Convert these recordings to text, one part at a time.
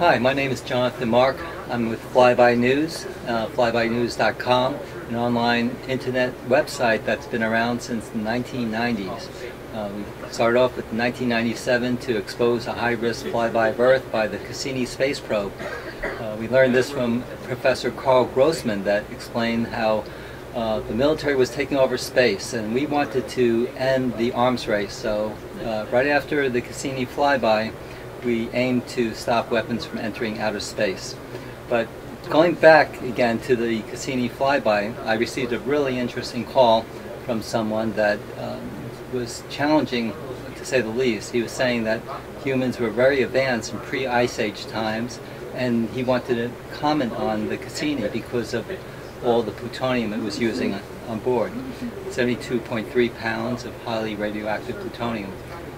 Hi, my name is Jonathan Mark. I'm with Flyby News, flybynews.com, an online internet website that's been around since the 1990s. We started off with 1997 to expose a high-risk flyby of Earth by the Cassini space probe. We learned this from Professor Carl Grossman that explained how the military was taking over space, and we wanted to end the arms race. So right after the Cassini flyby, we aimed to stop weapons from entering outer space. But going back again to the Cassini flyby, I received a really interesting call from someone that was challenging, to say the least. He was saying that humans were very advanced in pre-Ice Age times, and he wanted to comment on the Cassini because of all the plutonium it was using on board. 72.3 pounds of highly radioactive plutonium.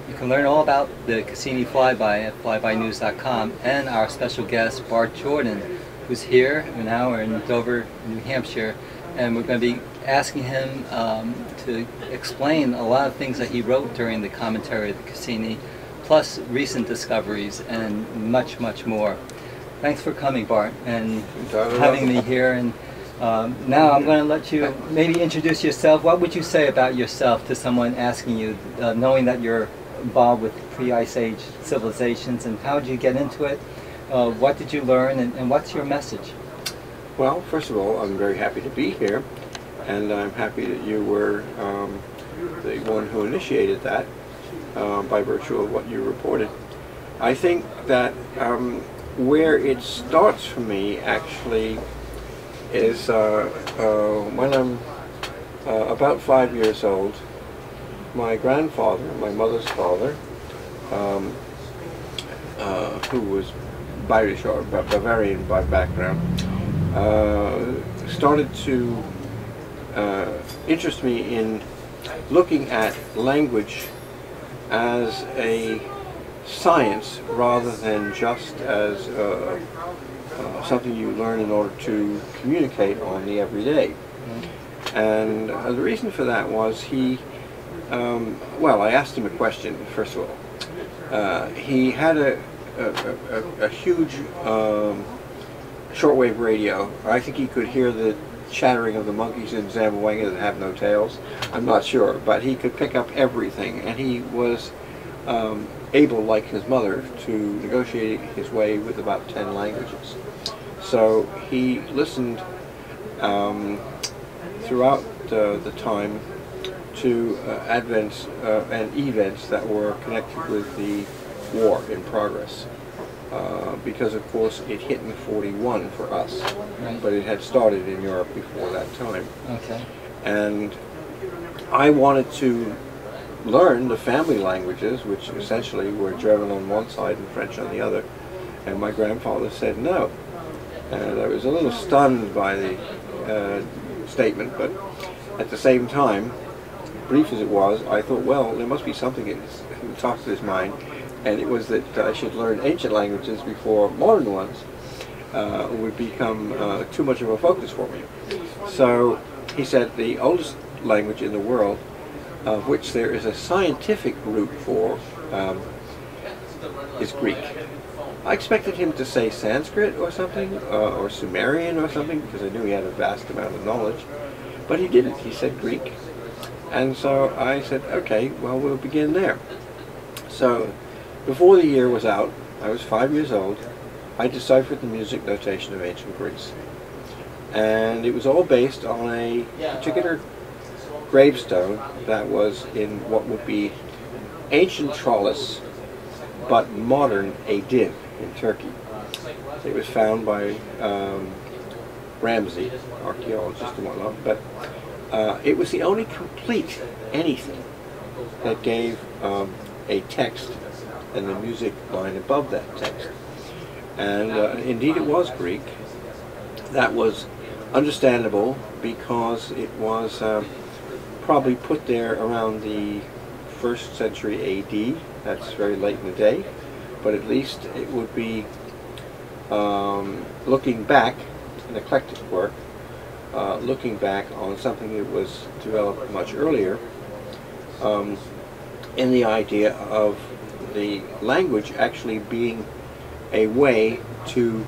You can learn all about the Cassini flyby at flybynews.com, and our special guest, Bart Jordan, who's here. Now we're in Dover, New Hampshire, and we're going to be asking him to explain a lot of things that he wrote during the commentary of the Cassini, plus recent discoveries and much, much more. Thanks for coming, Bart, and having me here. And now I'm going to let you maybe introduce yourself. What would you say about yourself to someone asking you, knowing that you're involved with pre-Ice Age civilizations, and how did you get into it? What did you learn, and what's your message? Well, first of all, I'm very happy to be here, and I'm happy that you were the one who initiated that by virtue of what you reported. I think that where it starts for me actually is when I'm about 5 years old. My grandfather, my mother's father, who was Irish or Bavarian by background, started to interest me in looking at language as a science rather than just as something you learn in order to communicate on the everyday. And the reason for that was well, I asked him a question, first of all. He had a huge shortwave radio. I think he could hear the chattering of the monkeys in Zamboanga that have no tails. I'm not sure, but he could pick up everything, and he was able, like his mother, to negotiate his way with about 10 languages. So he listened throughout the time to advents and events that were connected with the war in progress. Because of course it hit in 41 for us, right, but it had started in Europe before that time. Okay. And I wanted to learn the family languages, which essentially were German on one side and French on the other, and my grandfather said no. And I was a little stunned by the statement, but at the same time, brief as it was, I thought, well, there must be something in the top of his mind, and it was that I should learn ancient languages before modern ones would become too much of a focus for me. So he said the oldest language in the world, of which there is a scientific root for, is Greek. I expected him to say Sanskrit or something, or Sumerian or something, because I knew he had a vast amount of knowledge, but he didn't. He said Greek. And so I said, okay, well, we'll begin there. So before the year was out, I was 5 years old, I deciphered the music notation of ancient Greece. And it was all based on a particular gravestone that was in what would be ancient Tralles, but modern Aydin in Turkey. It was found by Ramsey, archaeologist and whatnot, but it was the only complete anything that gave a text and the music line above that text. And indeed it was Greek. That was understandable because it was probably put there around the 1st century AD. That's very late in the day, but at least it would be looking back, an eclectic work, looking back on something that was developed much earlier, in the idea of the language actually being a way to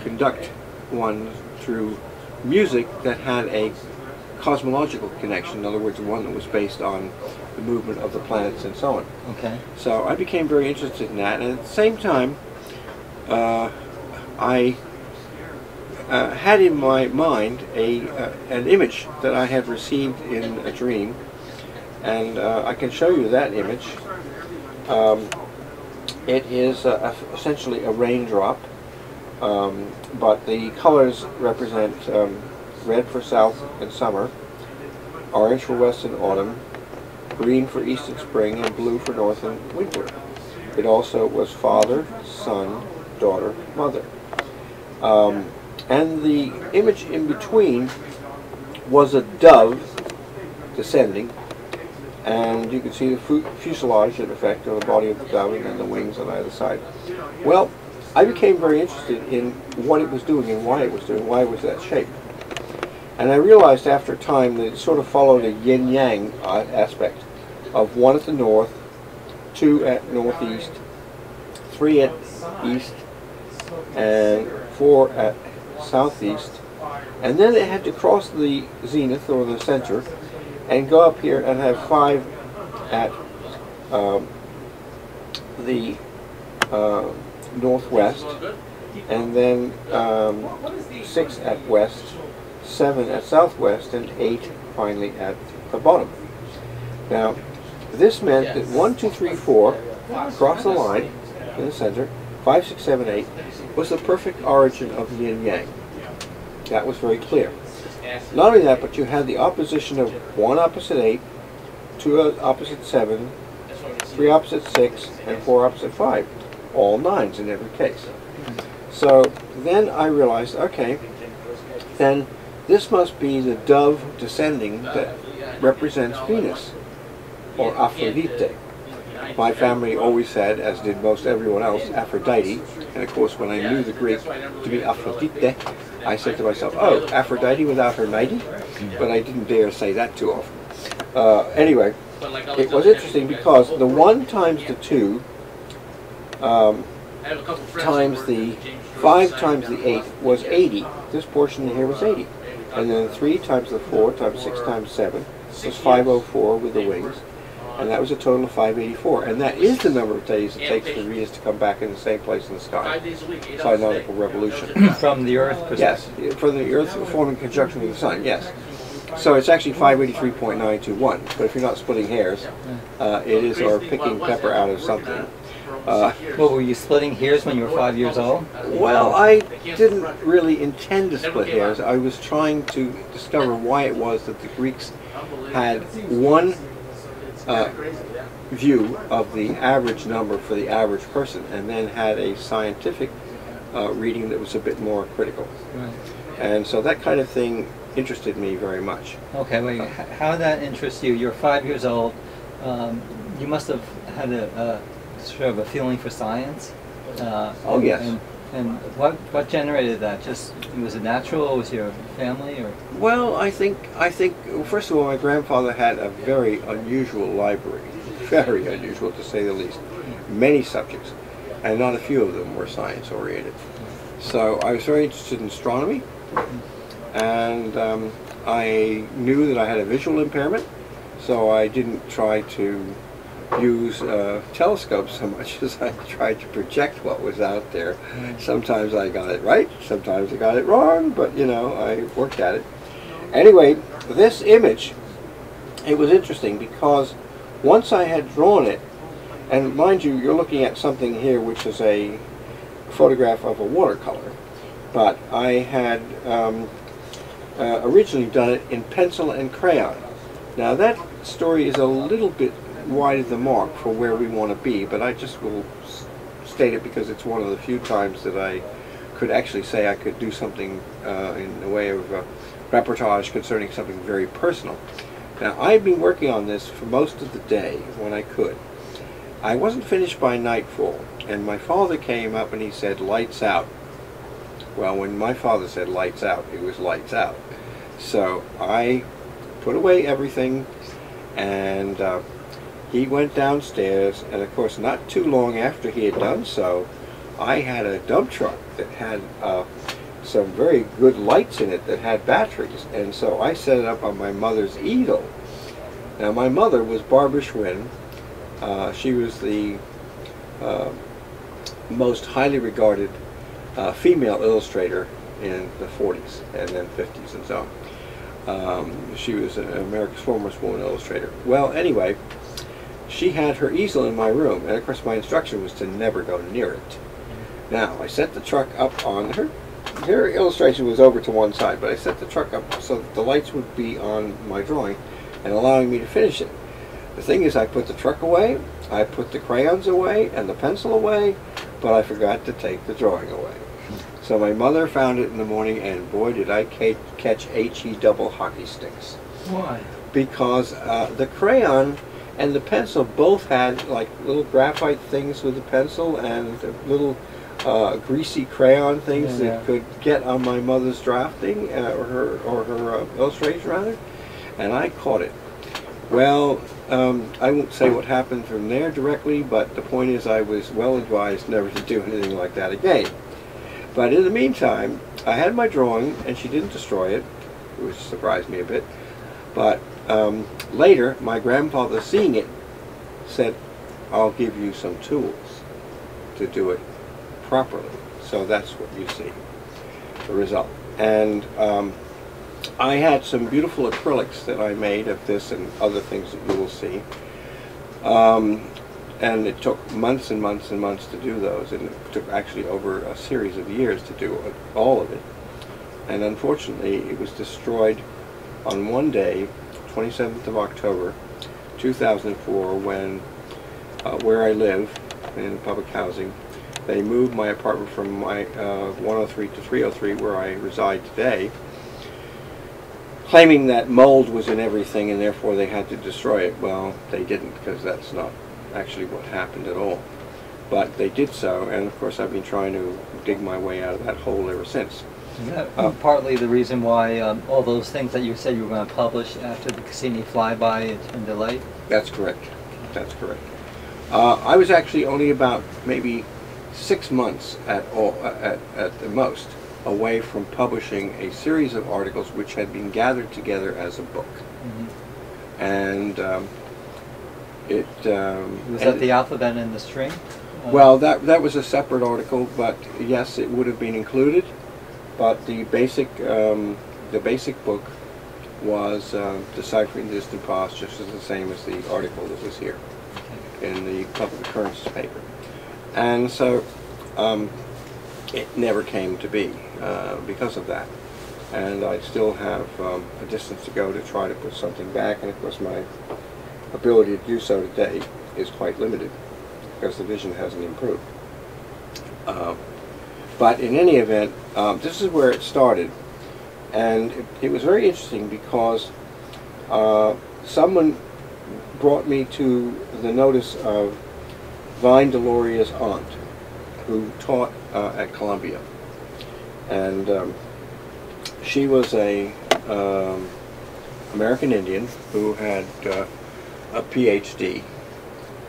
conduct one through music that had a cosmological connection, in other words, one that was based on the movement of the planets and so on. Okay. So I became very interested in that, and at the same time, I had in my mind an image that I had received in a dream, and I can show you that image. It is essentially a raindrop, but the colors represent red for south and summer, orange for west and autumn, green for east and spring, and blue for north and winter. It also was father, son, daughter, mother. And the image in between was a dove descending, and you can see the fuselage, in effect, of the body of the dove and then the wings on either side. Well, I became very interested in what it was doing and why it was doing, why it was that shape. And I realized after time that it sort of followed a yin-yang aspect of 1 at the north, 2 at northeast, 3 at east, and 4 at southeast. And then it had to cross the zenith, or the center, and go up here and have 5 at the northwest, and then 6 at west, 7 at southwest, and 8 finally at the bottom. Now, this meant that 1, 2, 3, 4 across the line in the center, 5, 6, 7, 8 was the perfect origin of yin yang. That was very clear. Not only that, but you had the opposition of 1 opposite 8, 2 opposite 7, 3 opposite 6, and 4 opposite 5. All 9s in every case. So then I realized, okay, then this must be the dove descending that represents Venus, or Aphrodite. My family always said, as did most everyone else, Aphrodite. And of course, when I knew the Greek to be Aphrodite, I said to myself, oh, Aphrodite without her nightie? But I didn't dare say that too often. Anyway, it was interesting because the 1 times the 2 times the 5 times the 8 was 80. This portion here was 80. And then 3 times the 4 times 6 times 7 was 504 with the wings. And that was a total of 584. And that is the number of days it takes for Venus to come back in the same place in the sky. Synodical revolution. From the Earth perspective? Yes, from the Earth forming conjunction with the Sun, yes. So it's actually 583.921. But if you're not splitting hairs, it is or picking pepper out of something. Well, were you splitting hairs when you were 5 years old? Well, I didn't really intend to split hairs. I was trying to discover why it was that the Greeks had one view of the average number for the average person, and then had a scientific reading that was a bit more critical. Right. And so that kind of thing interested me very much. Okay, wait, how did that interest you? You're 5 years old. You must have had a sort of a feeling for science. Oh yes. And what generated that? Just was it natural? Or was your family or? Well, I think first of all, my grandfather had a very unusual library, very unusual to say the least. Many subjects, and not a few of them were science oriented. So I was very interested in astronomy, and I knew that I had a visual impairment, so I didn't try to use telescopes so much as I tried to project what was out there. Sometimes I got it right, sometimes I got it wrong, but you know, I worked at it. Anyway, this image, it was interesting because once I had drawn it, and mind you, you're looking at something here which is a photograph of a watercolor, but I had originally done it in pencil and crayon. Now that story is a little bit wide of the mark for where we want to be, but I just will state it because it's one of the few times that I could actually say I could do something in the way of reportage concerning something very personal. Now, I've been working on this for most of the day when I could. I wasn't finished by nightfall, and my father came up and he said, "Lights out." Well, when my father said lights out, it was lights out. So I put away everything, and he went downstairs, and of course not too long after he had done so, I had a dump truck that had some very good lights in it that had batteries, and so I set it up on my mother's easel. Now my mother was Barbara Schwinn. She was the most highly regarded female illustrator in the 40s and then 50s and so on. She was America's foremost woman illustrator. Well, anyway, she had her easel in my room, and of course my instruction was to never go near it. Now, I set the truck up on her. Her illustration was over to one side, but I set the truck up so that the lights would be on my drawing and allowing me to finish it. The thing is, I put the truck away, I put the crayons away and the pencil away, but I forgot to take the drawing away. So my mother found it in the morning, and boy did I catch HE double hockey sticks. Why? Because the crayon and the pencil both had like little graphite things with the pencil and little greasy crayon things that could get on my mother's drafting or her illustration rather, and I caught it. Well, I won't say what happened from there directly, but the point is I was well advised never to do anything like that again. But in the meantime, I had my drawing, and she didn't destroy it, which surprised me a bit. But later, my grandfather, seeing it, said, "I'll give you some tools to do it properly." So that's what you see, the result. And I had some beautiful acrylics that I made of this and other things that you will see. And it took months and months and months to do those, and it took actually over a series of years to do all of it. And unfortunately, it was destroyed on one day, 27th of October, 2004, when where I live, in public housing, they moved my apartment from my 103 to 303, where I reside today, claiming that mold was in everything and therefore they had to destroy it. Well, they didn't, because that's not actually what happened at all. But they did so, and of course I've been trying to dig my way out of that hole ever since. Is that partly the reason why all those things that you said you were going to publish after the Cassini flyby has been delayed? That's correct. That's correct. I was actually only about maybe 6 months at the most away from publishing a series of articles which had been gathered together as a book. Mm-hmm. And was that the alphabet and the string? Well, that was a separate article, but yes, it would have been included. But the basic book was Deciphering the Distant Past, just as the same as the article that was here in the public occurrences paper. And so it never came to be because of that. And I still have a distance to go to try to put something back, and of course my ability to do so today is quite limited because the vision hasn't improved. But in any event, this is where it started, and it was very interesting because someone brought me to the notice of Vine Deloria's aunt, who taught at Columbia, and she was a American Indian who had a PhD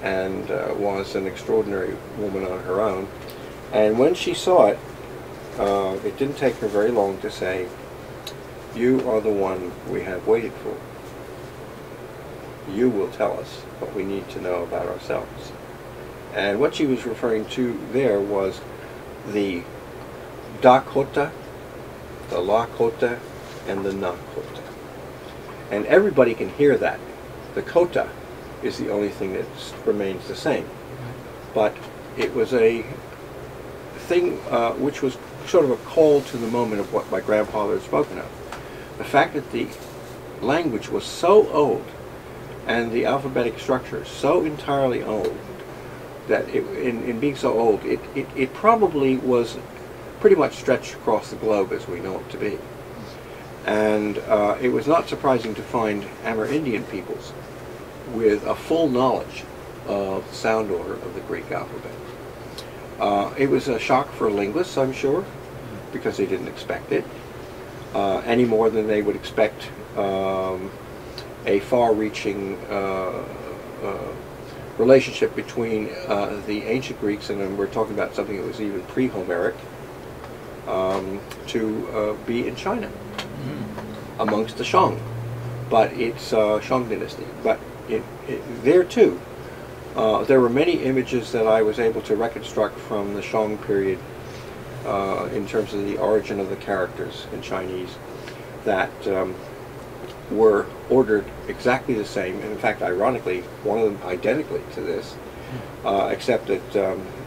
and was an extraordinary woman on her own. And when she saw it, it didn't take her very long to say, "You are the one we have waited for. You will tell us what we need to know about ourselves." And what she was referring to there was the Dakota, the Lakota, and the Nakota. And everybody can hear that. The Kota is the only thing that remains the same. But it was a thing which was sort of a call to the moment of what my grandfather had spoken of. The fact that the language was so old and the alphabetic structure so entirely old that in being so old, it probably was pretty much stretched across the globe as we know it to be. And it was not surprising to find Amerindian peoples with a full knowledge of the sound order of the Greek alphabet. It was a shock for linguists, I'm sure, because they didn't expect it, any more than they would expect a far-reaching relationship between the ancient Greeks, and then we're talking about something that was even pre-Homeric, to be in China amongst the Shang. But it's Shang dynasty. But there too, there were many images that I was able to reconstruct from the Shang period in terms of the origin of the characters in Chinese that were ordered exactly the same, and in fact, ironically, one of them identically to this, except that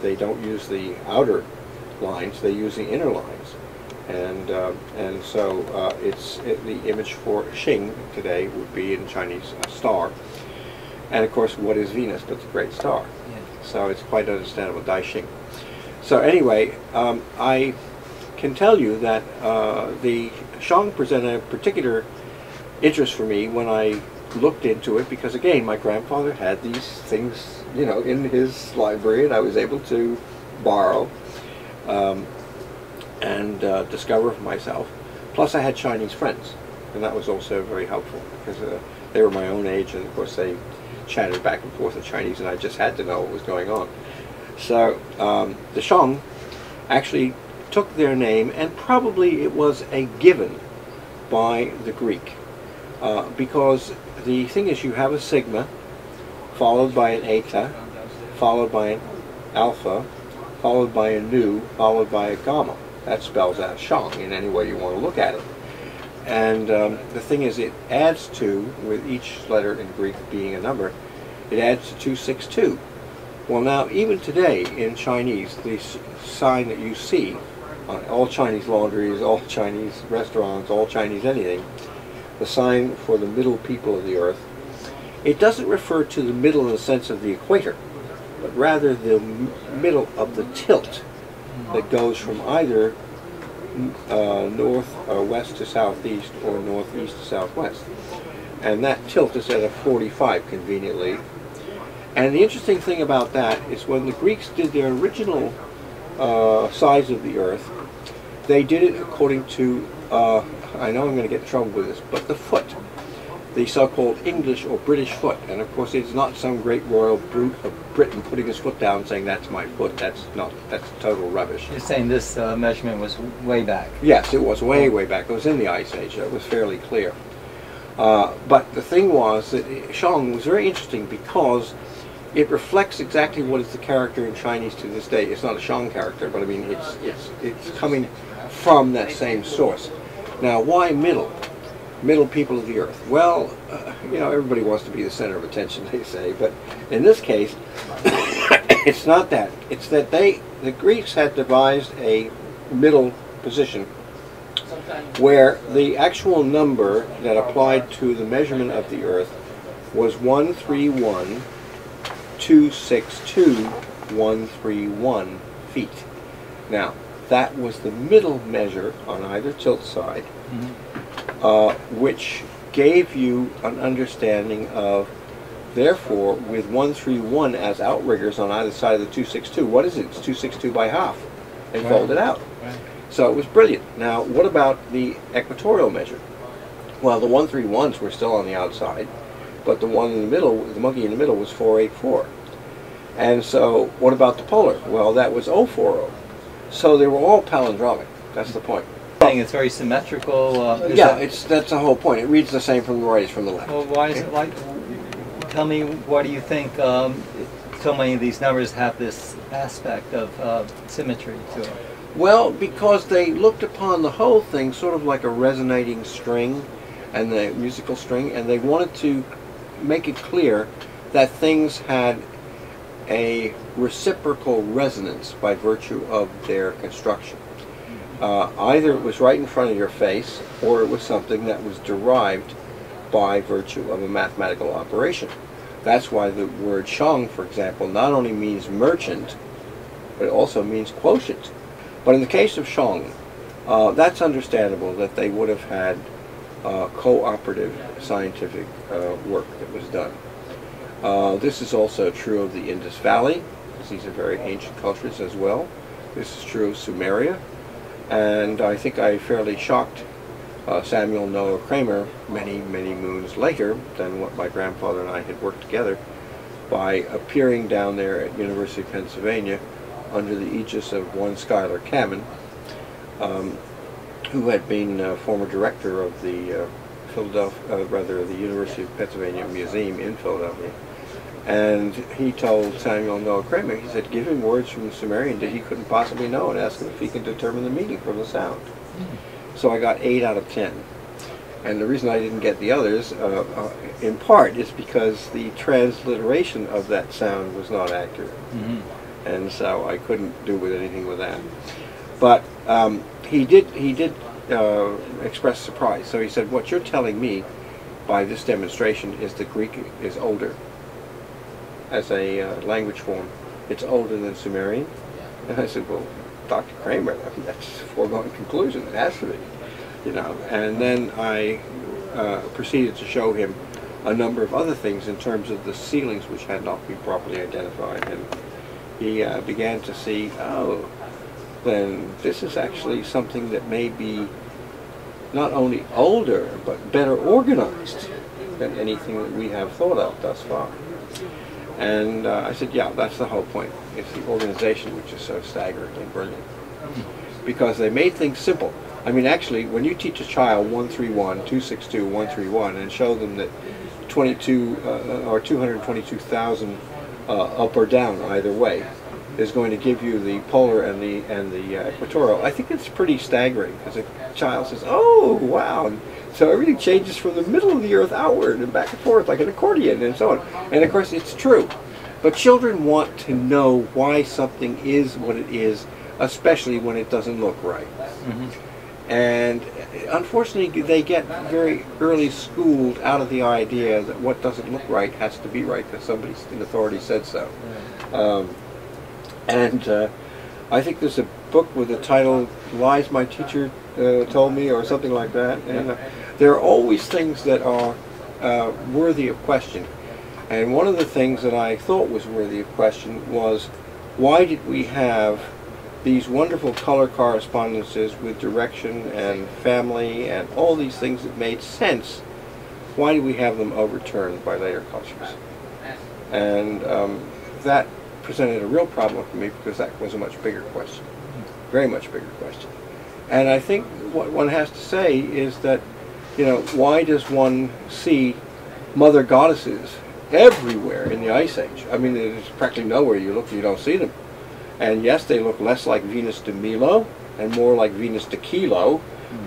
they don't use the outer lines; they use the inner lines, and so the image for Xing today would be in Chinese a star, and of course, what is Venus but the great star? Yeah. So it's quite understandable, Dai Xing. So anyway, I can tell you that the Shang presented a particular interest for me when I looked into it, because again, my grandfather had these things, you know, in his library, and I was able to borrow and discover for myself. Plus, I had Chinese friends, and that was also very helpful because they were my own age, and of course, they chatted back and forth in Chinese, and I just had to know what was going on. So the Shang actually took their name, and probably it was a given by the Greek. Because the thing is, you have a sigma, followed by an eta, followed by an alpha, followed by a nu, followed by a gamma. That spells out Shang in any way you want to look at it. And the thing is, it adds to, with each letter in Greek being a number, it adds to 262. Well, now, even today in Chinese, the sign that you see on all Chinese laundries, all Chinese restaurants, all Chinese anything, the sign for the middle people of the earth, it doesn't refer to the middle in the sense of the equator, but rather the middle of the tilt that goes from either north or west to southeast or northeast to southwest. And that tilt is at a 45 conveniently. And the interesting thing about that is when the Greeks did their original size of the earth, they did it according to I know I'm going to get in trouble with this, but the foot, the so-called English or British foot, and of course it's not some great royal brute of Britain putting his foot down saying that's my foot. That's total rubbish. You're saying this measurement was way back? Yes, it was way back. It was in the Ice Age. It was fairly clear. But the thing was that Shang was very interesting because it reflects exactly what is the character in Chinese to this day. It's not a Shang character, but I mean it's coming from that same source. Now, why middle? Middle people of the earth. Well, you know, everybody wants to be the center of attention, they say, but in this case, it's not that. It's that the Greeks had devised a middle position where the actual number that applied to the measurement of the earth was 131,262,131 feet. Now, that was the middle measure on either tilt side, which gave you an understanding of, therefore, with 131 as outriggers on either side of the 262, what is it? It's 262 by half. They fold it out. Right. So it was brilliant. Now, what about the equatorial measure? Well, the 131s were still on the outside, but the one in the middle, the monkey in the middle, was 484. And so, what about the polar? Well, that was 040. So they were all palindromic. That's the point. It's very symmetrical. Yeah, that's the whole point. It reads the same from the right as from the left. Well, why is it like? Tell me, why do you think so many of these numbers have this aspect of symmetry to it? Well, because they looked upon the whole thing sort of like a resonating string, and the musical string, and they wanted to make it clear that things had a reciprocal resonance by virtue of their construction. Either it was right in front of your face, or it was something that was derived by virtue of a mathematical operation. That's why the word Shang, for example, not only means merchant, but it also means quotient. But in the case of Shang, that's understandable that they would have had cooperative scientific work that was done. This is also true of the Indus Valley, because these are very ancient cultures as well. This is true of Sumeria, and I think I fairly shocked Samuel Noah Kramer many moons later than what my grandfather and I had worked together by appearing down there at University of Pennsylvania under the aegis of one Schuyler Cammon, who had been former director of the the University of Pennsylvania Museum in Philadelphia. And he told Samuel Noah Kramer, he said, give him words from the Sumerian that he couldn't possibly know and ask him if he can determine the meaning from the sound. So I got 8 out of 10. And the reason I didn't get the others, in part, is because the transliteration of that sound was not accurate. And so I couldn't do with anything with that. But he did express surprise. So he said, what you're telling me by this demonstration is that Greek is older as a language form. It's older than Sumerian. And I said, well, Dr. Kramer, that's a foregone conclusion. It has to be, you know. And then I proceeded to show him a number of other things in terms of the ceilings which had not been properly identified. And he began to see, oh, then this is actually something that may be not only older, but better organized than anything that we have thought of thus far. And I said, yeah, that's the whole point. It's the organization which is so staggeringly brilliant. Because they made things simple. I mean, actually, when you teach a child 131, 262, 131, and show them that 22 or 222,000 up or down either way is going to give you the polar and the equatorial, I think it's pretty staggering, because a child says, oh, wow. And so everything changes from the middle of the earth outward and back and forth like an accordion and so on. And of course it's true. But children want to know why something is what it is, especially when it doesn't look right. And unfortunately they get very early schooled out of the idea that what doesn't look right has to be right because somebody in authority said so. I think there's a book with the title Lies My Teacher Told Me, or something like that. And there are always things that are worthy of question. And one of the things that I thought was worthy of question was, why did we have these wonderful color correspondences with direction and family and all these things that made sense? Why did we have them overturned by later cultures? And that presented a real problem for me, because that was a much bigger question, very much bigger question. And I think what one has to say is that, you know, why does one see mother goddesses everywhere in the Ice Age? I mean, there's practically nowhere you look you don't see them. And yes, they look less like Venus de Milo and more like Venus de Kilo,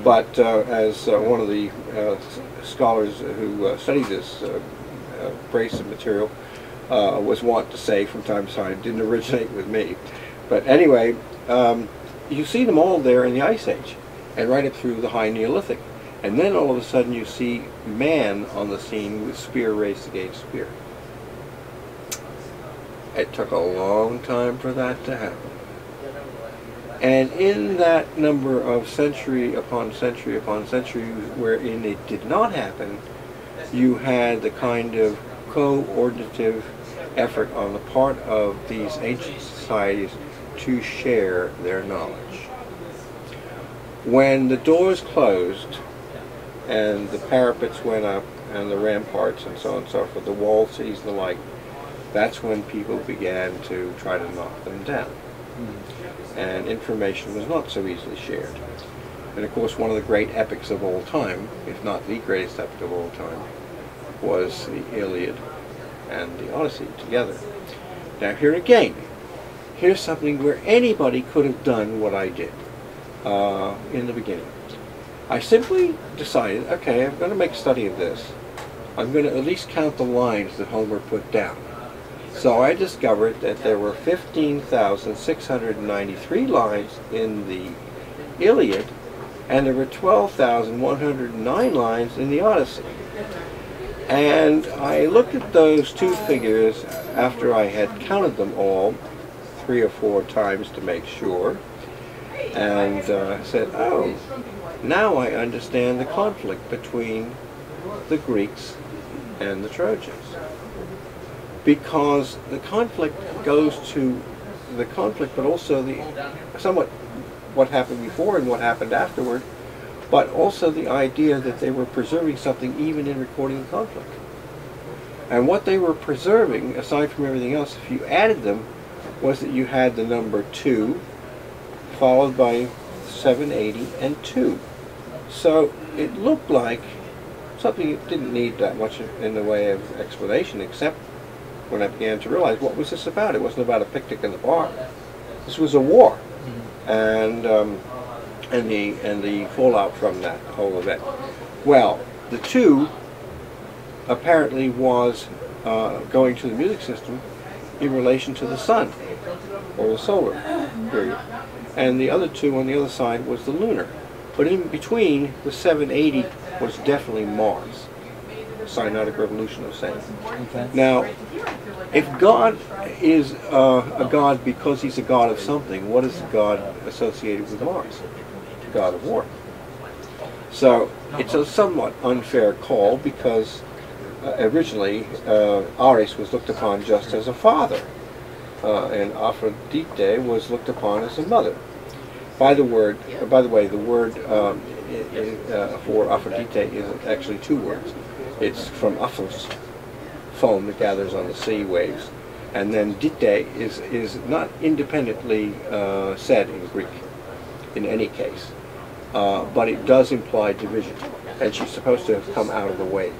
but as one of the scholars who studied this brace of material was wont to say from time to time, didn't originate with me. But anyway, you see them all there in the Ice Age, and right up through the High Neolithic. And then all of a sudden you see man on the scene with spear raised against spear. It took a long time for that to happen. And in that number of century upon century upon century wherein it did not happen, you had the kind of coordinative effort on the part of these ancient societies to share their knowledge. When the doors closed and the parapets went up and the ramparts and so on and so forth, the walled cities and the like, that's when people began to try to knock them down. And information was not so easily shared. And of course, one of the great epics of all time, if not the greatest epic of all time, was the Iliad and the Odyssey together. Now here again, here's something where anybody could have done what I did in the beginning. I simply decided, okay, I'm going to make a study of this. I'm going to at least count the lines that Homer put down. So I discovered that there were 15,693 lines in the Iliad, and there were 12,109 lines in the Odyssey. And I looked at those two figures after I had counted them all 3 or 4 times to make sure, and said, oh, now I understand the conflict between the Greeks and the Trojans. Because the conflict goes to the conflict, but also the somewhat what happened before and what happened afterward, but also the idea that they were preserving something even in recording the conflict. And what they were preserving, aside from everything else, if you added them, was that you had the number 2, followed by 780 and 2. So it looked like something that didn't need that much in the way of explanation, except when I began to realize, what was this about? It wasn't about a picnic in the park. This was a war, and the fallout from that whole event. Well, the 2 apparently was going to the music system in relation to the sun, or the solar period. And the other 2 on the other side was the lunar. But in between, the 780 was definitely Mars. Synodic revolution of saying. Okay. Now, if God is a god because he's a god of something, what is the god associated with Mars? The god of war. So it's a somewhat unfair call, because originally Ares was looked upon just as a father, and Aphrodite was looked upon as a mother. By the way, the word for Aphrodite is actually 2 words. It's from aphos, foam that gathers on the sea waves, and then dite is not independently said in Greek in any case, but it does imply division, and she's supposed to have come out of the waves.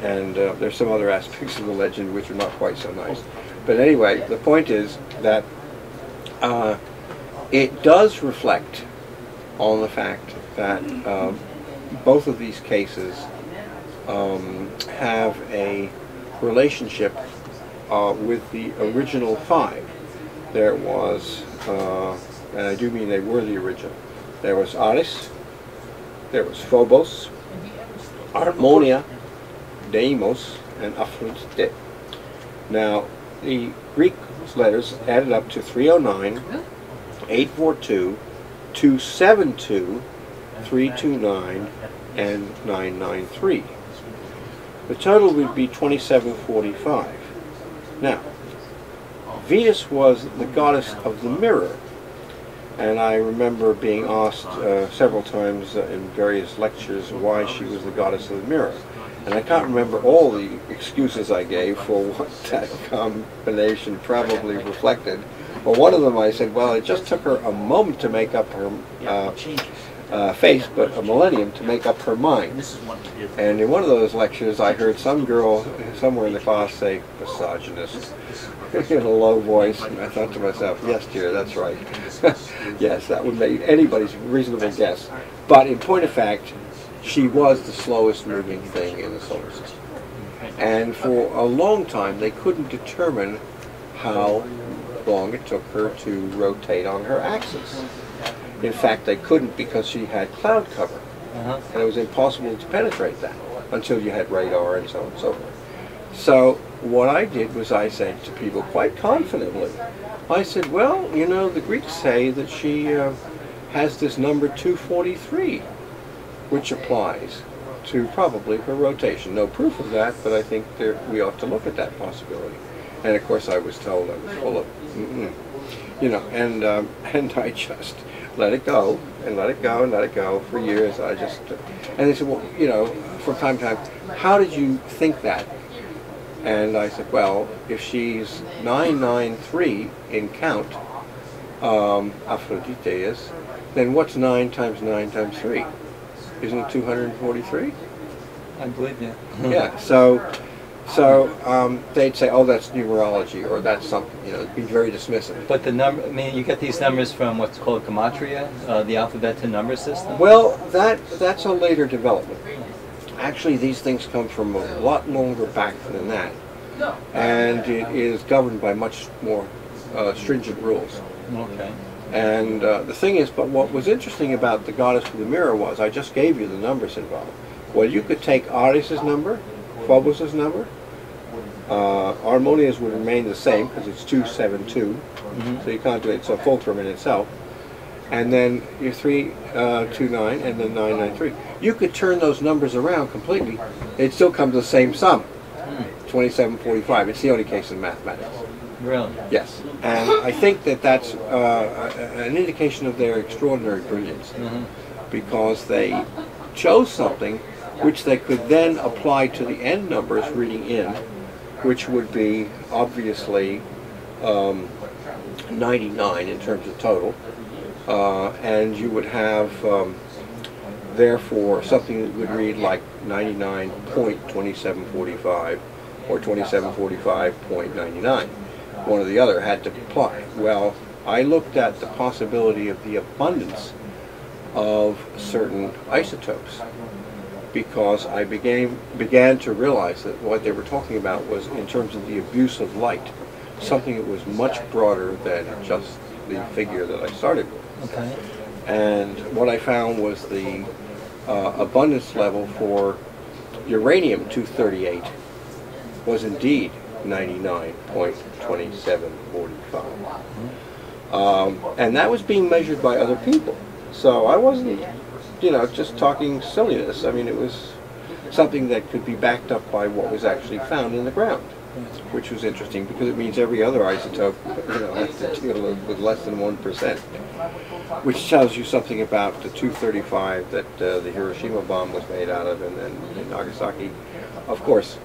And there's some other aspects of the legend which are not quite so nice. But anyway, the point is that it does reflect on the fact that both of these cases have a relationship with the original 5. There was, and I do mean they were the original, there was Ares, there was Phobos, Harmonia, Deimos, and Aphrodite. Now, the Greek letters added up to 309, 842, 272, 329, and 993. The total would be 2745. Now, Venus was the goddess of the mirror, and I remember being asked several times in various lectures why she was the goddess of the mirror. And I can't remember all the excuses I gave for what that combination probably reflected. But one of them I said, well, it just took her a moment to make up her face, but a millennium to make up her mind. And in one of those lectures I heard some girl somewhere in the class say, misogynist, in a low voice, and I thought to myself, yes dear, that's right. Yes, that would make anybody's reasonable guess. But in point of fact, she was the slowest moving thing in the solar system. And for a long time they couldn't determine how long it took her to rotate on her axis. In fact, they couldn't, because she had cloud cover. And it was impossible to penetrate that until you had radar and so on and so forth. So what I did was I said to people quite confidently, I said, well, you know, the Greeks say that she has this number 243, which applies to probably her rotation. No proof of that, but I think we ought to look at that possibility. And of course I was told I was full of, you know, and I just let it go, and let it go, and let it go for years. I just, and they said, well, you know, from time to time, how did you think that? And I said, well, if she's 993 in count, Aphrodite is, then what's 9 times 9 times 3? Isn't it 243? I believe you. Yeah, so they'd say, oh, that's numerology, or that's something, you know, it'd be very dismissive. But the number, I mean, you get these numbers from what's called gematria, the alphabet to number system? Well, that's a later development. Actually, these things come from a lot longer back than that. And it is governed by much more stringent rules. Okay. And the thing is, but what was interesting about the goddess of the mirror was, I just gave you the numbers involved. Well, you could take Ares' number, Phobos' number, Harmonia's would remain the same because it's 272, so you can't do it. It's a fulcrum in itself. And then your 329 and then 993. You could turn those numbers around completely. It still comes to the same sum, 2745. It's the only case in mathematics. Really? Yes. And I think that that's an indication of their extraordinary brilliance, because they chose something which they could then apply to the end numbers reading in, which would be obviously 99 in terms of total, and you would have therefore something that would read like 99.2745 or 2745.99. One or the other had to apply. Well, I looked at the possibility of the abundance of certain isotopes, because I began to realize that what they were talking about was in terms of the abuse of light, something that was much broader than just the figure that I started with. Okay. And what I found was the abundance level for uranium-238 was indeed 99.2745. And that was being measured by other people. So I wasn't, you know, just talking silliness. I mean, it was something that could be backed up by what was actually found in the ground, which was interesting because it means every other isotope, you know, has to deal with less than 1%, which tells you something about the 235 that the Hiroshima bomb was made out of, and then Nagasaki, of course,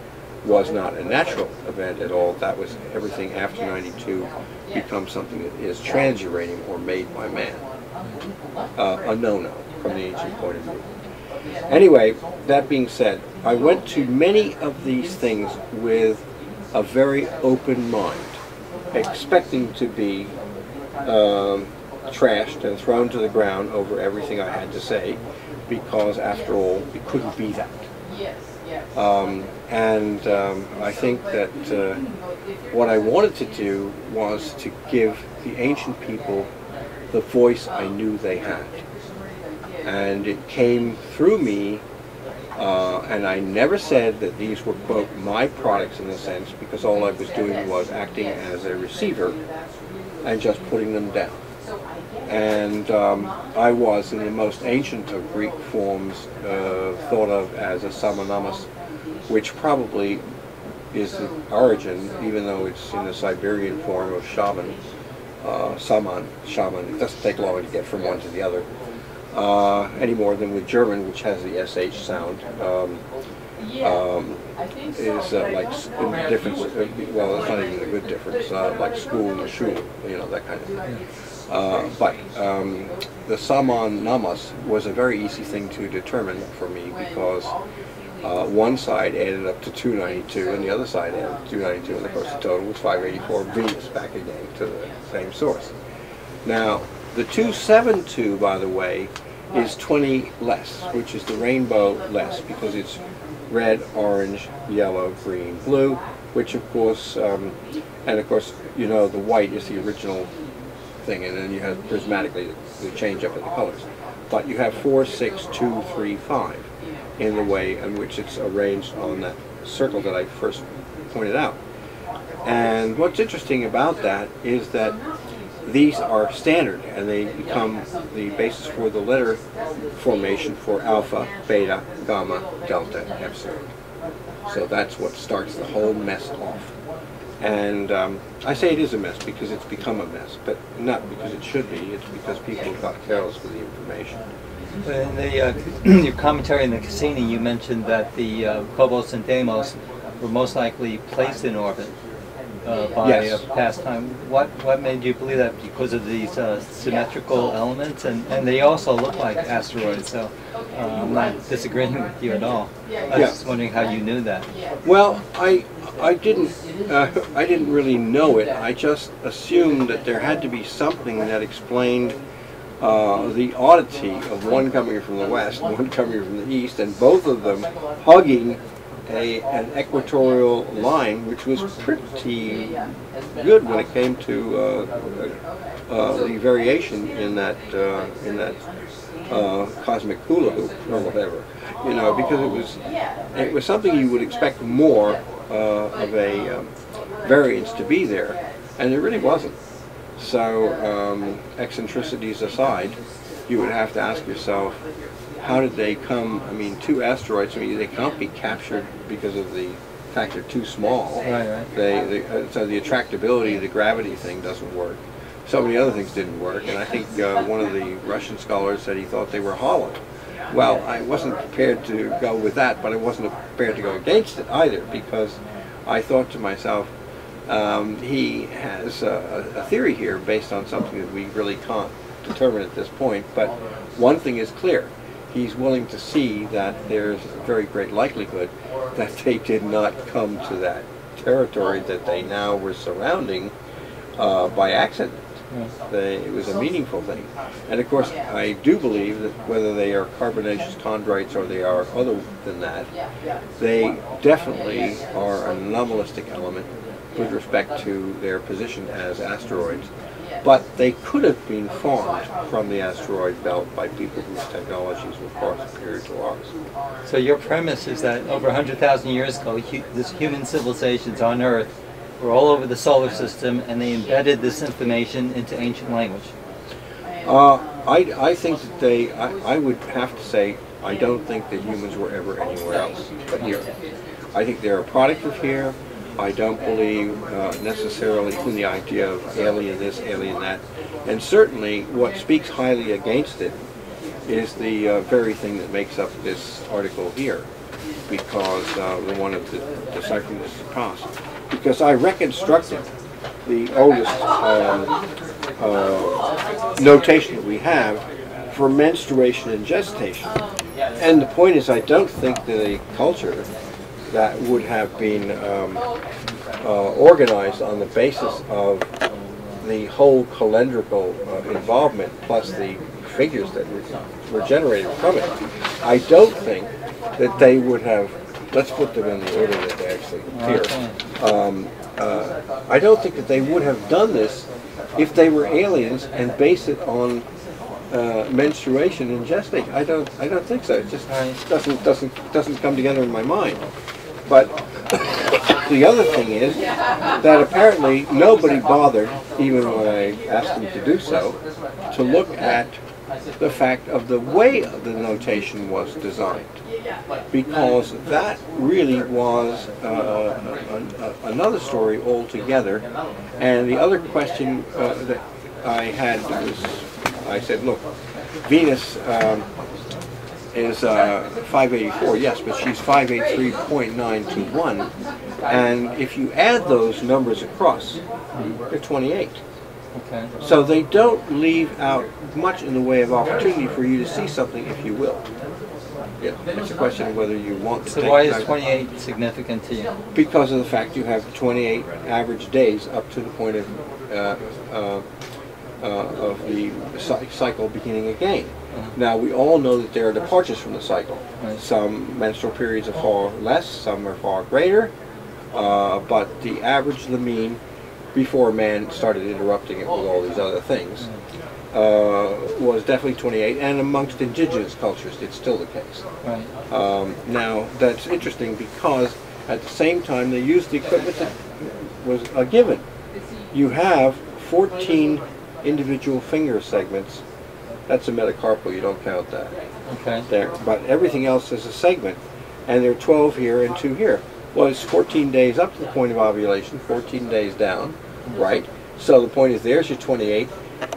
was not a natural event at all. That was everything after 92 becomes something that is transuranium or made by man. A no-no from the ancient point of view. Anyway, that being said, I went to many of these things with a very open mind, expecting to be trashed and thrown to the ground over everything I had to say, because after all, it couldn't be that. I think that what I wanted to do was to give the ancient people the voice I knew they had. And it came through me, and I never said that these were, quote, my products in a sense, because all I was doing was acting as a receiver and just putting them down. And I was, in the most ancient of Greek forms, thought of as a samanamas, which probably is the origin, even though it's in the Siberian form of shaman, shaman. It doesn't take long to get from one to the other, any more than with German, which has the SH sound. Is like a difference, well, it's not even a good difference, like school and shul, you know, that kind of thing. But the Saman Namas was a very easy thing to determine for me, because one side added up to 292 and the other side added 292, and of course the total was 584, Venus back again to the same source. Now, the 272, by the way, is 20 less, which is the rainbow less, because it's red, orange, yellow, green, blue, which of course, and of course, you know, the white is the original thing, and then you have prismatically the change up in the colors. But you have 4, 6, 2, 3, 5 in the way in which it's arranged on that circle that I first pointed out. And what's interesting about that is that these are standard, and they become the basis for the letter formation for alpha, beta, gamma, delta, epsilon. So that's what starts the whole mess off. And I say it is a mess because it's become a mess, but not because it should be. It's because people got careless with the information. In your commentary in the Cassini, you mentioned that the Phobos and Deimos were most likely placed in orbit by past time. What made you believe that? Because of these symmetrical elements, and they also look like asteroids. So I'm not disagreeing with you at all. I was just wondering how you knew that. Well, I didn't really know it. I just assumed that there had to be something that explained the oddity of one coming from the west and one coming from the east, and both of them hugging an equatorial line, which was pretty good when it came to the variation in that cosmic hula hoop or whatever, you know, because it was something you would expect more of a variance to be there, and there really wasn't. So eccentricities aside, you would have to ask yourself, how did they come? I mean, two asteroids, I mean, they can't be captured because of the fact they're too small. Right. So the attractability, the gravity thing doesn't work. So many other things didn't work, and I think one of the Russian scholars said he thought they were hollow. Well, I wasn't prepared to go with that, but I wasn't prepared to go against it either, because I thought to myself, he has a theory here based on something that we really can't determine at this point, but one thing is clear. He's willing to see that there's a very great likelihood that they did not come to that territory that they now were surrounding by accident. It was a meaningful thing. And of course, I do believe that whether they are carbonaceous chondrites or they are other than that, they definitely are an anomalistic element with respect to their position as asteroids. But they could have been formed from the asteroid belt by people whose technologies were far superior to ours. So your premise is that over 100,000 years ago, this human civilizations on Earth were all over the solar system, and they embedded this information into ancient language. I think that they, I would have to say, I don't think that humans were ever anywhere else but here. I think they're a product of here. I don't believe necessarily in the idea of alien this, alien that. And certainly what speaks highly against it is the very thing that makes up this article here, because the one of the Deciphering this past. Because I reconstructed the oldest notation that we have for menstruation and gestation. And the point is, I don't think that a culture that would have been organized on the basis of the whole calendrical involvement plus the figures that were generated from it, I don't think that they would have, let's put them in the order that they actually appear. I don't think that they would have done this if they were aliens and base it on menstruation and gestation. I don't think so. It just doesn't come together in my mind. But the other thing is that apparently nobody bothered, even when I asked them to do so, to look at the fact of the way the notation was designed, because that really was another story altogether. And the other question that I had was, I said, look, Venus is 584, yes, but she's 583.921, and if you add those numbers across, they're 28. Okay. So they don't leave out much in the way of opportunity for you to see something, if you will. Yeah, it's a question of whether you want to So take why is 28 significant to you? Because of the fact you have 28 average days up to the point of the cycle beginning again. Now, we all know that there are departures from the cycle. Right. Some menstrual periods are far less, some are far greater, but the average, the mean, before man started interrupting it with all these other things, was definitely 28, and amongst indigenous cultures, it's still the case. Right. Now, that's interesting because at the same time, they used the equipment that was given. You have 14 individual finger segments. That's a metacarpal, you don't count that. Okay. There, but everything else is a segment, and there are 12 here and 2 here. Well, it's 14 days up to the point of ovulation, 14 days down, right? So the point is, there's your 28,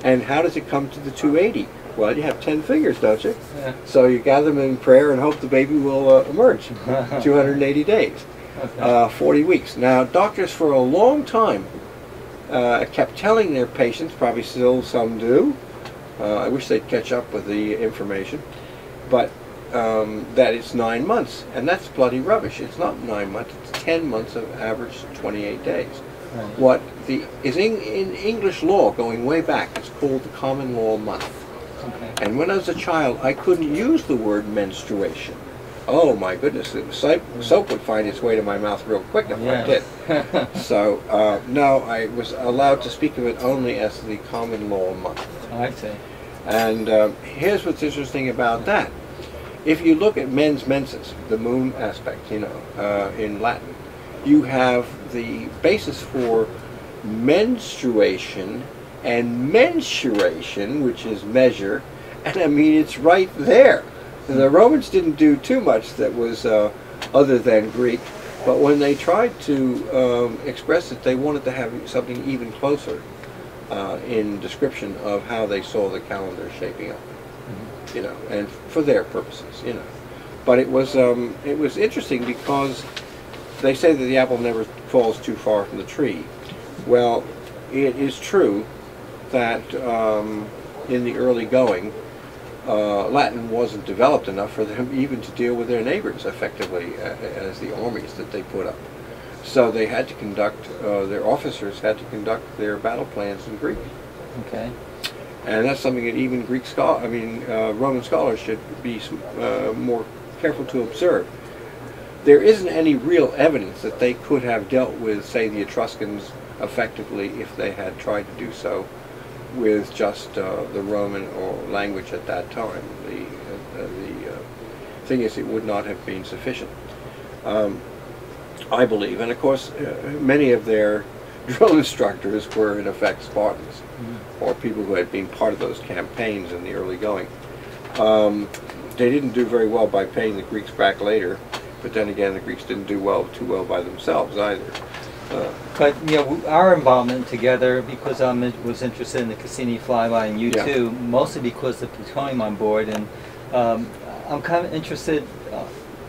and how does it come to the 280? Well, you have 10 fingers, don't you? Yeah. So you gather them in prayer and hope the baby will emerge. 280 days, Okay. 40 weeks. Now, doctors for a long time kept telling their patients, probably still some do, I wish they'd catch up with the information, but that it's 9 months, and that's bloody rubbish. It's not 9 months, it's 10 months of average 28 days. Right. What is in English law, going way back, it's called the common law month. Okay. And when I was a child, I couldn't use the word menstruation. Oh my goodness, soap would find its way to my mouth real quick if I did. So, no, I was allowed to speak of it only as the common law month. I see. And here's what's interesting about that. If you look at mens mensis, the moon aspect, you know, in Latin, you have the basis for menstruation and mensuration, which is measure, and I mean, it's right there. The Romans didn't do too much that was other than Greek, but when they tried to express it, they wanted to have something even closer in description of how they saw the calendar shaping up. you know, and for their purposes, you know. But it was interesting because they say that the apple never falls too far from the tree. Well, it is true that in the early going, Latin wasn't developed enough for them even to deal with their neighbors effectively as the armies that they put up. So they had to conduct, their officers had to conduct their battle plans in Greek. Okay. And that's something that even Roman scholars should be more careful to observe. There isn't any real evidence that they could have dealt with, say, the Etruscans effectively if they had tried to do so with just the Roman or language at that time. The thing is, it would not have been sufficient, I believe. And of course, many of their drill instructors were in effect Spartans, or people who had been part of those campaigns in the early going. They didn't do very well by paying the Greeks back later, but then again, the Greeks didn't do too well by themselves either. But you know, our involvement together, because I was interested in the Cassini flyby, and you too, mostly because of plutonium on board, and I'm kind of interested.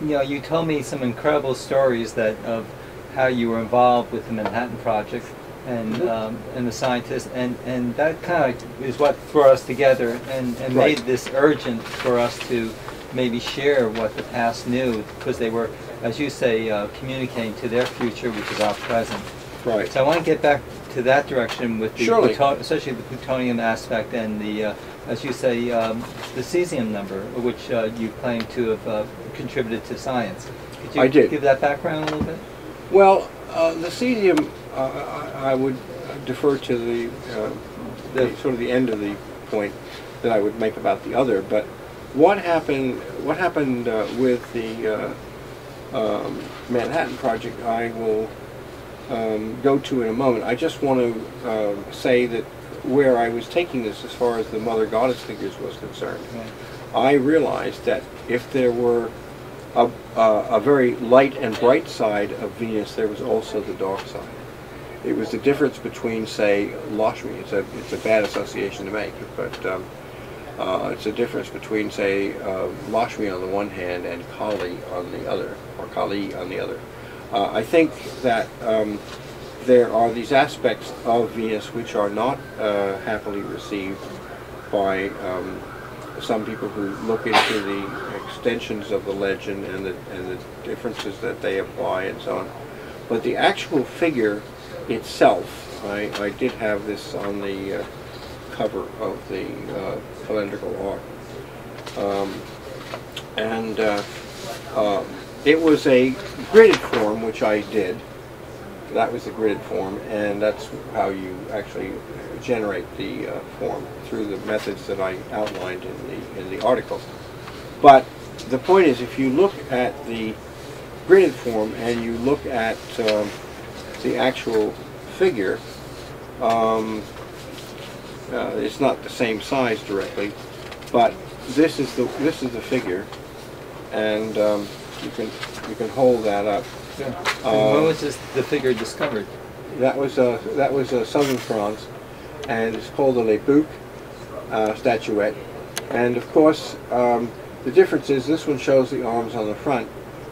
You know, you told me some incredible stories of how you were involved with the Manhattan Project and the scientists, and that kind of is what brought us together and made this urgent for us to maybe share what the past knew, because they were, as you say, communicating to their future, which is our present. Right. So I want to get back to that direction with the especially the plutonium aspect and the, as you say, the cesium number, which you claim to have contributed to science. Could you give that background a little bit? Well, the cesium, I would defer to the sort of the end of the point that I would make about the other. But what happened with the Manhattan Project, I will go to in a moment. I just want to say that where I was taking this as far as the Mother Goddess figures was concerned, I realized that if there were a very light and bright side of Venus, there was also the dark side. It was the difference between, say, Lakshmi. It's a bad association to make, but it's a difference between, say, Lakshmi on the one hand and Kali on the other, or Kali on the other. I think that there are these aspects of Venus which are not happily received by some people who look into the extensions of the legend and the differences that they apply and so on. But the actual figure itself, I did have this on the cover of the calendrical art, it was a gridded form, which I did. That was the gridded form, and that's how you actually generate the form through the methods that I outlined in the article. But the point is, if you look at the gridded form and you look at the actual figure, it's not the same size directly, but this is the figure, and you can hold that up. Yeah. When was the figure discovered? That was southern France, and it's called the Lepuque Statuette. And of course, the difference is this one shows the arms on the front,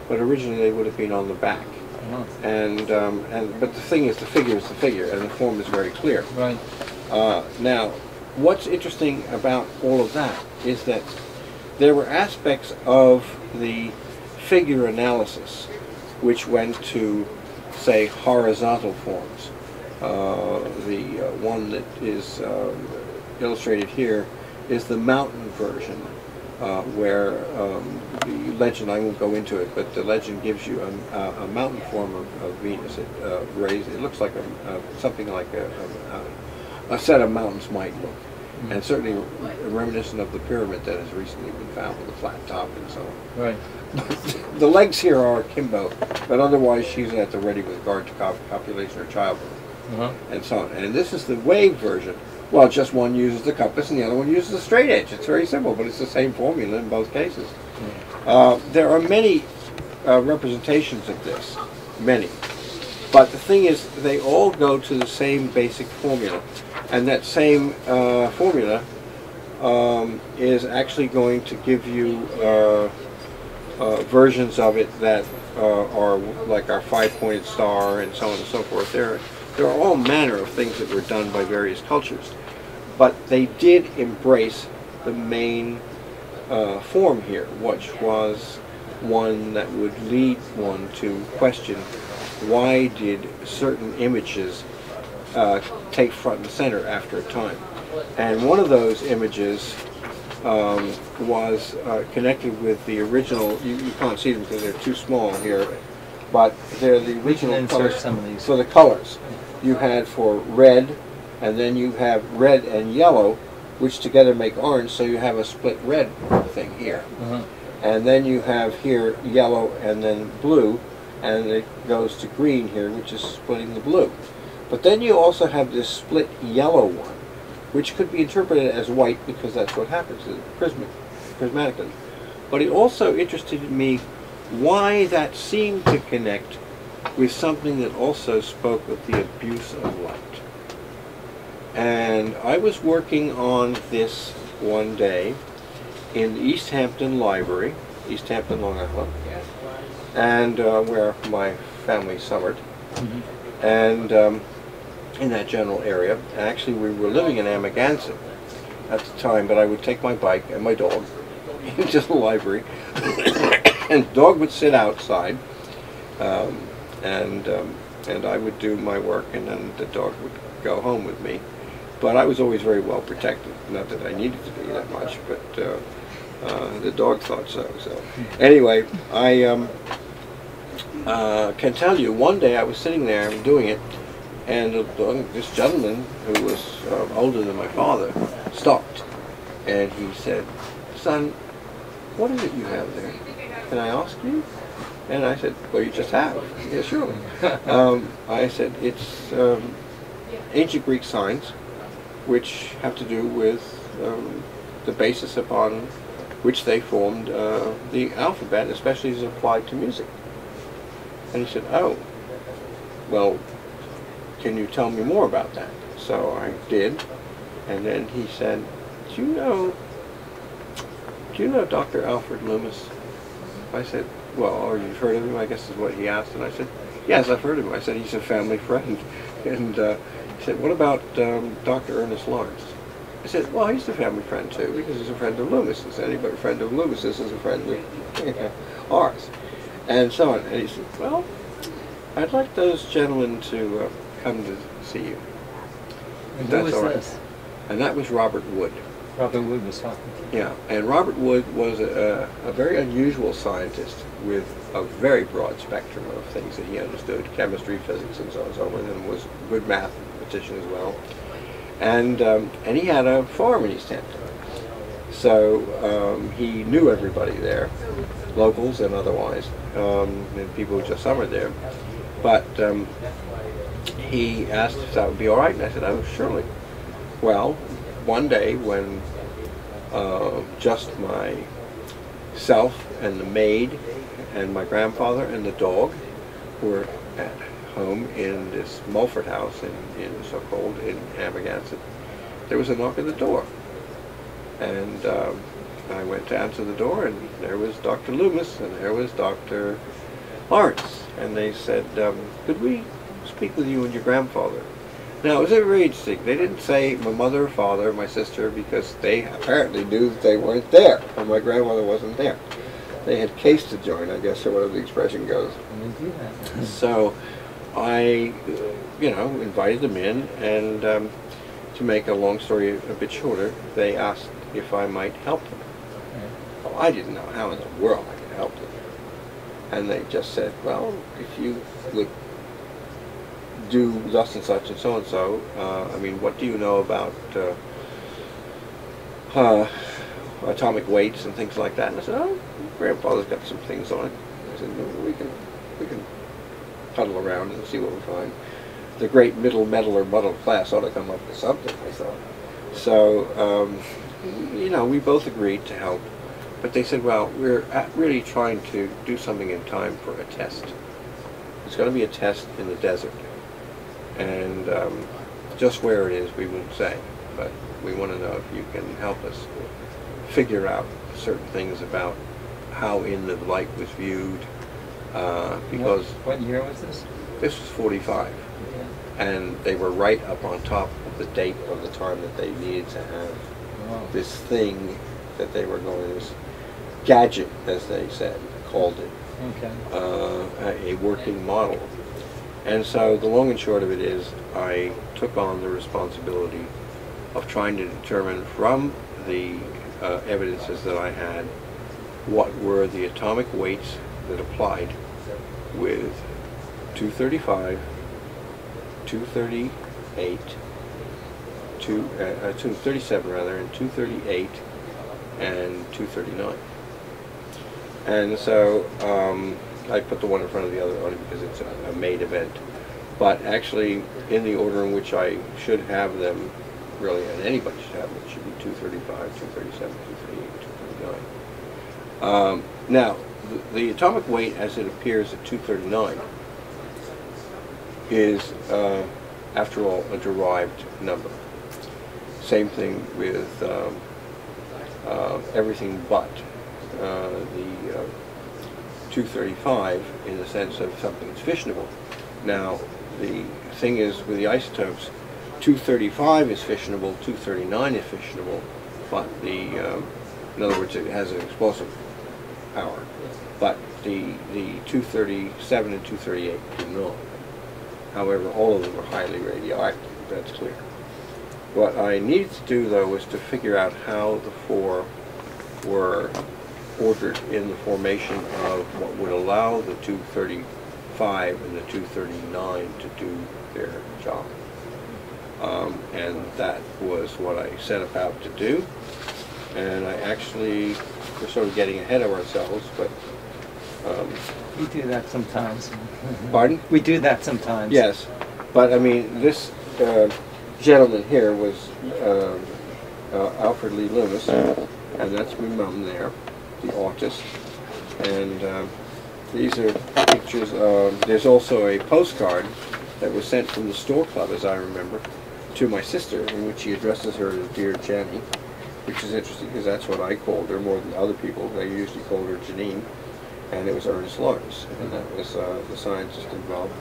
but originally they would have been on the back. But the thing is, the figure is the figure, and the form is very clear. Right. Now, what's interesting about all of that is that there were aspects of the figure analysis which went to, say, horizontal forms. The one that is illustrated here is the mountain version, where the legend, I won't go into it, but the legend gives you a mountain form of Venus. It looks like something like a set of mountains might look, and certainly reminiscent of the pyramid that has recently been found with a flat top and so on. Right. The legs here are akimbo, but otherwise she's at the ready with regard to copulation or childbirth, and so on. And this is the wave version. Well, just one uses the compass and the other one uses the straight edge. It's very simple, but it's the same formula in both cases. There are many representations of this, many. But the thing is, they all go to the same basic formula. And that same formula is actually going to give you versions of it that are like our 5-pointed star and so on and so forth. There are all manner of things that were done by various cultures, but they did embrace the main form here, which was one that would lead one to question why did certain images take front and center after a time. And one of those images was connected with the original. You can't see them because they're too small here, but they're the original colors. Some of these. So the colors you had for red, and then you have red and yellow, which together make orange, so you have a split red thing here. And then you have here yellow and then blue, and it goes to green here, which is splitting the blue. But then you also have this split yellow one, which could be interpreted as white because that's what happens prismatically. But it also interested me why that seemed to connect with something that also spoke of the abuse of light. And I was working on this one day in the East Hampton Library, East Hampton, Long Island, and where my family summered, and in that general area. Actually, we were living in Amagansett at the time, but I would take my bike and my dog into the library, and the dog would sit outside, and I would do my work, and then the dog would go home with me. But I was always very well protected. Not that I needed to be that much, but the dog thought so. So anyway, I can tell you, one day I was sitting there doing it, and this gentleman who was older than my father stopped, and he said, "Son, what is it you have there? Can I ask you?" And I said, "Well, you just have." "Yeah, sure." I said, "It's ancient Greek signs, which have to do with the basis upon which they formed the alphabet, especially as applied to music." And he said, "Oh, well, can you tell me more about that?" So I did, and then he said, do you know Dr. Alfred Loomis?" I said, "Well, or you've heard of him, I guess is what he asked." And I said, "Yes, I've heard of him." I said, "He's a family friend." And he said, "What about Dr. Ernest Lawrence?" I said, "Well, he's a family friend too, because he's a friend of Loomis's. Anybody a friend of Loomis's is a friend of ours." And so on. And he said, "Well, I'd like those gentlemen to come to see you." And who was this? And that was Robert Wood. Robert Wood was talking to you. Yeah, and Robert Wood was a very unusual scientist with a very broad spectrum of things that he understood, chemistry, physics, and so on and so forth, and was a good mathematician as well. And he had a farm in East Hampton. So he knew everybody there, locals and otherwise, and people who just summered there. But he asked if that would be all right, and I said, "Oh, surely." Well, one day when just myself and the maid and my grandfather and the dog were at home in this Mulford house in so-called in Amagansett, there was a knock at the door. And I went to answer the door, and there was Dr. Loomis and there was Dr. Lawrence. And they said, "Could we speak with you and your grandfather?" Now, it was very interesting. They didn't say my mother or father or my sister, because they apparently knew that they weren't there, or my grandmother wasn't there. They had case to join, I guess, or whatever the expression goes. So I, invited them in, and to make a long story a bit shorter, they asked if I might help them. Well, I didn't know how in the world I could help them. And they just said, "Well, if you would do thus and such and so and so, I mean, what do you know about atomic weights and things like that?" And I said, "Oh, grandfather's got some things on it." I said, "No, we can huddle around and see what we find. The great middle class ought to come up with something," I thought. So, we both agreed to help. But they said, "Well, we're really trying to do something in time for a test. It's going to be a test in the desert. And just where it is, we won't say. but we want to know if you can help us figure out certain things about how in the light was viewed, because... What year was this? This was 45, and they were right up on top of the date of the time that they needed to have this thing that they were going, this gadget, as they said, called it, a working model. And so the long and short of it is, I took on the responsibility of trying to determine from the evidences that I had what were the atomic weights that applied with 235, 238, 237 rather, and 238 and 239. And so I put the one in front of the other only because it's a made event. But actually, in the order in which I should have them, really, and anybody should have them, it should be 235, 237, 238, 239. Now, the atomic weight as it appears at 239 is, after all, a derived number. Same thing with everything but the 235 in the sense of something that's fissionable. Now, the thing is with the isotopes, 235 is fissionable, 239 is fissionable, but the, in other words, it has an explosive power. But the 237 and 238 do not. However, all of them are highly radioactive, that's clear. What I needed to do, though, was to figure out how the four were ordered in the formation of what would allow the 235 and the 239 to do their job. And that was what I set about to do. And I actually, we're sort of getting ahead of ourselves, but... we do that sometimes. Pardon? We do that sometimes. Yes. But, I mean, this gentleman here was Alfred Loomis, and that's my mum there, the artist. And these are pictures of, there's also a postcard that was sent from the Store Club, as I remember, to my sister, in which she addresses her as Dear Jenny, which is interesting because that's what I called her more than other people. They usually called her Janine, and it was Ernest Lawrence, and that was the scientist involved.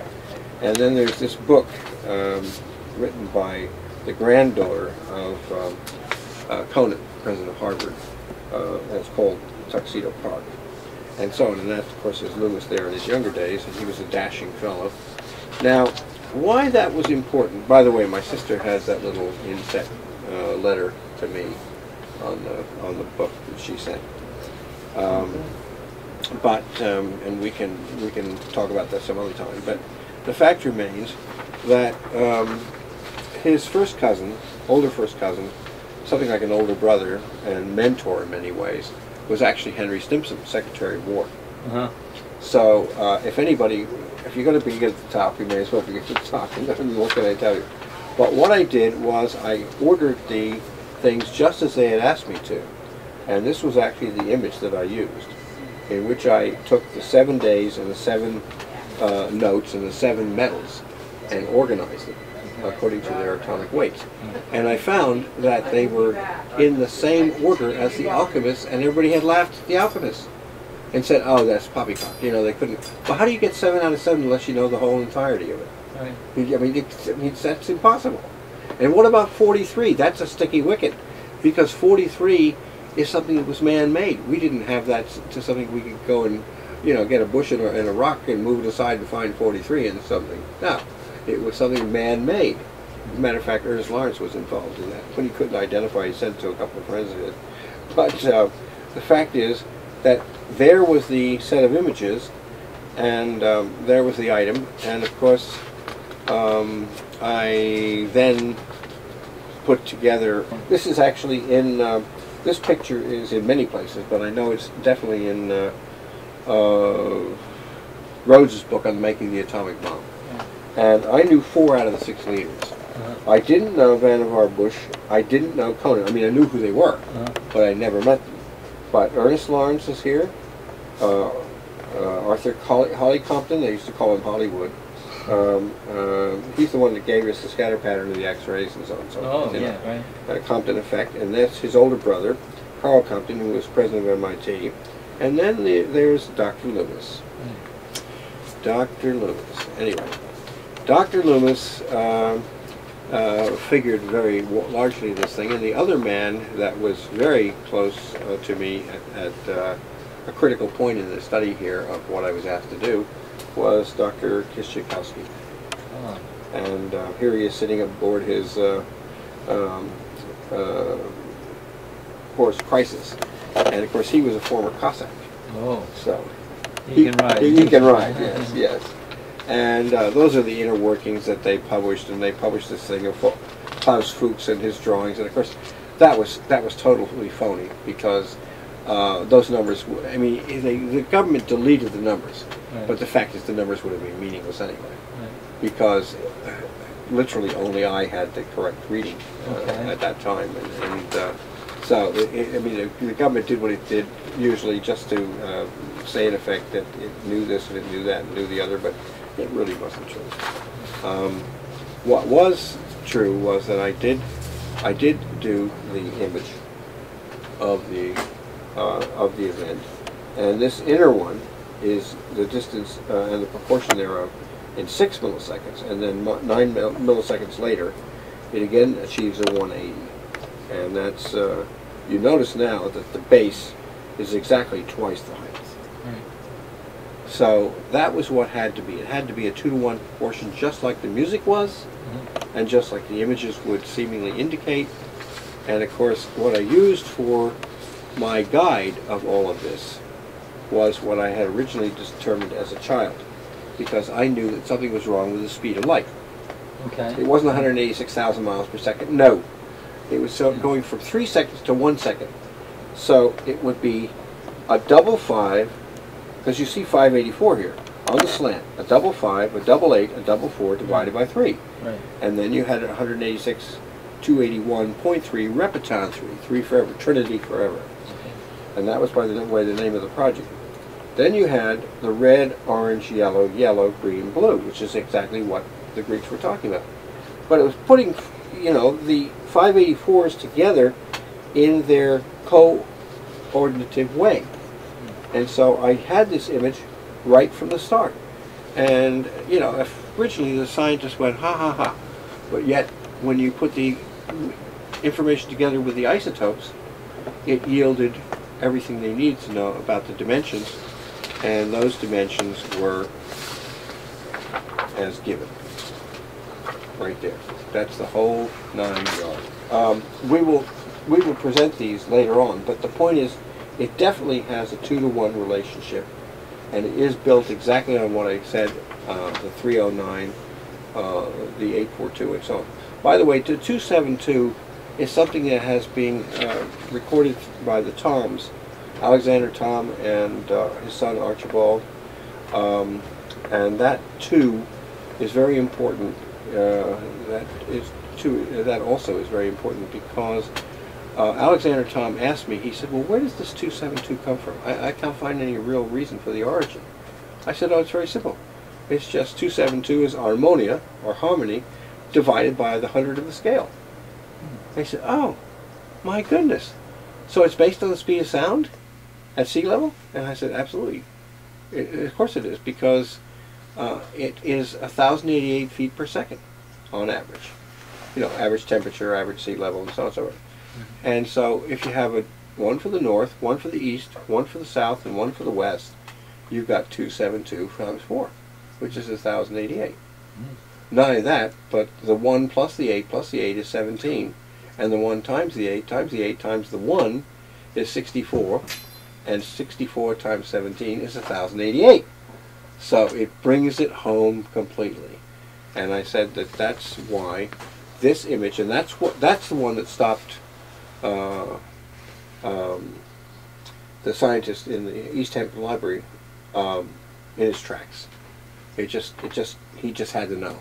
And then there's this book written by the granddaughter of Conant, president of Harvard, that's called Tuxedo Park, and so on. And that, of course, is Loomis there in his younger days, and he was a dashing fellow. Now, why that was important, by the way, my sister has that little inset letter to me on the book that she sent. And we can talk about that some other time. But the fact remains that his first cousin, older first cousin, something like an older brother and mentor in many ways, was actually Henry Stimson, Secretary of War. So if anybody, if you're going to begin at the top, you may as well begin at the top. What can I tell you? But what I did was I ordered the things just as they had asked me to. And this was actually the image that I used, in which I took the 7 days and the 7 notes and the 7 metals and organized them according to their atomic weights. And I found that they were in the same order as the alchemists, and everybody had laughed at the alchemists and said, oh, that's poppycock. You know, they couldn't. Well, how do you get 7 out of 7 unless you know the whole entirety of it? Right. I mean, that's impossible. And what about 43? That's a sticky wicket, because 43 is something that was man-made. We didn't have that to something we could go and, you know, get a bush and a rock and move it aside to find 43 in something. No, it was something man-made. As a matter of fact, Ernest Lawrence was involved in that. When he couldn't identify, he sent it to a couple of friends of his. But the fact is that there was the set of images, and there was the item, and of course I then put together, this is actually in, this picture is in many places, but I know it's definitely in Rhodes's book on making the atomic bomb. And I knew 4 out of the 6 leaders. I didn't know Vannevar Bush, I didn't know Conant. I mean, I knew who they were, but I never met them. But Ernest Lawrence is here, Arthur Holly Compton, they used to call him Hollywood, He's the one that gave us the scatter pattern of the X-rays and so on. So oh, yeah, right. Compton effect, and that's his older brother, Carl Compton, who was president of MIT. And then there's Dr. Loomis. Dr. Loomis. Anyway, Dr. Loomis figured very largely this thing, and the other man that was very close to me at a critical point in the study here of what I was asked to do was Dr. Kiszczykowski. Oh. And here he is sitting aboard his horse Crisis. And of course he was a former Cossack. Oh. So he can ride. He can ride, yes, yes. And those are the inner workings that they published, and they published this thing of Klaus Fuchs and his drawings, and of course that was totally phony, because those numbers, I mean, the government deleted the numbers, right. But the fact is the numbers would have been meaningless anyway, right. Because literally only I had the correct reading at that time, so I mean the government did what it did usually just to say in effect that it knew this and it knew that and knew the other, but it really wasn't true. What was true was that I did do the image of the event, and this inner one is the distance and the proportion thereof in 6 milliseconds, and then 9 milliseconds later, it again achieves a 180, and that's you notice now that the base is exactly twice the height. So that was what had to be. It had to be a 2-to-1 proportion, just like the music was, and just like the images would seemingly indicate. And of course, what I used for my guide of all of this was what I had originally determined as a child, because I knew that something was wrong with the speed of light. Okay. It wasn't 186,000 miles per second. No. It was going from 3 seconds to 1 second. So it would be a double 5, because you see 584 here on the slant, a double 5, a double 8, a double 4 divided by 3. Right. And then you had 186, 281.3 Repeton 3 forever, Trinity forever. Okay. And that was by the way the name of the project. Then you had the red, orange, yellow, yellow, green, blue, which is exactly what the Greeks were talking about. But it was putting, you know, the 584s together in their coordinative way. And so I had this image right from the start. And, you know, originally the scientists went, ha ha ha. But yet, when you put the information together with the isotopes, it yielded everything they needed to know about the dimensions. And those dimensions were as given. Right there. That's the whole 9 yards. We will present these later on, but the point is, it definitely has a 2-to-1 relationship, and it is built exactly on what I said, the 309, the 842, and so on. By the way, the 272 is something that has been recorded by the Toms, Alexander Tom and his son Archibald, and that too is very important. That also is very important because Alexander Tom asked me, he said, well, where does this 272 come from? I can't find any real reason for the origin. I said, oh, it's very simple. It's just 272 is harmonia, or harmony, divided by the 100 of the scale. They said, oh, my goodness. So it's based on the speed of sound at sea level? And I said, absolutely. Of course it is, because it is 1,088 feet per second on average. You know, average temperature, average sea level, and so on and so forth. And so if you have one for the north, one for the east, one for the south, and one for the west, you've got 272 times 4, which is 1,088. Not only that, but the 1 plus the 8 plus the 8 is 17, and the 1 times the 8 times the 8 times the 1 is 64, and 64 times 17 is 1,088. So it brings it home completely. And I said that that's why this image, and that's the one that stopped the scientist in the East Hampton Library in his tracks. He just had to know.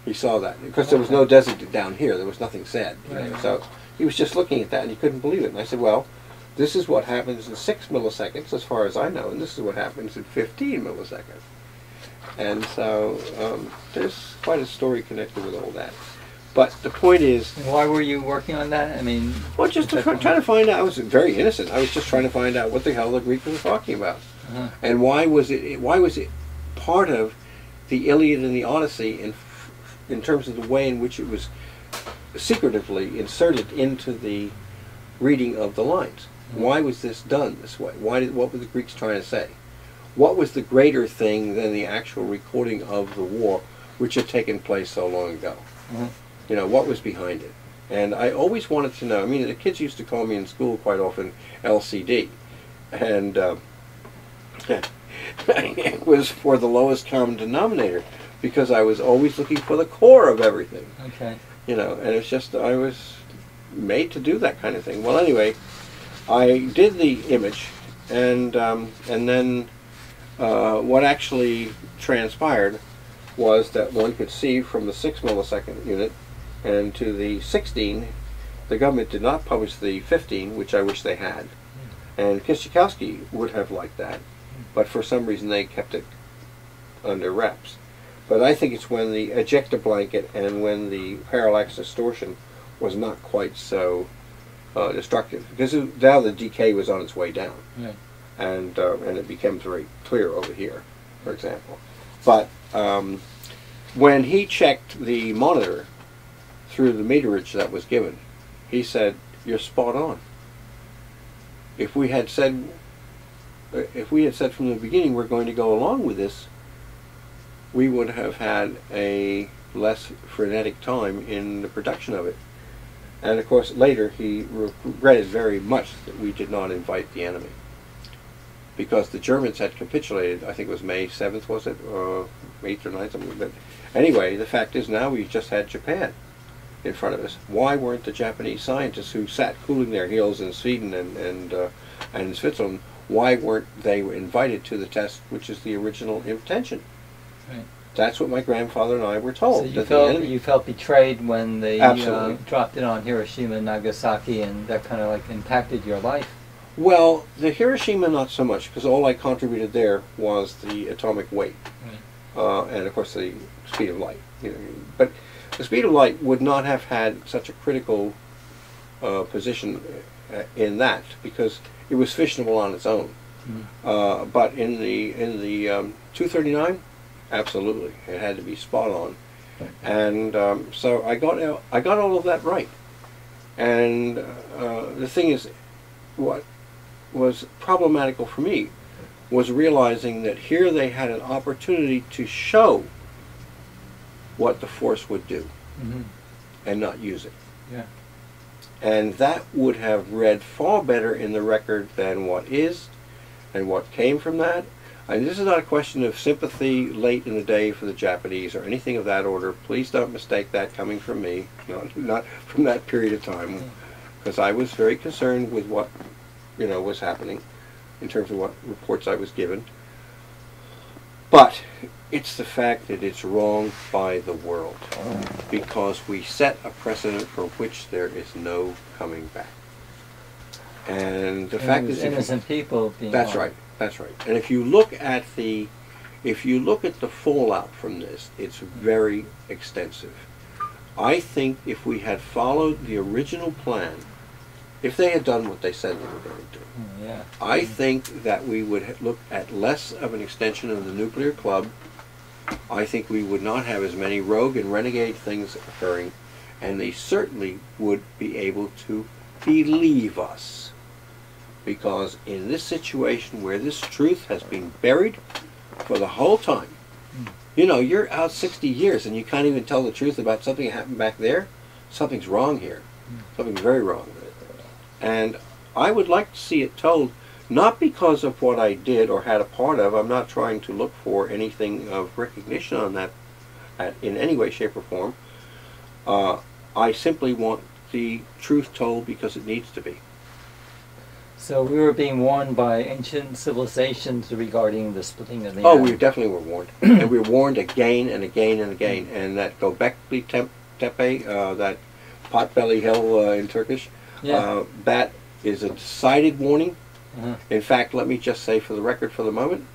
He saw that because there was no desert down here. There was nothing said. You know? So he was just looking at that and he couldn't believe it. And I said, well, this is what happens in 6 milliseconds, as far as I know, and this is what happens in 15 milliseconds. And so there's quite a story connected with all that. But the point is... Why were you working on that? I mean... Well, just trying to find out. I was very innocent. I was just trying to find out what the hell the Greek was talking about. And why was it part of the Iliad and the Odyssey in terms of the way in which it was secretively inserted into the reading of the lines. Why was this done this way? What were the Greeks trying to say? What was the greater thing than the actual recording of the war, which had taken place so long ago? You know, what was behind it? And I always wanted to know. I mean, the kids used to call me in school quite often LCD. And it was for the lowest common denominator, because I was always looking for the core of everything. Okay. You know, and it's just, I was made to do that kind of thing. Well, anyway, I did the image, and then what actually transpired was that one could see from the 6 millisecond unit and to the 16, the government did not publish the 15, which I wish they had. And Kishikowski would have liked that, but for some reason they kept it under wraps. But I think it's when the ejector blanket and when the parallax distortion was not quite so destructive, because now the decay was on its way down, and it becomes very clear over here, for example. But when he checked the monitor through the meterage that was given, he said, "You're spot on. If we had said from the beginning we're going to go along with this, we would have had a less frenetic time in the production of it." And of course later he regretted very much that we did not invite the enemy, because the Germans had capitulated. I think it was May 7th, was it, or 8th or 9th, something. But anyway, the fact is now we just had Japan in front of us. Why weren't the Japanese scientists who sat cooling their heels in Sweden and Switzerland, why weren't they invited to the test, which is the original intention? Right. That's what my grandfather and I were told. So you felt betrayed when they dropped it on Hiroshima and Nagasaki, and that kind of like impacted your life? Well, the Hiroshima not so much, because all I contributed there was the atomic weight, and of course the speed of light. You know, but the speed of light would not have had such a critical position in that, because it was fissionable on its own. But in the 239, absolutely, it had to be spot on. And so I got all of that right. And the thing is, what was problematical for me was realizing that here they had an opportunity to show what the force would do and not use it. And that would have read far better in the record than what is and what came from that. And this is not a question of sympathy late in the day for the Japanese or anything of that order. Please don't mistake that coming from me, not from that period of time, because I was very concerned with what was happening in terms of what reports I was given. But it's the fact that it's wrong by the world, because we set a precedent for which there is no coming back. And the fact is, innocent people being that's right. That's right. And if you look at the fallout from this, it's very extensive. I think if we had followed the original plan, if they had done what they said they were going to do, I think that we would look at less of an extension of the nuclear club. I think we would not have as many rogue and renegade things occurring, and they certainly would be able to believe us. Because in this situation where this truth has been buried for the whole time, you're out 60 years and you can't even tell the truth about something that happened back there, something's wrong here. Something's very wrong. And I would like to see it told, not because of what I did or had a part of. I'm not trying to look for anything of recognition on that in any way, shape, or form. I simply want the truth told because it needs to be. So we were being warned by ancient civilizations regarding the splitting of the atom. We definitely were warned. And we were warned again and again and again. And that Göbekli Tepe, that Potbelly Hill in Turkish, that is a decided warning. In fact, let me just say for the record for the moment,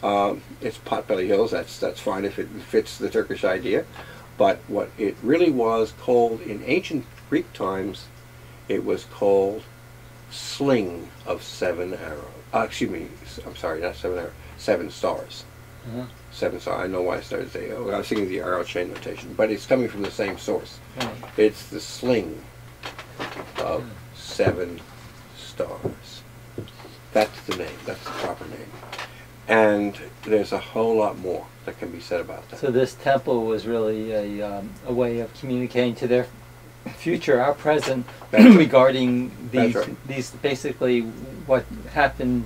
It's Potbelly Hills. That's fine if it fits the Turkish idea. But what it really was called in ancient Greek times, it was called Sling of 7 Arrows. Excuse me, I'm sorry, not 7 arrows, 7 stars. 7 stars. I know why I started saying, I was thinking the arrow chain notation, but it's coming from the same source. It's the sling of 7 stars. That's the name, that's the proper name. And there's a whole lot more that can be said about that. So this temple was really a way of communicating to their future, our present, regarding these, these basically what happened.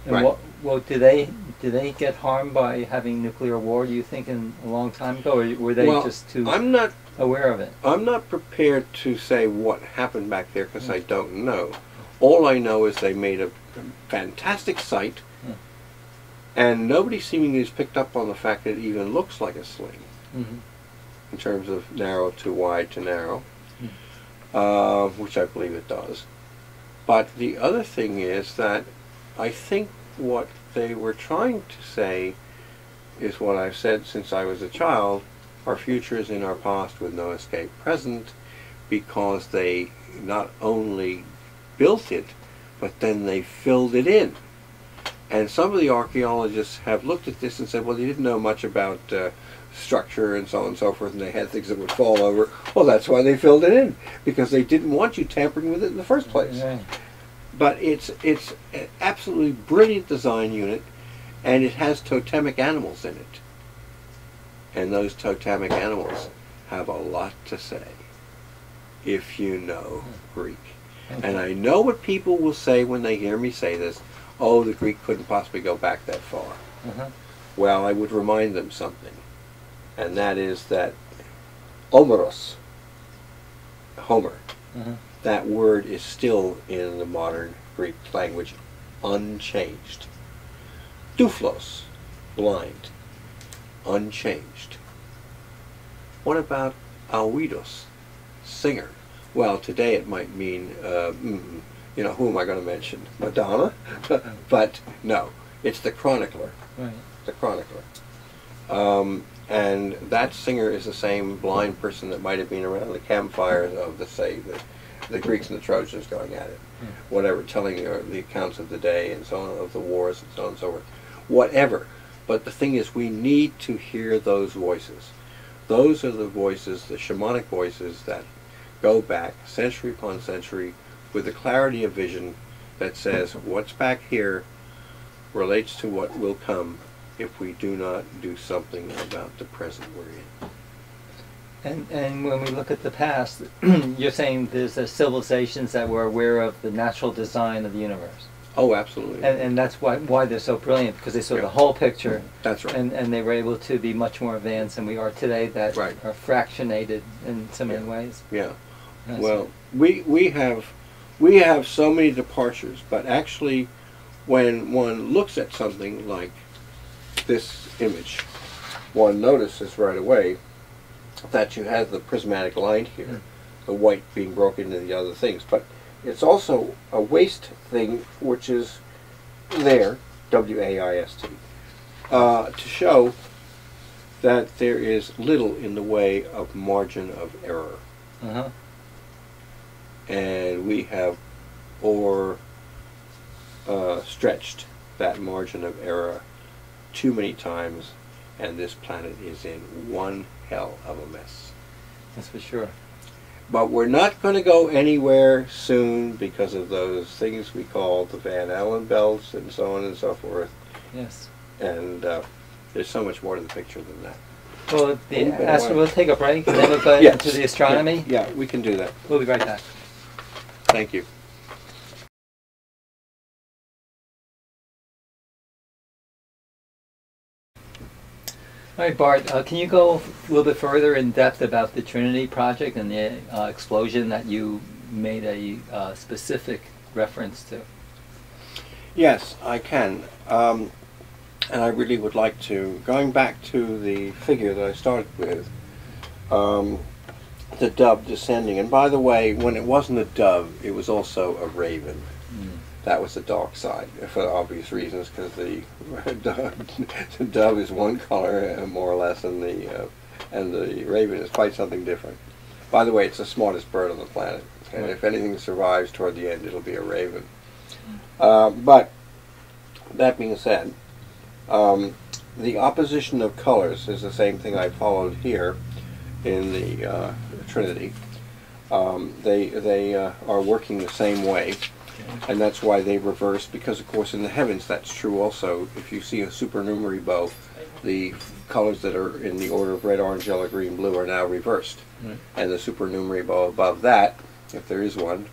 And what do they get harmed by having nuclear war? Do you think in a long time ago, or were they just too aware of it? I'm not prepared to say what happened back there because I don't know. All I know is they made a fantastic site. And nobody seemingly has picked up on the fact that it even looks like a sling in terms of narrow to wide to narrow, which I believe it does. But the other thing is that I think what they were trying to say is what I've said since I was a child: our future is in our past with no escape present, because they not only built it, but then they filled it in. And some of the archaeologists have looked at this and said, well, they didn't know much about structure and so on and so forth, and they had things that would fall over. Well, that's why they filled it in, because they didn't want you tampering with it in the first place. But it's an absolutely brilliant design unit, and it has totemic animals in it. And those totemic animals have a lot to say, if you know Greek. And I know what people will say when they hear me say this: oh, the Greek couldn't possibly go back that far. Well, I would remind them something, and that is that Homeros, Homer, that word is still in the modern Greek language unchanged. Douflos, blind, unchanged. What about Alwidos, singer? Well, today it might mean, you know, who am I going to mention? Madonna? But no, it's the chronicler. The chronicler. And that singer is the same blind person that might have been around the campfires of, the Greeks and the Trojans going at it. Whatever, telling the accounts of the day and so on, of the wars and so on and so forth. Whatever. But the thing is, we need to hear those voices. Those are the voices, the shamanic voices, that go back century upon century with the clarity of vision that says what's back here relates to what will come if we do not do something about the present we're in. And when we look at the past, you're saying there's civilizations that were aware of the natural design of the universe. Oh, absolutely. And that's why they're so brilliant, because they saw the whole picture. That's right. And they were able to be much more advanced than we are today, that are fractionated in so many ways. Well, we have so many departures, but actually when one looks at something like this image, one notices right away that you have the prismatic line here, the white being broken into the other things. But it's also a waist thing, which is there, W-A-I-S-T, to show that there is little in the way of margin of error. And we have stretched that margin of error too many times, and this planet is in one hell of a mess. That's for sure. But we're not going to go anywhere soon because of those things we call the Van Allen belts and so on and so forth. Yes. And there's so much more to the picture than that. Well, we'll take a break and then we'll go into the astronomy. Yeah, we can do that. We'll be right back. Thank you. All right, Bart, can you go a little bit further in depth about the Trinity Project and the explosion that you made a specific reference to? Yes, I can. And I really would like to, going back to the figure that I started with, the dove descending. And by the way, when it wasn't a dove, it was also a raven. that was the dark side, for obvious reasons, because the dove is one color more or less, and the raven is quite something different. By the way, it's the smartest bird on the planet, and if anything survives toward the end, it'll be a raven. But that being said, the opposition of colors is the same thing I followed here in the Trinity. They are working the same way, and that's why they reverse, because of course in the heavens that's true also. If you see a supernumerary bow, the colors that are in the order of red, orange, yellow, green, blue are now reversed. And the supernumerary bow above that, if there is one,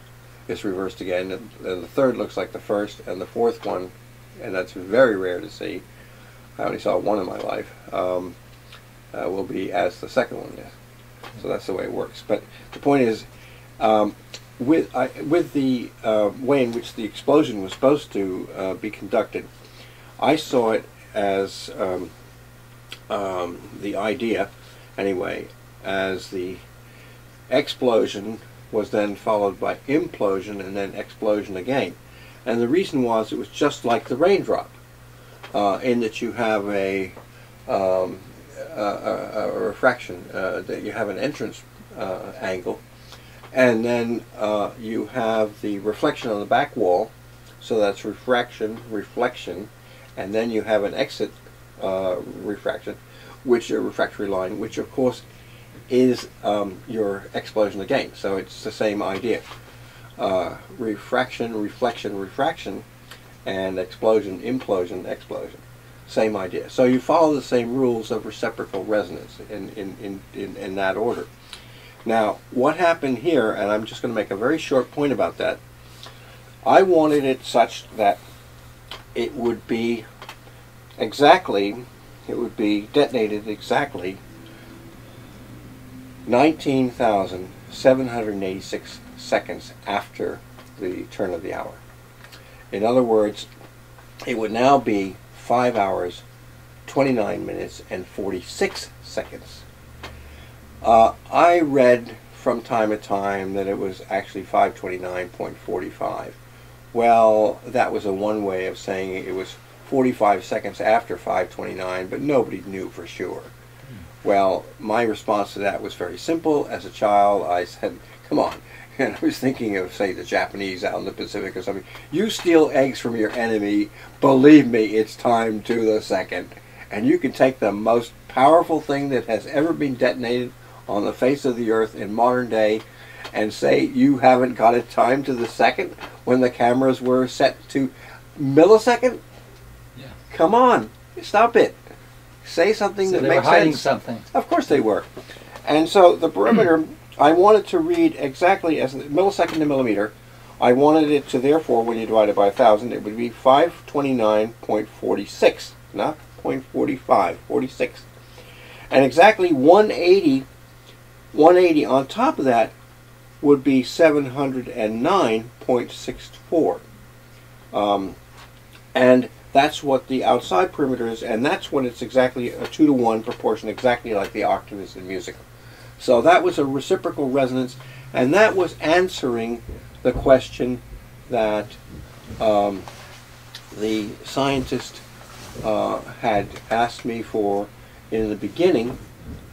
is reversed again, and the third looks like the first, and the fourth one, and that's very rare to see, I only saw one in my life, will be as the second one is. So that's the way it works. But the point is, with the way in which the explosion was supposed to be conducted, I saw it as the idea, anyway, as the explosion was then followed by implosion and then explosion again. And the reason was it was just like the raindrop, in that you have a refraction, that you have an entrance angle, and then you have the reflection on the back wall, so that's refraction, reflection, and then you have an exit refraction, which a refractory line, which of course is your explosion again. So it's the same idea. Refraction, reflection, refraction, and explosion, implosion, explosion. Same idea. So you follow the same rules of reciprocal resonance in that order. Now, what happened here, and I'm just going to make a very short point about that, I wanted it such that it would be exactly, it would be detonated exactly 19,786 seconds after the turn of the hour. In other words, it would now be 5 hours, 29 minutes, and 46 seconds. I read from time to time that it was actually 5:29.45. Well, that was a one way of saying it was 45 seconds after 5:29, but nobody knew for sure. Well, my response to that was very simple. As a child, I said, come on. And I was thinking of, say, the Japanese out in the Pacific or something. You steal eggs from your enemy, believe me, it's time to the second. And you can take the most powerful thing that has ever been detonated on the face of the earth in modern day and say you haven't got it time to the second when the cameras were set to millisecond? Yeah. Come on, stop it. Say something that makes sense. They were hiding something. Of course they were. And so the perimeter, I wanted to read exactly as millisecond to millimeter. I wanted it to, therefore, when you divide it by 1,000, it would be 529.46, not 0.45, 46. And exactly 180 on top of that would be 709.64. And that's what the outside perimeter is, and that's when it's exactly a 2-to-1 proportion, exactly like the octave is in music. So that was a reciprocal resonance, and that was answering the question that the scientist had asked me for in the beginning,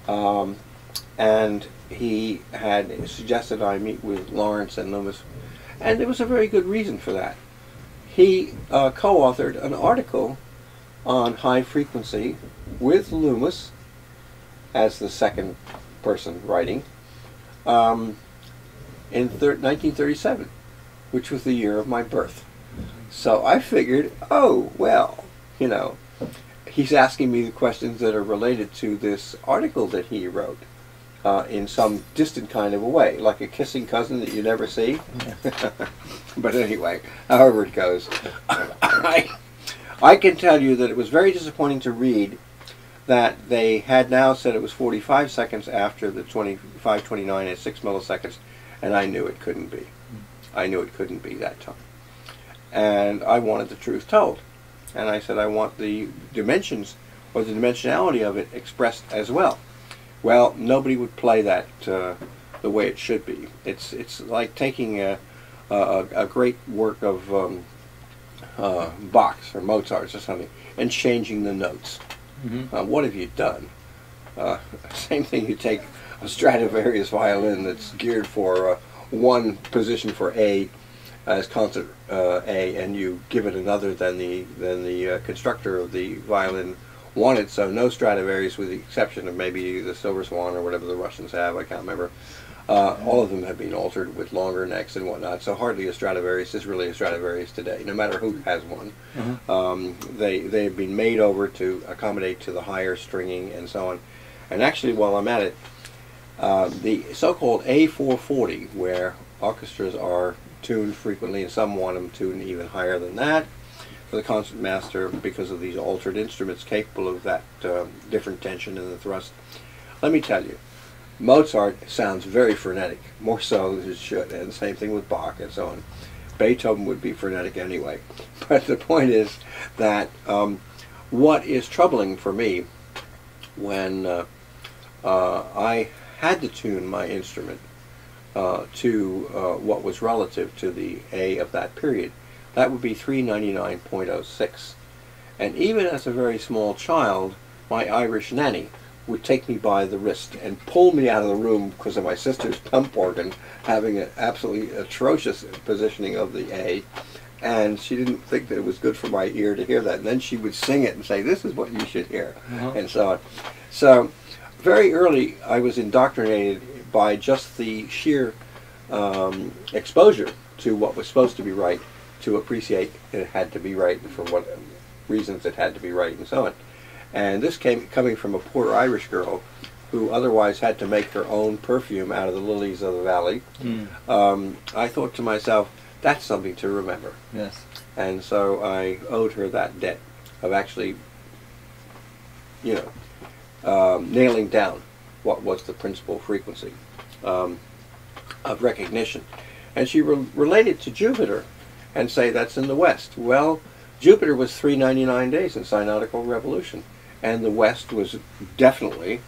and he had suggested I meet with Lawrence and Loomis, and there was a very good reason for that. He co-authored an article on high frequency with Loomis as the second person writing in 1937, which was the year of my birth. So I figured, oh, well, you know, he's asking me the questions that are related to this article that he wrote in some distant kind of a way, like a kissing cousin that you never see. But anyway, however it goes, I can tell you that it was very disappointing to read that they had now said it was 45 seconds after the 5:29 at 6 milliseconds, and I knew it couldn't be. I knew it couldn't be that time. And I wanted the truth told. And I said I want the dimensions, or the dimensionality of it expressed as well. Well, nobody would play that the way it should be. It's like taking a great work of Bach's or Mozart's or something, and changing the notes. What have you done? Same thing, you take a Stradivarius violin that's geared for one position for A as concert A, and you give it another than the constructor of the violin wanted. So no Stradivarius, with the exception of maybe the Silver Swan or whatever the Russians have, I can't remember. All of them have been altered with longer necks and whatnot, so hardly a Stradivarius is really a Stradivarius today, no matter who has one. They have been made over to accommodate to the higher stringing and so on. And actually, while I'm at it, the so-called A440, where orchestras are tuned frequently, and some want them tuned even higher than that, for the concertmaster, because of these altered instruments capable of that different tension in the thrust. Let me tell you, Mozart sounds very frenetic, more so than it should, and the same thing with Bach and so on. Beethoven would be frenetic anyway. But the point is that what is troubling for me when I had to tune my instrument to what was relative to the A of that period, that would be 399.06. And even as a very small child, my Irish nanny would take me by the wrist and pull me out of the room because of my sister's pump organ having an absolutely atrocious positioning of the A, and she didn't think that it was good for my ear to hear that. And then she would sing it and say, "This is what you should hear," and so on. So very early I was indoctrinated by just the sheer exposure to what was supposed to be right, to appreciate it had to be right, and for what reasons it had to be right, and so on. And this coming from a poor Irish girl who otherwise had to make her own perfume out of the lilies of the valley. I thought to myself, that's something to remember. Yes. And so I owed her that debt of actually, you know, nailing down what was the principal frequency of recognition. And she related to Jupiter and say that's in the West. Well, Jupiter was 399 days in synodical revolution, and the West was definitely,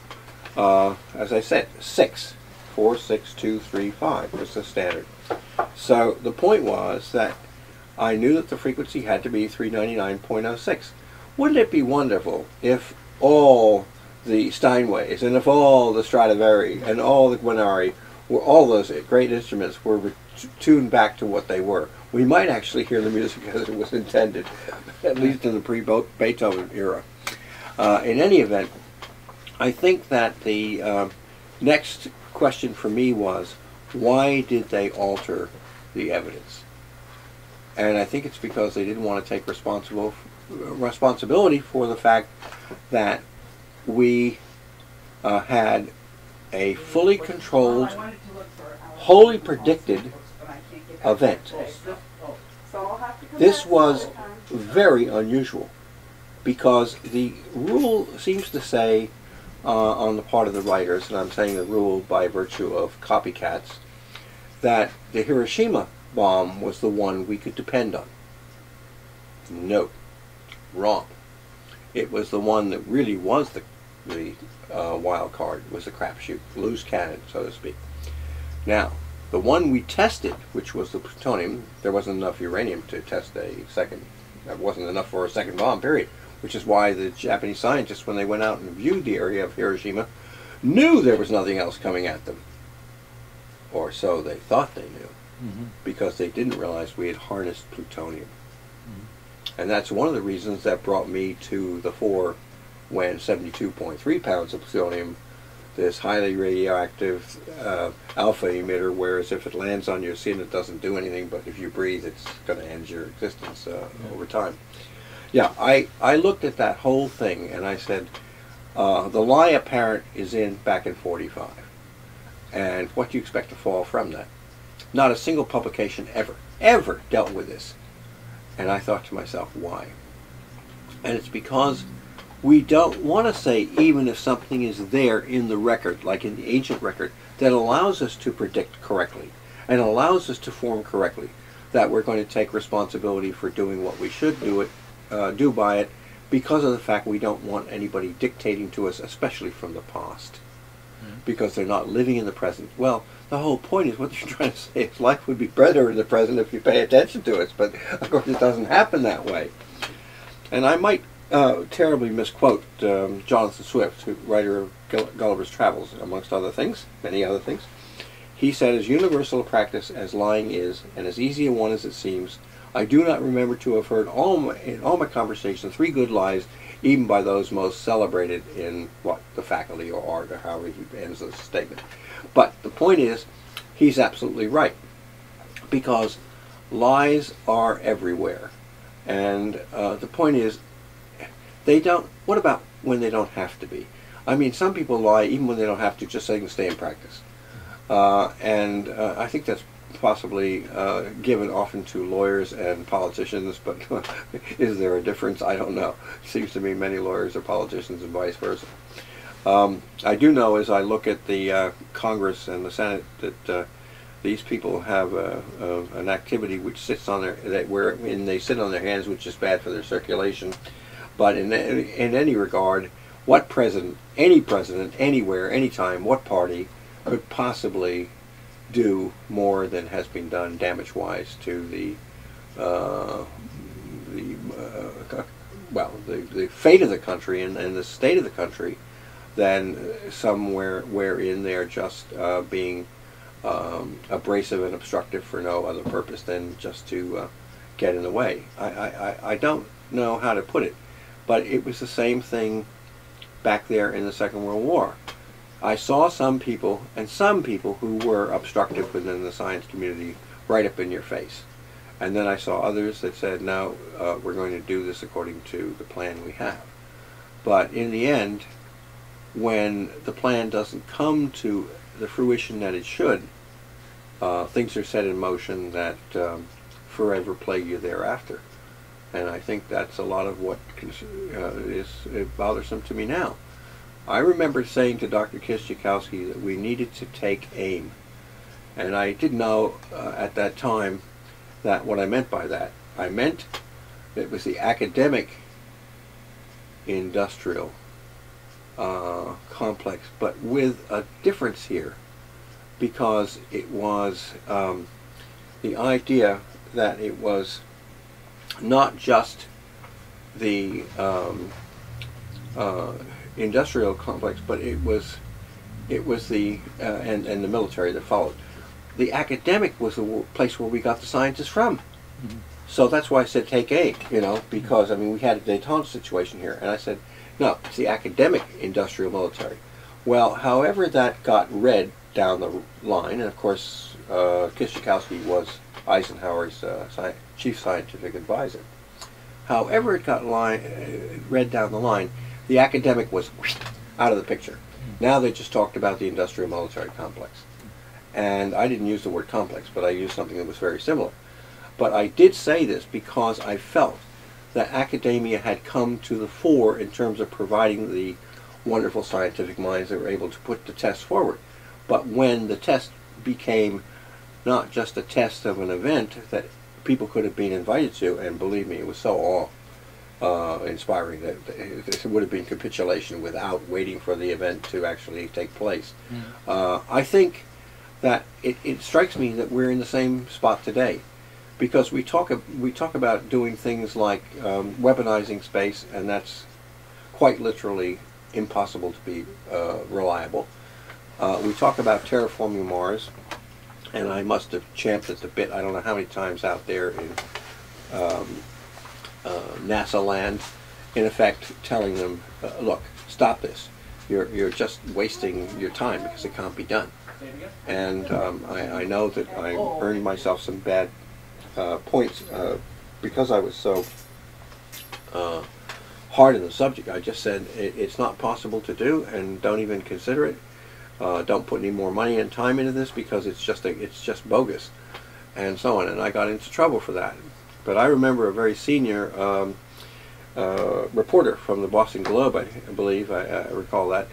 as I said, 6. 4, 6, 2, 3, 5 was the standard. So the point was that I knew that the frequency had to be 399.06. Wouldn't it be wonderful if all the Steinways and if all the Stradivari and all the Guarneri, all those great instruments were tuned back to what they were? We might actually hear the music as it was intended, at least in the pre-Beethoven era. In any event, I think that the next question for me was, why did they alter the evidence? And I think it's because they didn't want to take responsibility for the fact that we had a fully controlled, wholly predicted event. This was very unusual, because the rule seems to say on the part of the writers, and I'm saying the rule by virtue of copycats, that the Hiroshima bomb was the one we could depend on. No, wrong. It was the one that really was the wild card, was the crapshoot, loose cannon, so to speak. Now, the one we tested, which was the plutonium, there wasn't enough uranium to test a second, that wasn't enough for a second bomb, period. Which is why the Japanese scientists, when they went out and viewed the area of Hiroshima, knew there was nothing else coming at them. Or so they thought they knew, because they didn't realize we had harnessed plutonium. And that's one of the reasons that brought me to the fore when 72.3 pounds of plutonium, this highly radioactive alpha emitter, whereas if it lands on your skin it doesn't do anything, but if you breathe it's going to end your existence over time. Yeah, I looked at that whole thing and I said, the lie apparent is in back in 45. And what do you expect to fall from that? Not a single publication ever dealt with this. And I thought to myself, why? And it's because we don't want to say, even if something is there in the record, like in the ancient record, that allows us to predict correctly and allows us to form correctly, that we're going to take responsibility for doing what we should do by it, because of the fact we don't want anybody dictating to us, especially from the past. because they're not living in the present. Well, the whole point is, what you're trying to say is life would be better in the present if you pay attention to it, but of course it doesn't happen that way. And I might terribly misquote Jonathan Swift, writer of Gulliver's Travels, amongst other things, many other things. He said, as universal a practice as lying is, and as easy a one as it seems, I do not remember to have heard in all my conversations 3 good lies, even by those most celebrated in the faculty or art, or however he ends the statement. But the point is, he's absolutely right, because lies are everywhere. And the point is, what about when they don't have to be? I mean, some people lie even when they don't have to, just so they can stay in practice. And I think that's possibly given often to lawyers and politicians, but is there a difference? I don't know. It seems to me many lawyers are politicians and vice versa. I do know, as I look at the Congress and the Senate, that these people have an activity which sits on wherein they sit on their hands, which is bad for their circulation. But in any regard, what president, anywhere, anytime, what party could possibly do more than has been done damage-wise to the fate of the country and the state of the country than somewhere wherein they're just being abrasive and obstructive for no other purpose than just to get in the way. I don't know how to put it, but it was the same thing back there in the Second World War. I saw some people who were obstructive within the science community right up in your face. And then I saw others that said, no, we're going to do this according to the plan we have. But in the end, when the plan doesn't come to the fruition that it should, things are set in motion that forever plague you thereafter. And I think that's a lot of what is bothersome to me now. I remember saying to Dr. Kiszczykowski that we needed to take aim. And I didn't know at that time that what I meant by that. I meant it was the academic industrial complex, but with a difference here, because it was the idea that it was not just the industrial complex, but it was the and the military that followed. The academic was the place where we got the scientists from. Mm-hmm. So that's why I said take aim, because I mean we had a détente situation here, and I said no, it's the academic industrial military. Well, however that got read down the line, and of course Kiszczykowski was Eisenhower's chief scientific advisor. However it got read down the line, the academic was out of the picture. Now they just talked about the industrial military complex. And I didn't use the word complex, but I used something that was very similar. But I did say this because I felt that academia had come to the fore in terms of providing the wonderful scientific minds that were able to put the test forward. But when the test became not just a test of an event that people could have been invited to, and believe me, it was so awe-inspiring that it would have been capitulation without waiting for the event to actually take place. I think that it strikes me that we're in the same spot today, because we talk about doing things like weaponizing space, and that's quite literally impossible to be reliable. We talk about terraforming Mars, and I must have champed at the bit I don't know how many times out there in NASA land, in effect telling them, look, stop this. You're just wasting your time because it can't be done. And I know that I earned myself some bad points because I was so hard in the subject. I just said it's not possible to do, and don't even consider it. Don't put any more money and time into this because it's just bogus, and so on. And I got into trouble for that. But I remember a very senior reporter from the Boston Globe, I believe, I recall that,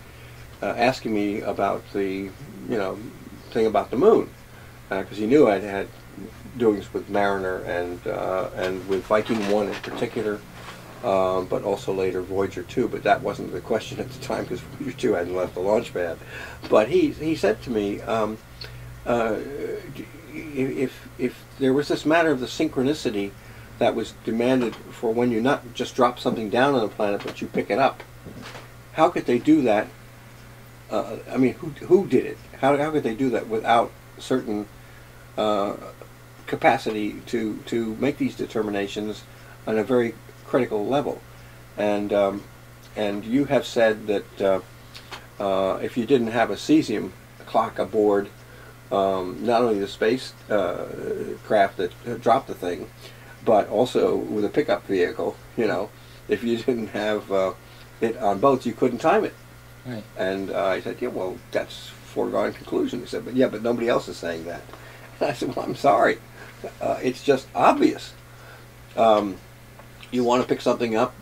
asking me about the thing about the moon, because he knew I'd had doings with Mariner and with Viking 1 in particular, but also later Voyager 2, but that wasn't the question at the time because Voyager 2 hadn't left the launch pad. But he said to me, if there was this matter of the synchronicity that was demanded for when you not just drop something down on the planet, but you pick it up, how could they do that? I mean, who did it? How could they do that without certain capacity to make these determinations on a very critical level? And you have said that if you didn't have a cesium clock aboard, not only the space craft that dropped the thing, but also with a pickup vehicle, you know, if you didn't have it on boats, you couldn't time it. Right. And I said, yeah, well, that's foregone conclusion. He said, but yeah, but nobody else is saying that. And I said, well, I'm sorry. It's just obvious. You want to pick something up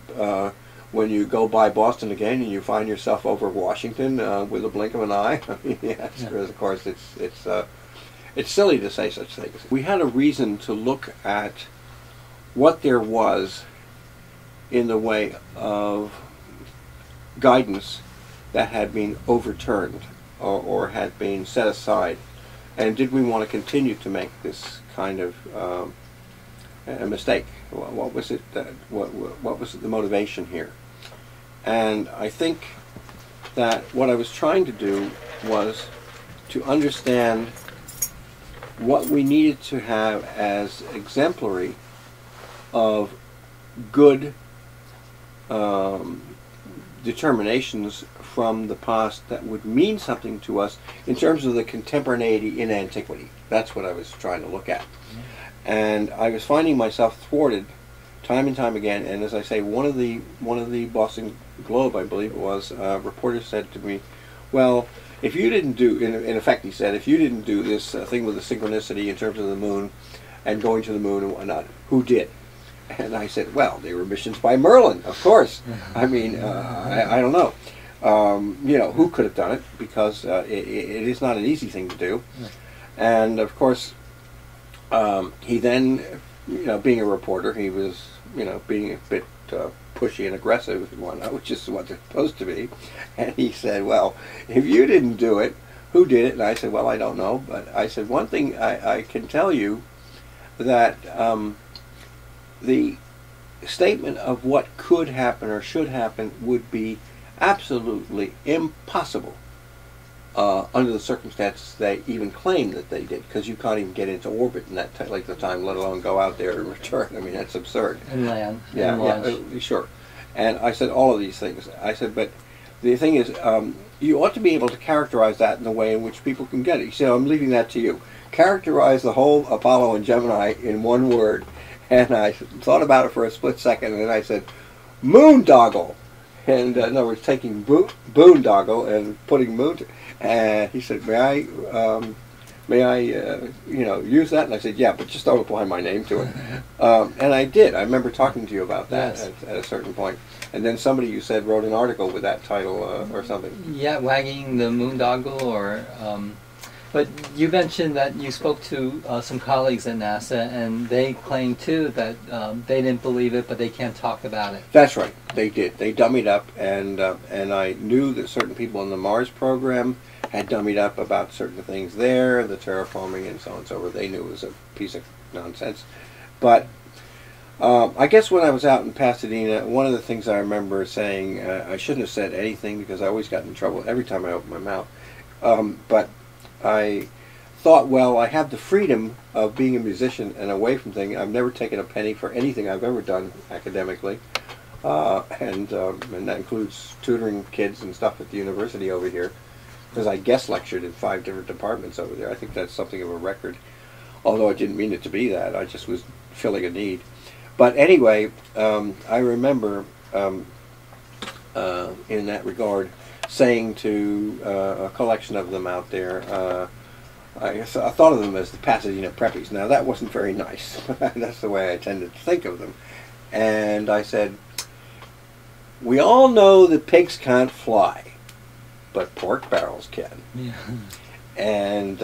when you go by Boston again and you find yourself over Washington with a blink of an eye. I mean, yes, Yeah. because of course it's silly to say such things. We had a reason to look at what there was in the way of guidance that had been overturned or had been set aside, and did we want to continue to make this kind of a mistake? What was it? What was the motivation here? And I think that what I was trying to do was to understand what we needed to have as exemplary of good determinations from the past that would mean something to us in terms of the contemporaneity in antiquity. That's what I was trying to look at. And I was finding myself thwarted time and time again. And as I say, one of the Boston Globe, I believe it was, reporter said to me, well, if you didn't do, in effect he said, if you didn't do this thing with the synchronicity in terms of the moon and going to the moon and whatnot, who did? And I said, well, they were missions by Merlin, of course. I mean, I don't know. You know, who could have done it? Because it is not an easy thing to do. And of course, he then, you know, being a reporter, he was, you know, being a bit pushy and aggressive and whatnot, which is what they're supposed to be. And he said, well, if you didn't do it, who did it? And I said, well, I don't know. But I said, one thing I can tell you, that the statement of what could happen or should happen would be absolutely impossible under the circumstances they even claim that they did, because you can't even get into orbit in that length of time, let alone go out there and return. I mean, that's absurd. And land. Yeah, and launch. sure. And I said all of these things. I said, but the thing is, you ought to be able to characterize that in a way in which people can get it. He said, I'm leaving that to you. Characterize the whole Apollo and Gemini in one word. And I thought about it for a split second, and then I said, moondoggle. And in other words, taking boondoggle and putting moon. And he said, may I, you know, use that? And I said, yeah, but just don't apply my name to it. And I did. I remember talking to you about that. Yes. at a certain point. And then somebody, you said, wrote an article with that title or something. Yeah, wagging the moondoggle, or. But you mentioned that you spoke to some colleagues at NASA, and they claimed too that they didn't believe it, but they can't talk about it. That's right, they did. They dummied up, and I knew that certain people in the Mars program had dummied up about certain things there, the terraforming and so on and so forth. They knew it was a piece of nonsense. But I guess when I was out in Pasadena, one of the things I remember saying, I shouldn't have said anything because I always got in trouble every time I opened my mouth, but I thought, well, I have the freedom of being a musician and away from things. I've never taken a penny for anything I've ever done academically, and that includes tutoring kids and stuff at the university over here, because I guest lectured in 5 different departments over there. I think that's something of a record, although I didn't mean it to be that. I just was filling a need. But anyway, I remember in that regard saying to a collection of them out there, I thought of them as the Pasadena Preppies. Now that wasn't very nice. That's the way I tended to think of them. And I said, we all know that pigs can't fly, but pork barrels can. Yeah. And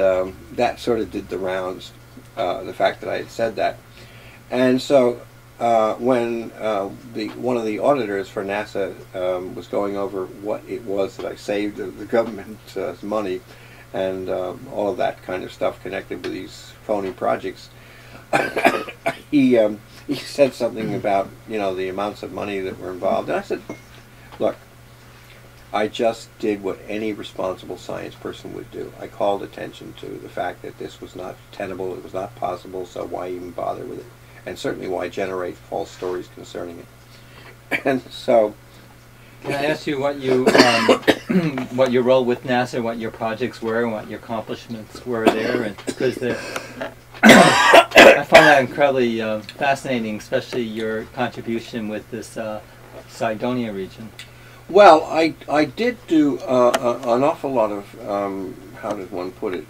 that sort of did the rounds, the fact that I had said that. And so when one of the auditors for NASA was going over what it was that I saved of the government's money and all of that kind of stuff connected with these phony projects, he said something about, you know, the amounts of money that were involved. And I said, look, I just did what any responsible science person would do. I called attention to the fact that this was not tenable, it was not possible, so why even bother with it? And certainly why generate false stories concerning it. And so... Can I ask you what you what your role with NASA, what your projects were, and what your accomplishments were there? And because I find that incredibly fascinating, especially your contribution with this Cydonia region. Well, I did do an awful lot of, how does one put it,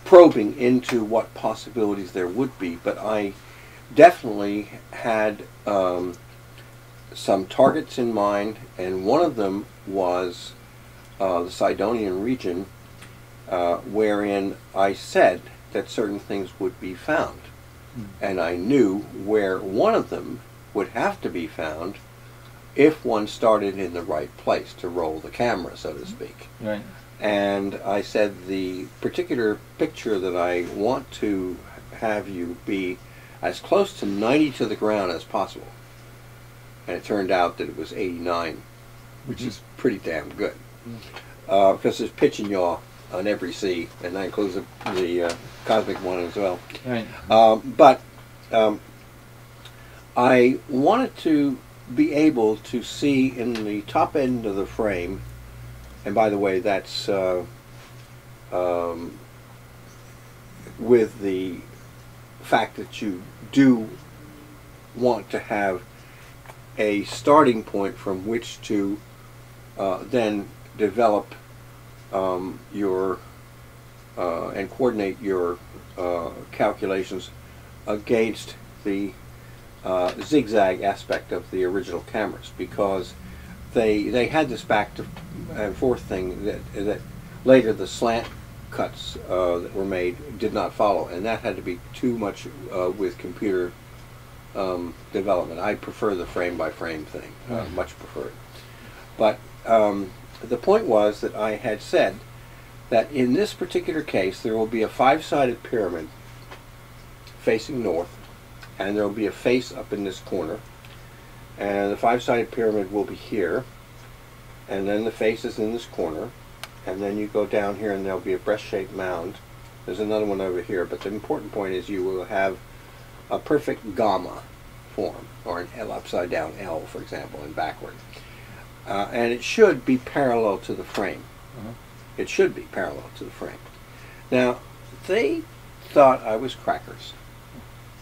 probing into what possibilities there would be, but I definitely had some targets in mind, and one of them was the Cydonian region, wherein I said that certain things would be found. And I knew where one of them would have to be found if one started in the right place to roll the camera, so to speak. Right. And I said the particular picture that I want to have you be as close to 90 to the ground as possible. And it turned out that it was 89, which is pretty damn good. Because there's pitch and yaw on every sea, and that includes the cosmic one as well. Right. But I wanted to be able to see in the top end of the frame, and by the way, that's with the fact that you do want to have a starting point from which to then develop your and coordinate your calculations against the zigzag aspect of the original cameras, because they had this back and forth thing that later the slant cuts that were made did not follow, and that had to be too much with computer development. I prefer the frame by frame thing, much prefer it. But the point was that I had said that in this particular case there will be a five-sided pyramid facing north, and there will be a face up in this corner, and the five-sided pyramid will be here, and then the face is in this corner, and then you go down here and there'll be a breast-shaped mound. There's another one over here, but the important point is you will have a perfect gamma form, or an L upside down L, for example, and backward. And it should be parallel to the frame. It should be parallel to the frame. Now, they thought I was crackers.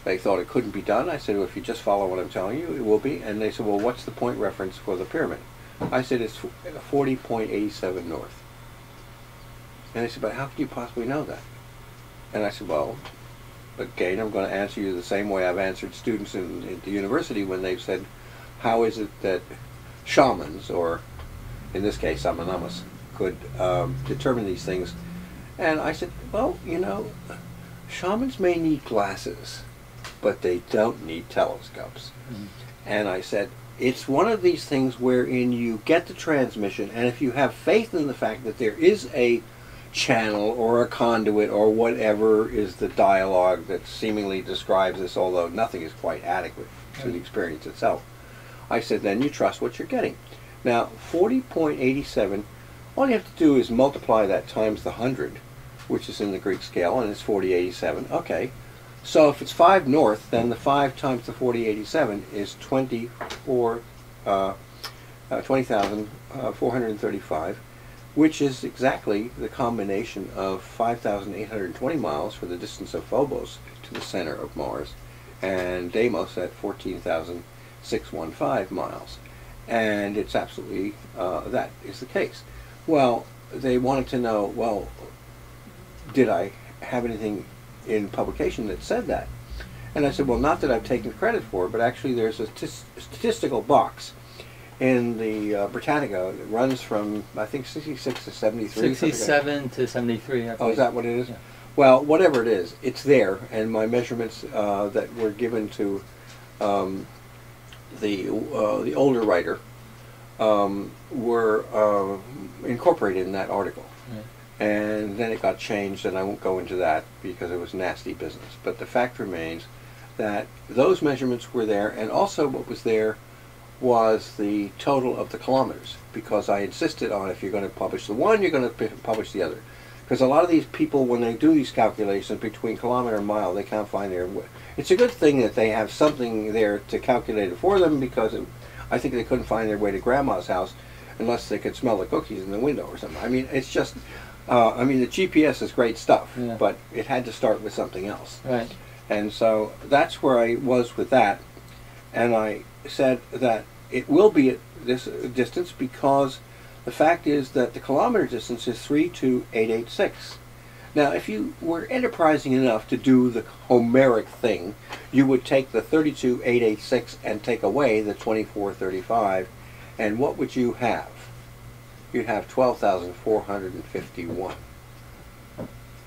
They thought it couldn't be done. I said, well, if you just follow what I'm telling you, it will be. And they said, well, what's the point reference for the pyramid? I said, it's 40.87 north. And they said, but how could you possibly know that? And I said, well, again, I'm going to answer you the same way I've answered students at the university when they've said, how is it that shamans, or in this case, Amanamas, could determine these things? And I said, well, you know, shamans may need glasses, but they don't need telescopes. And I said, it's one of these things wherein you get the transmission, and if you have faith in the fact that there is a channel or a conduit or whatever is the dialogue that seemingly describes this, although nothing is quite adequate to the experience itself, I said, then you trust what you're getting. Now, 40.87, all you have to do is multiply that times the 100, which is in the Greek scale, and it's 40.87. Okay, so if it's 5 north, then the 5 times the 40.87 is 20,435, which is exactly the combination of 5,820 miles for the distance of Phobos to the center of Mars, and Deimos at 14,615 miles. And it's absolutely, that is the case. Well, they wanted to know, well, did I have anything in publication that said that? And I said, well, not that I've taken credit for, but actually there's a statistical box in the Britannica that runs from, I think, 66 to 73. 67 to 73. Oh, is that what it is? Yeah. Well, whatever it is, it's there, and my measurements that were given to the older writer were incorporated in that article. Right. And then it got changed, and I won't go into that because it was nasty business. But the fact remains that those measurements were there, and also what was there was the total of the kilometers, because I insisted on, if you're going to publish the one, you're going to publish the other. Because a lot of these people, when they do these calculations between kilometer and mile, they can't find their... It's a good thing that they have something there to calculate it for them, because I think they couldn't find their way to Grandma's house unless they could smell the cookies in the window or something. I mean, it's just... I mean, the GPS is great stuff, yeah. but it had to start with something else. Right. And so that's where I was with that. And I said that it will be at this distance because the fact is that the kilometer distance is 32886. Now, if you were enterprising enough to do the Homeric thing, you would take the 32886 and take away the 2435, and what would you have? You'd have 12,451.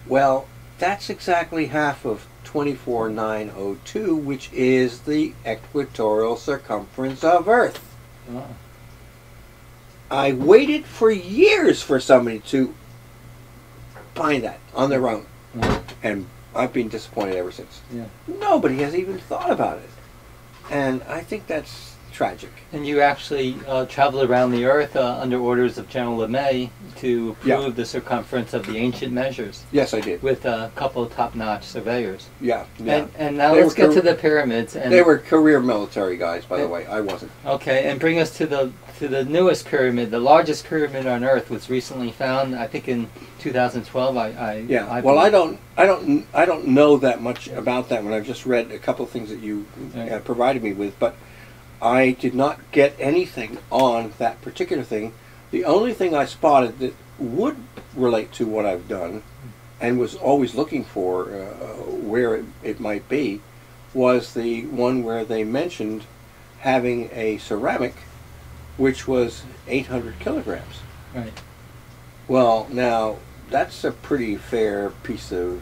Well, that's exactly half of 24,902, which is the equatorial circumference of Earth. Wow. I waited for years for somebody to find that on their own, and I've been disappointed ever since. Yeah. Nobody has even thought about it, and I think that's tragic. And you actually traveled around the Earth under orders of General LeMay to prove the circumference of the ancient measures. Yes, I did. With a couple of top-notch surveyors. Yeah. And now let's get to the pyramids. And they were career military guys, by the way. I wasn't. Okay, and bring us to the newest pyramid. The largest pyramid on Earth was recently found, I think, in 2012. Well, I don't know that much about that one. I've just read a couple of things that you provided me with, but I did not get anything on that particular thing. The only thing I spotted that would relate to what I've done, and was always looking for where it might be, was the one where they mentioned having a ceramic which was 800 kilograms. Right. Well, now, that's a pretty fair piece of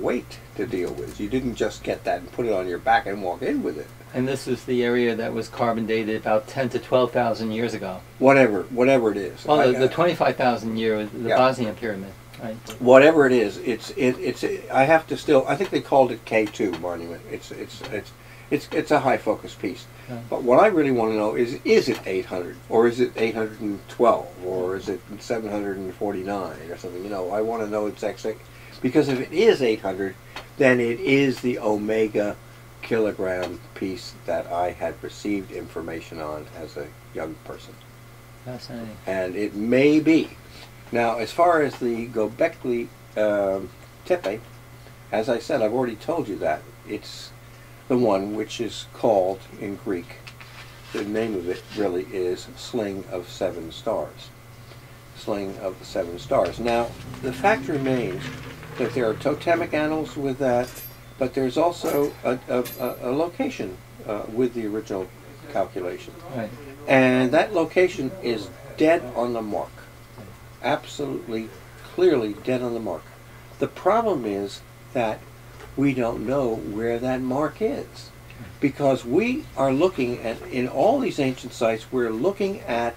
weight to deal with. You didn't just get that and put it on your back and walk in with it. And this is the area that was carbon dated about 10 to 12,000 years ago. Whatever it is. Well, the 25,000 year was the Bosnian pyramid, right? Whatever it is, I have to still. I think they called it K2 monument. It's a high focus piece. Yeah. But what I really want to know is it 800 or is it 812 or is it 749 or something? You know, I want to know exactly, because if it is 800, then it is the Omega kilogram piece that I had received information on as a young person. Fascinating. And it may be. Now, as far as the Göbekli Tepe, as I said, I've already told you that. It's the one which is called, in Greek, the name of it really is Sling of Seven Stars. Sling of the Seven Stars. Now, the fact remains that there are totemic annals with that, but there's also a location with the original calculation. Right. And that location is dead on the mark. Absolutely, clearly dead on the mark. The problem is that we don't know where that mark is. Because we are looking at, in all these ancient sites, we're looking at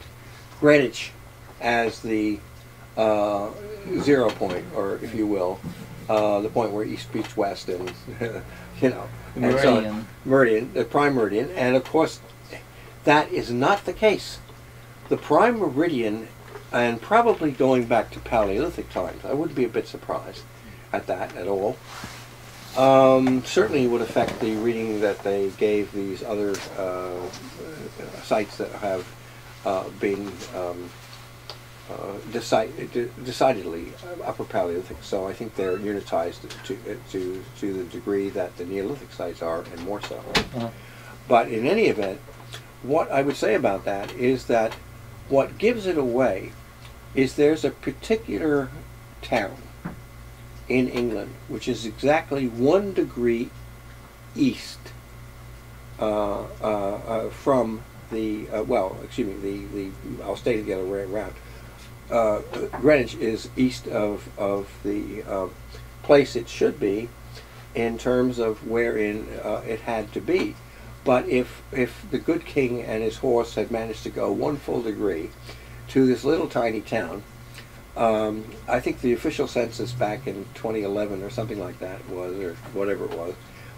Greenwich as the 0 point, or if you will, the point where east meets west, and you know, meridian. Meridian, the prime meridian, and of course, that is not the case. The prime meridian, and probably going back to Paleolithic times, I wouldn't be a bit surprised at that at all. Certainly would affect the reading that they gave these other sites that have been decidedly Upper Paleolithic. So I think they're unitized to the degree that the Neolithic sites are, and more so. But in any event, what I would say about that is that what gives it away is there's a particular town in England which is exactly 1 degree east from the I'll state it the other way around. Greenwich is east of the place it should be in terms of wherein it had to be. But if the good king and his horse had managed to go 1 full degree to this little tiny town, I think the official census back in 2011 or something like that was, or whatever it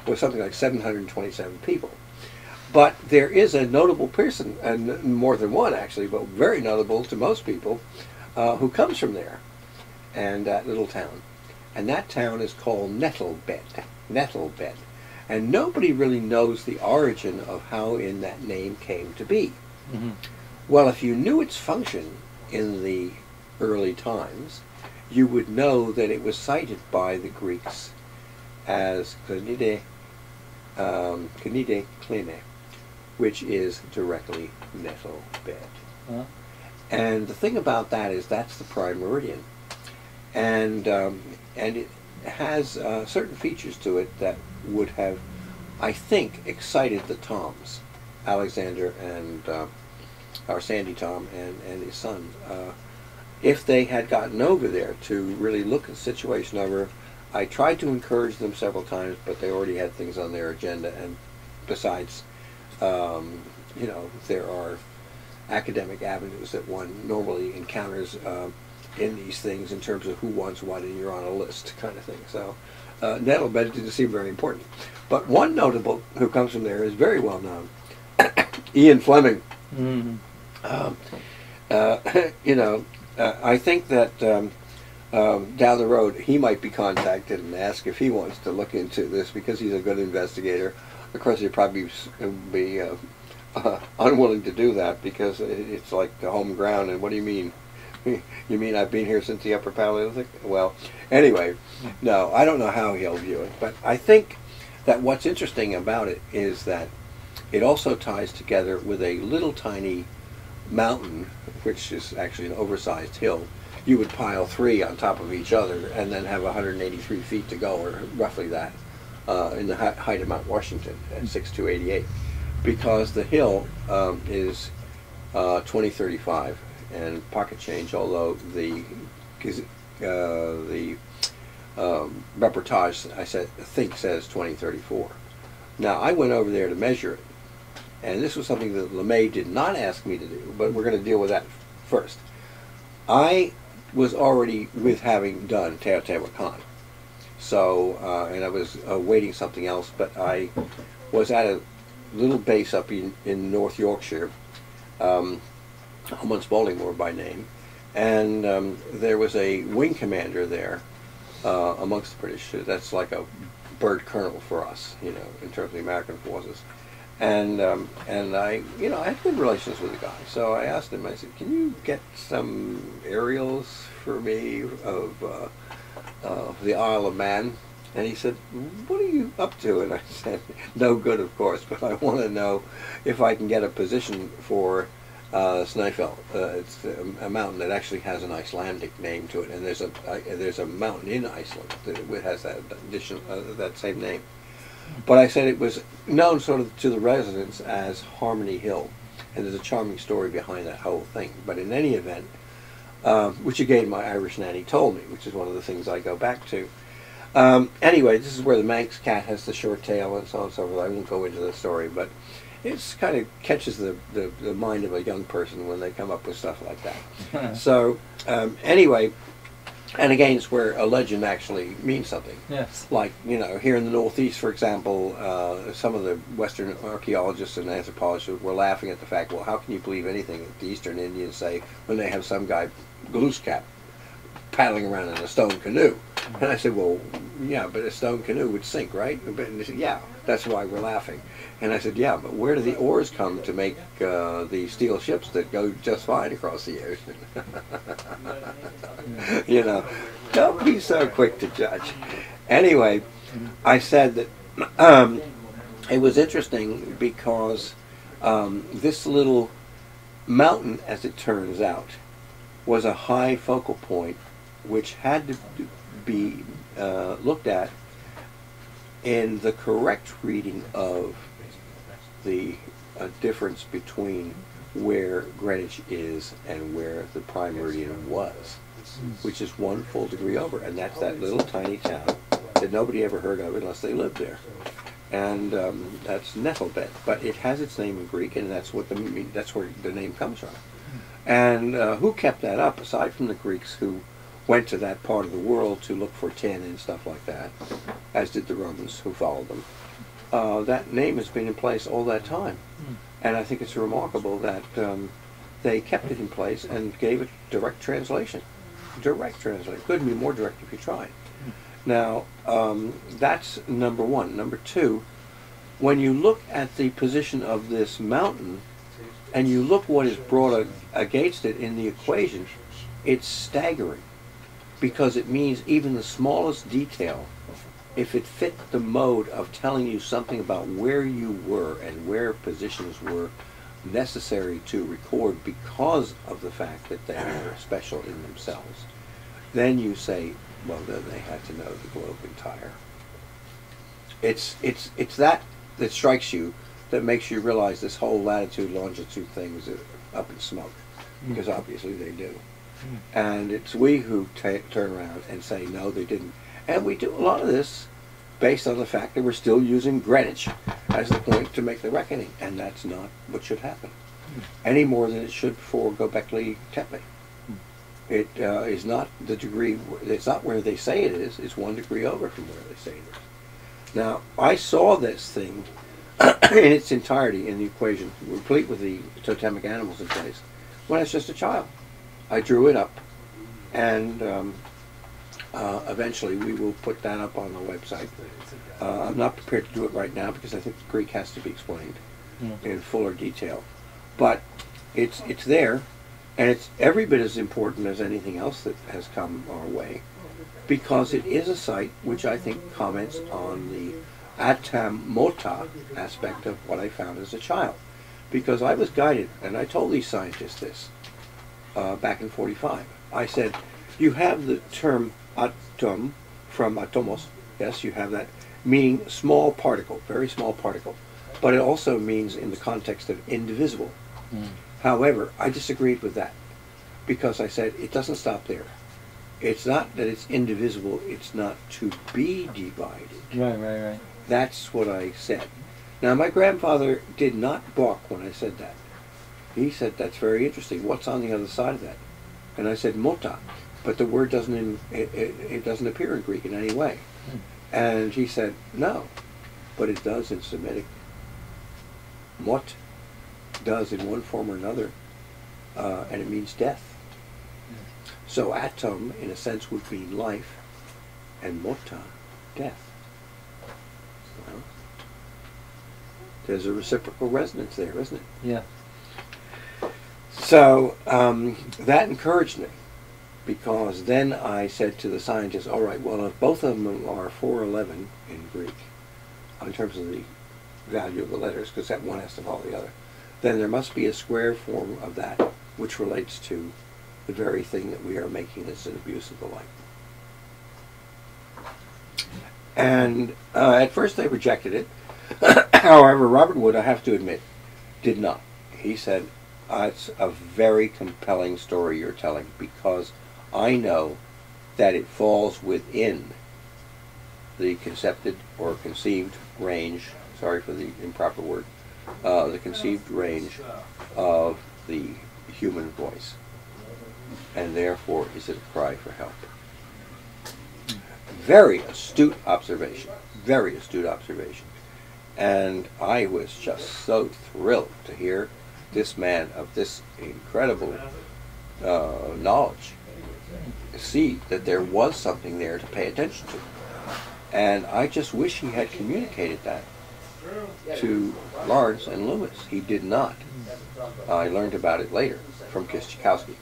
was something like 727 people. But there is a notable person, and more than one actually, but very notable to most people, who comes from there, and that little town. And that town is called Nettlebed. Nettlebed. And nobody really knows the origin of how in that name came to be. Mm-hmm. Well, if you knew its function in the early times, you would know that it was cited by the Greeks as Clinide Kline, which is directly nettle bed. Uh-huh. And the thing about that is that's the prime meridian. And it has certain features to it that would have, I think, excited the Toms, Alexander and our Sandy Tom and his son, if they had gotten over there to really look at the situation over. I tried to encourage them several times, but they already had things on their agenda, and besides, you know, there are academic avenues that one normally encounters in these things in terms of who wants what and you're on a list kind of thing. So Nettlebed didn't seem very important. But one notable who comes from there is very well known, Ian Fleming. Mm-hmm. You know, I think that down the road he might be contacted and asked if he wants to look into this because he's a good investigator. Of course, he'd probably be unwilling to do that because it's like the home ground. And what do you mean? You mean I've been here since the Upper Paleolithic? Well, anyway, no, I don't know how he'll view it. But I think that what's interesting about it is that it also ties together with a little tiny mountain, which is actually an oversized hill. You would pile 3 on top of each other and then have 183 feet to go, or roughly that, in the height of Mount Washington at 6,288. Because the hill is 2035 and pocket change, although the reportage I think says 2034. Now I went over there to measure it, and this was something that LeMay did not ask me to do, but we're going to deal with that first. I was already with having done Teotihuacan, so and I was awaiting something else, but I was at a little base up in North Yorkshire, amongst Baltimore by name, and there was a wing commander there amongst the British. That's like a bird colonel for us, you know, in terms of the American forces. And I, you know, I had good relations with the guy, so I asked him. I said, "Can you get some aerials for me of the Isle of Man?" And he said, "What are you up to?" And I said, "No good, of course, but I want to know if I can get a position for Snæfell. It's a mountain that actually has an Icelandic name to it, and there's a mountain in Iceland that has that addition, that same name." But I said it was known sort of to the residents as Harmony Hill, and there's a charming story behind that whole thing. But in any event, which again my Irish nanny told me, which is one of the things I go back to. Anyway, this is where the Manx cat has the short tail and so on and so forth. I won't go into the story, but it kind of catches the mind of a young person when they come up with stuff like that. So anyway, and again, it's where a legend actually means something. Yes. Like, you know, here in the Northeast, for example, some of the Western archaeologists and anthropologists were laughing at the fact, well, how can you believe anything that the Eastern Indians say when they have some guy, Glooskap, paddling around in a stone canoe? And I said, well, yeah, but a stone canoe would sink, right? And they said, yeah, that's why we're laughing. And I said, yeah, but where do the oars come to make the steel ships that go just fine across the ocean? You know, don't be so quick to judge. Anyway, I said that it was interesting because this little mountain, as it turns out, was a high focal point which had to be looked at in the correct reading of the difference between where Greenwich is and where the prime meridian was, which is 1 full degree over, and that's that little tiny town that nobody ever heard of unless they lived there. and that's nettlebed. But it has its name in Greek, and that's where the name comes from. And who kept that up, aside from the Greeks who went to that part of the world to look for tin and stuff like that, as did the Romans who followed them. That name has been in place all that time. And I think it's remarkable that they kept it in place and gave it direct translation. Direct translation. Couldn't be more direct if you tried. Now, that's number one. Number two, when you look at the position of this mountain, and you look what is brought against it in the equation, it's staggering. Because it means even the smallest detail, if it fit the mode of telling you something about where you were and where positions were necessary to record because of the fact that they were special in themselves, then you say, well, then they had to know the globe entire. It's that strikes you, that makes you realize this whole latitude, longitude thing is up in smoke, because obviously they do. And it's we who turn around and say, no, they didn't. And we do a lot of this based on the fact that we're still using Greenwich as the point to make the reckoning, and that's not what should happen, any more than it should for Göbekli Tepe. It is not the degree, it's not where they say it is, it's 1 degree over from where they say it is. Now, I saw this thing in its entirety in the equation, replete with the totemic animals in place, when I was just a child. I drew it up, and eventually we will put that up on the website. I'm not prepared to do it right now because I think the Greek has to be explained in fuller detail. But it's there, and it's every bit as important as anything else that has come our way, because it is a site which I think comments on the atamota aspect of what I found as a child. Because I was guided, and I told these scientists this back in '45. I said, you have the term atom from atomos, yes, you have that, meaning small particle, very small particle, but it also means in the context of indivisible. However, I disagreed with that, because I said it doesn't stop there. It's not that it's indivisible, it's not to be divided. Right. That's what I said. Now, my grandfather did not balk when I said that. He said, that's very interesting. What's on the other side of that? And I said, mota. But the word doesn't, it doesn't appear in Greek in any way. And he said, no, but it does in Semitic. Mot does in one form or another, and it means death. So atom, in a sense, would mean life, and mota, death. Well, there's a reciprocal resonance there, isn't it? Yeah. So that encouraged me, because then I said to the scientists, all right, well, if both of them are 411 in Greek, in terms of the value of the letters, because that one has to follow the other, then there must be a square form of that, which relates to the very thing that we are making as an abuse of the light. And at first they rejected it. However, Robert Wood, I have to admit, did not. He said, it's a very compelling story you're telling, because I know that it falls within the concepted or conceived range, sorry for the improper word, the conceived range of the human voice, and therefore is it a cry for help. Very astute observation, very astute observation. And I was just so thrilled to hear this man of this incredible knowledge see that there was something there to pay attention to. And I just wish he had communicated that to Lawrence and Loomis. He did not. I learned about it later from Kosciuszko.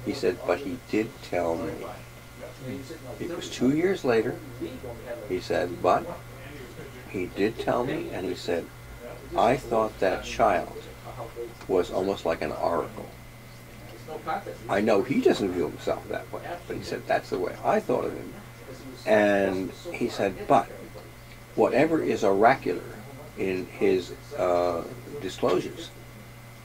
He said, but he did tell me. It was 2 years later. He said, but he did tell me, and he said, I thought that child was almost like an oracle. I know he doesn't view himself that way, but he said, that's the way I thought of him. And he said, but whatever is oracular in his disclosures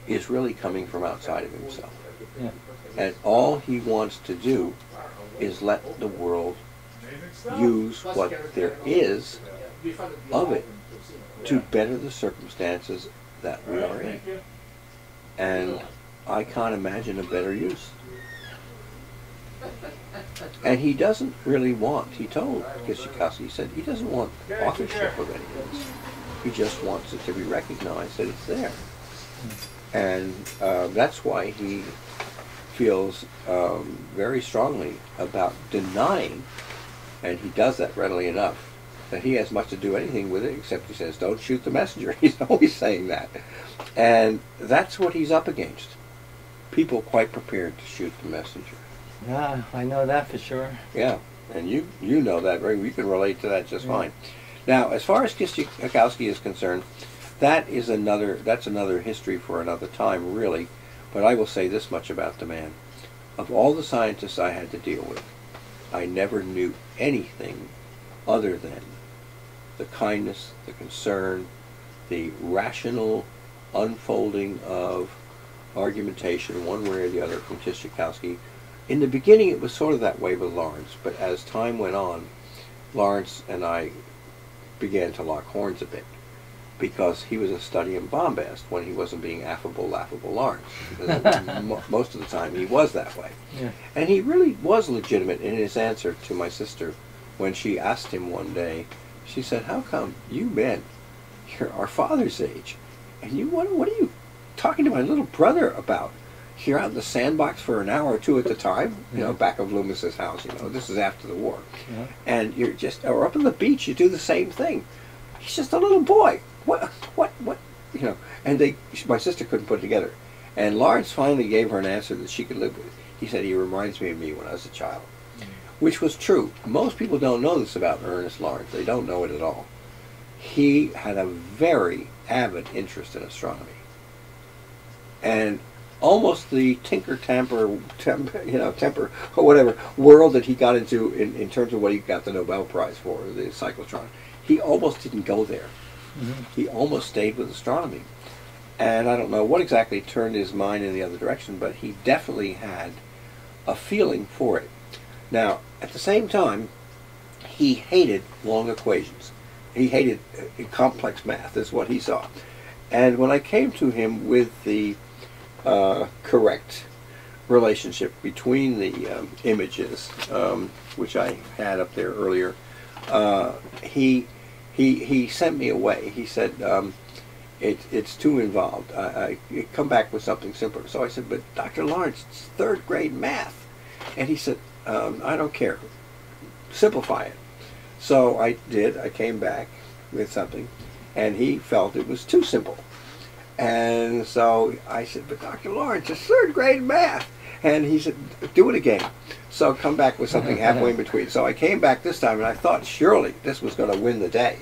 is really coming from outside of himself. Yeah. And all he wants to do is let the world use what there is of it to better the circumstances that we are in. And I can't imagine a better use. And he doesn't really want, he told Gestation, he said he doesn't want authorship of any of this. He just wants it to be recognized that it's there. And that's why he feels very strongly about denying, and he does that readily enough, that he has much to do anything with it, except he says, don't shoot the messenger. He's always saying that. And that's what he's up against. People quite prepared to shoot the messenger. Yeah, I know that for sure. Yeah, and you know that very well. You can relate to that just fine. Now, as far as Gestation is concerned, that's another history for another time, really. But I will say this much about the man. Of all the scientists I had to deal with, I never knew anything other than the kindness, the concern, the rational unfolding of argumentation one way or the other from Gestation. In the beginning it was sort of that way with Lawrence, but as time went on, Lawrence and I began to lock horns a bit, because he was a study in bombast when he wasn't being affable, laughable Lawrence. Most of the time he was that way. Yeah. And he really was legitimate in his answer to my sister when she asked him one day, she said, how come you men, you're our father's age, and you what are you talking to my little brother about? You're out in the sandbox for an hour or two at a time, you know, back of Loomis's house, you know, this is after the war. Yeah. And you're just, or up on the beach, you do the same thing. He's just a little boy. What, you know, and my sister couldn't put it together. And Lawrence finally gave her an answer that she could live with. He said, he reminds me of me when I was a child. Which was true. Most people don't know this about Ernest Lawrence. They don't know it at all. He had a very avid interest in astronomy. And almost the temper, or whatever, world that he got into in terms of what he got the Nobel Prize for, the cyclotron, he almost didn't go there. Mm-hmm. He almost stayed with astronomy. And I don't know what exactly turned his mind in the other direction, but he definitely had a feeling for it. Now, at the same time, he hated long equations. He hated complex math, is what he saw. And when I came to him with the correct relationship between the images, which I had up there earlier, he sent me away. He said, it's too involved. I come back with something simpler. So I said, but Dr. Lawrence, it's third grade math. And he said, I don't care. Simplify it. So I did. I came back with something, and he felt it was too simple. And so I said, but Dr. Lawrence, it's third grade math. And he said, do it again. So come back with something halfway in between. So I came back this time, and I thought surely this was going to win the day.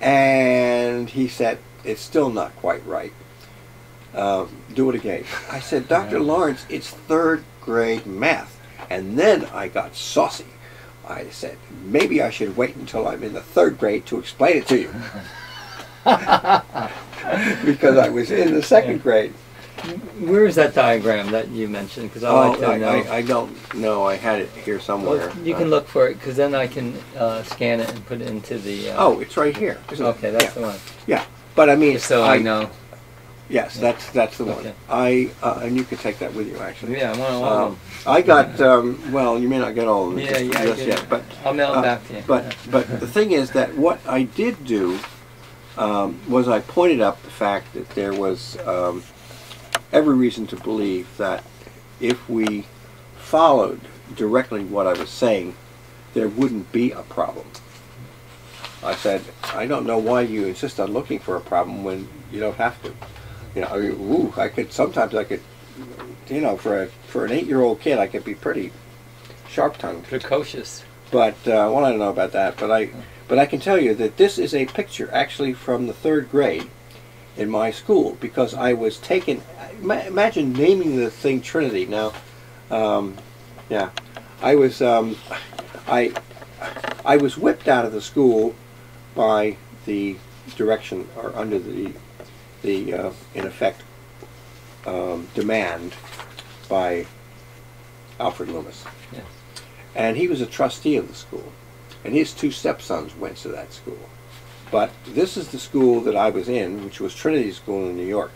And he said, it's still not quite right. Do it again. I said, Dr. Lawrence, it's third grade math. And then I got saucy. I said, maybe I should wait until I'm in the third grade to explain it to you. Because I was in the second grade. Where is that diagram that you mentioned? Because like to know. I don't know. I had it here somewhere. Well, you can look for it, because then I can scan it and put it into the... oh, it's right here. Okay, that's the one. Yeah, but I mean... So I know. Yes, that's the one. Okay. And you can take that with you, actually. Yeah, I want all of them. I got, well, you may not get all of them just yet, but... I'll mail them back to you. But the thing is that what I did do was I pointed up the fact that there was every reason to believe that if we followed directly what I was saying, there wouldn't be a problem. I said, I don't know why you insist on looking for a problem when you don't have to. You know, I mean, sometimes I could, you know, for an 8-year-old kid, I could be pretty sharp-tongued. Precocious. But, well, I don't know about that, but I can tell you that this is a picture actually from the third grade in my school, because I was taken, imagine naming the thing Trinity. Now, yeah, I was whipped out of the school by the direction, or under the in effect, demand by Alfred Loomis. Yes. And he was a trustee of the school. And his 2 stepsons went to that school. But this is the school that I was in, which was Trinity School in New York.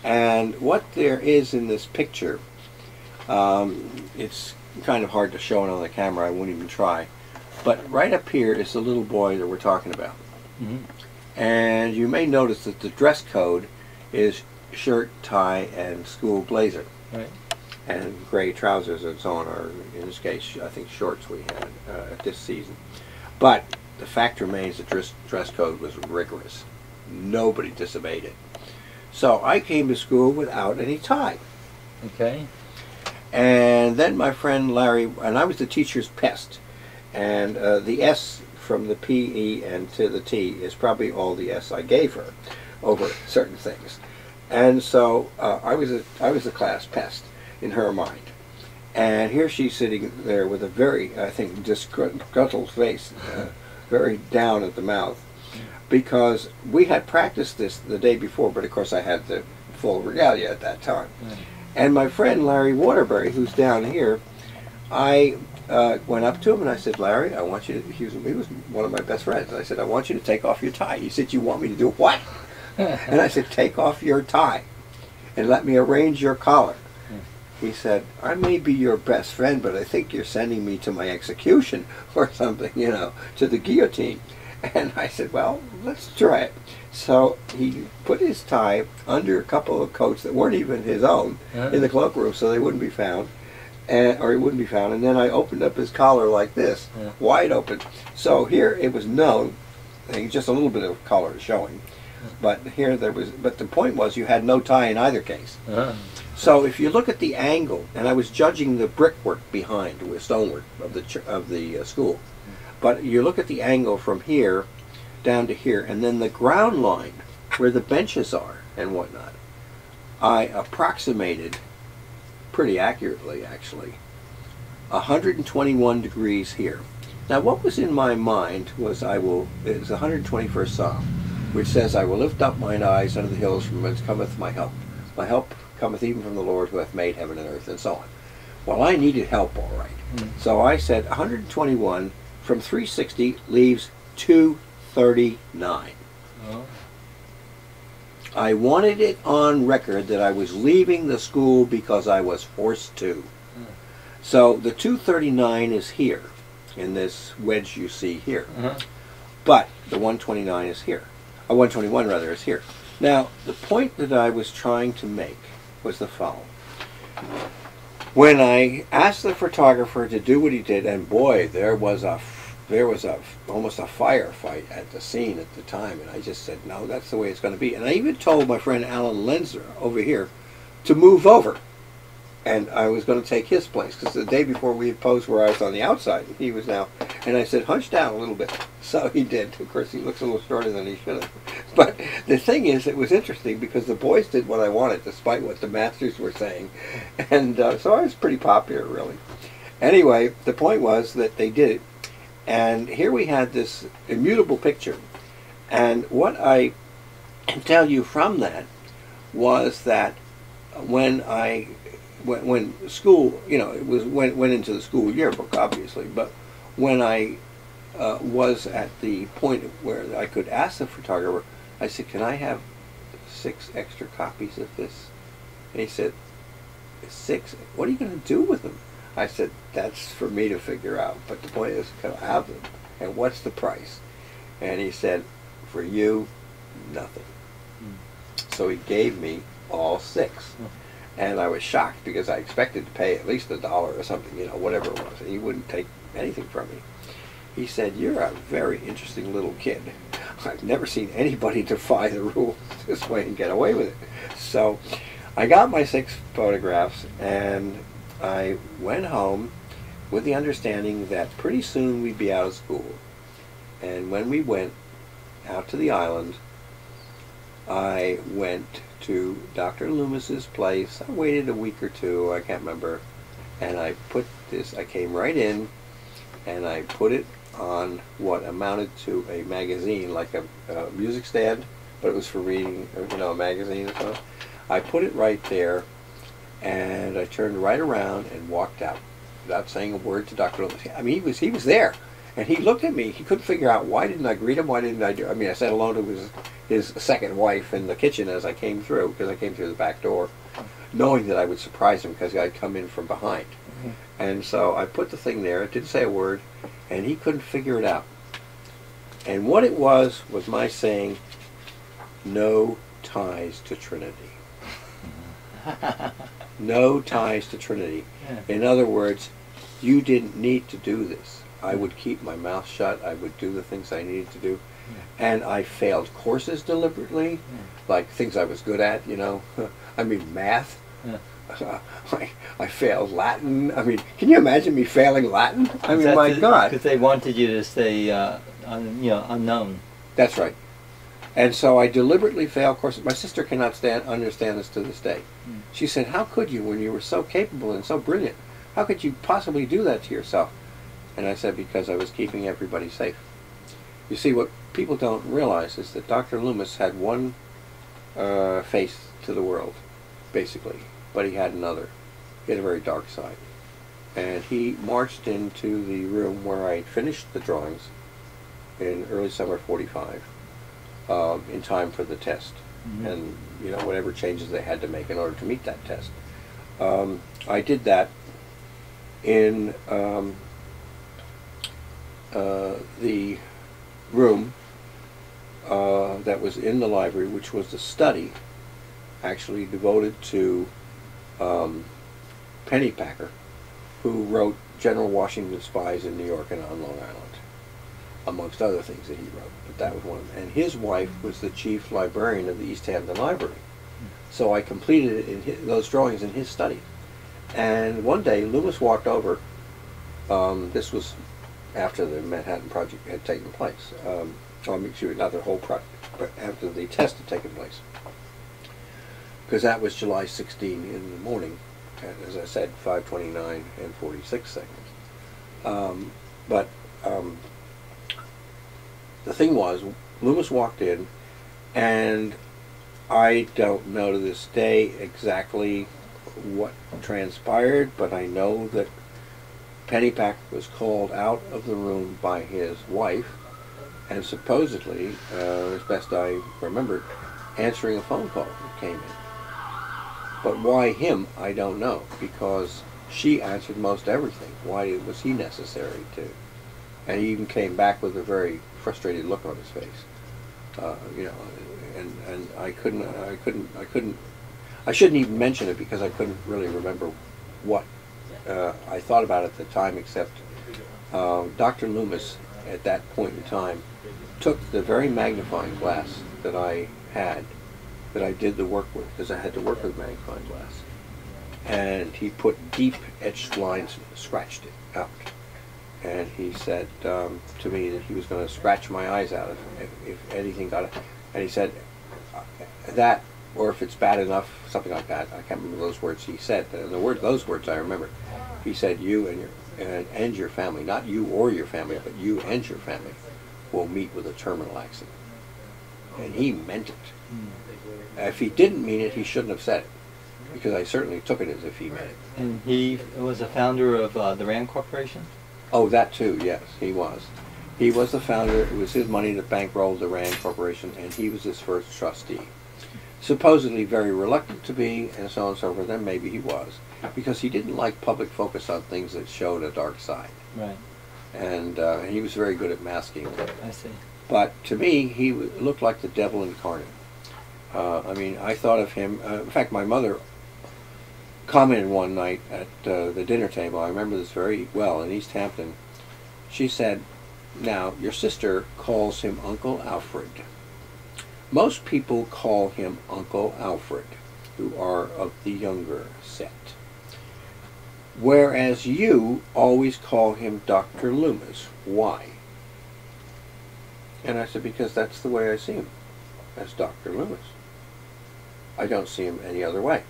And what there is in this picture, it's kind of hard to show it on the camera, I won't even try. But right up here is the little boy that we're talking about. Mm-hmm. And you may notice that the dress code is shirt, tie, and school blazer. Right. And gray trousers and so on, or in this case, I think shorts we had at this season. But the fact remains the dress code was rigorous. Nobody disobeyed it. So I came to school without any tie. Okay. And then my friend Larry, and I was the teacher's pest. And the S from the P, E, and to the T is probably all the S I gave her over certain things. And so I was the class pest in her mind. And here she's sitting there with a very, I think, disgruntled face, very down at the mouth, because we had practiced this the day before, but of course I had the full regalia at that time. And my friend Larry Waterbury, who's down here, I went up to him and I said, Larry, I want you to, he was one of my best friends, I said, I want you to take off your tie. He said, you want me to do what? And I said, take off your tie and let me arrange your collar. He said, I may be your best friend, but I think you're sending me to my execution or something, you know, to the guillotine. And I said, well, let's try it. So he put his tie under a couple of coats that weren't even his own in the cloakroom, so they wouldn't be found, or it wouldn't be found. And then I opened up his collar like this, wide open. So here it was known, just a little bit of color showing. But here there was, but the point was you had no tie in either case. So if you look at the angle, and I was judging the brickwork behind, with stonework of the school, but you look at the angle from here down to here, and then the ground line where the benches are and whatnot, I approximated pretty accurately, actually, 121 degrees here. Now what was in my mind was it was the 121st Psalm, which says, I will lift up mine eyes unto the hills from whence cometh my help. My help cometh even from the Lord who hath made heaven and earth, and so on. Well, I needed help, all right. So I said 121 from 360 leaves 239. I wanted it on record that I was leaving the school because I was forced to. So the 239 is here, in this wedge you see here. But the 129 is here. 121 rather is here. Now, the point that I was trying to make was the following. When I asked the photographer to do what he did, and boy, there was almost a firefight at the scene at the time, and I just said, no, that's the way it's going to be. And I even told my friend Alan Lenzler over here to move over, and I was going to take his place, because the day before we had posed where I was on the outside, and he was now, and I said, hunch down a little bit. So he did. Of course, he looks a little shorter than he should have. But the thing is, it was interesting because the boys did what I wanted, despite what the masters were saying. And so I was pretty popular, really. Anyway, the point was that they did it. And here we had this immutable picture. And what I can tell you from that was that when school, you know, it was went into the school yearbook, obviously, but when I was at the point where I could ask the photographer, I said, can I have 6 extra copies of this? And he said, 6? What are you going to do with them? I said, that's for me to figure out, but the point is, can I have them? And what's the price? And he said, for you, nothing. So he gave me all 6. And I was shocked because I expected to pay at least $1 or something, you know, whatever it was. And he wouldn't take anything from me. He said, you're a very interesting little kid. I've never seen anybody defy the rules this way and get away with it. So I got my 6 photographs and I went home with the understanding that pretty soon we'd be out of school. And when we went out to the island, I went to Dr. Loomis's place. I waited a week or 2, I can't remember, and I put this, I came right in and I put it on what amounted to a magazine, like a music stand, but it was for reading, you know, a magazine or something. I put it right there and I turned right around and walked out without saying a word to Dr. Loomis. I mean, he was there, And he looked at me. He couldn't figure out, why didn't I greet him? Why didn't I do? I mean, I said hello to his second wife in the kitchen as I came through, because I came through the back door, knowing that I would surprise him because I'd come in from behind. And so I put the thing there. It didn't say a word, and he couldn't figure it out. And what it was my saying, no ties to Trinity. No ties to Trinity. In other words, you didn't need to do this. I would keep my mouth shut. I would do the things I needed to do. And I failed courses deliberately, like things I was good at, you know. I mean, math. I failed Latin. I mean, can you imagine me failing Latin? I mean, my God. Because they wanted you to stay, unknown. That's right. And so I deliberately failed courses. My sister cannot understand this to this day. She said, how could you, when you were so capable and so brilliant, how could you possibly do that to yourself? And I said, because I was keeping everybody safe. You see, what people don't realize is that Dr. Loomis had one face to the world, basically, but he had another. He had a very dark side. And he marched into the room where I finished the drawings in early summer '45, in time for the test, and whatever changes they had to make in order to meet that test. I did that in the room that was in the library, which was the study actually devoted to Pennypacker, who wrote General Washington's Spies in New York and on Long Island, amongst other things that he wrote, but that was one of them. And his wife was the chief librarian of the East Hampton Library. So I completed it in those drawings in his study. And one day Loomis walked over. This was after the Manhattan Project had taken place. Not the whole project, but after the test had taken place. Because that was July 16 in the morning, at, as I said, 5:29 and 46 seconds. The thing was, Loomis walked in, and I don't know to this day exactly what transpired, but I know that Pennypacker was called out of the room by his wife, and supposedly, as best I remember, answering a phone call that came in. But why him, I don't know, because she answered most everything. Why was he necessary to? And he even came back with a very frustrated look on his face. And I shouldn't even mention it because I couldn't really remember what I thought about at the time, except Dr. Loomis at that point in time took the very magnifying glass that I had, that I did the work with, because I had to work with magnifying glass, and he put deep etched lines, scratched it out. And he said to me that he was going to scratch my eyes out if anything got it. And he said that, or if it's bad enough, something like that. I can't remember those words he said. Those words I remember. He said, you and your family, not you or your family, but you and your family will meet with a terminal accident. And he meant it. If he didn't mean it, he shouldn't have said it, because I certainly took it as if he meant it. And he was a founder of the Rand Corporation? Oh, that too, yes, he was. He was the founder. It was his money that bankrolled the Rand Corporation, and he was his first trustee. Supposedly very reluctant to be, and so on and so forth, and maybe he was, because he didn't like public focus on things that showed a dark side. Right. And he was very good at masking it. I see. But to me, he looked like the devil incarnate. I mean, I thought of him, in fact, my mother commented one night at the dinner table, I remember this very well, in East Hampton. She said, now, your sister calls him Uncle Alfred. Most people call him Uncle Alfred, who are of the younger set. Whereas you always call him Dr. Loomis. Why? And I said, because that's the way I see him, as Dr. Loomis. I don't see him any other way.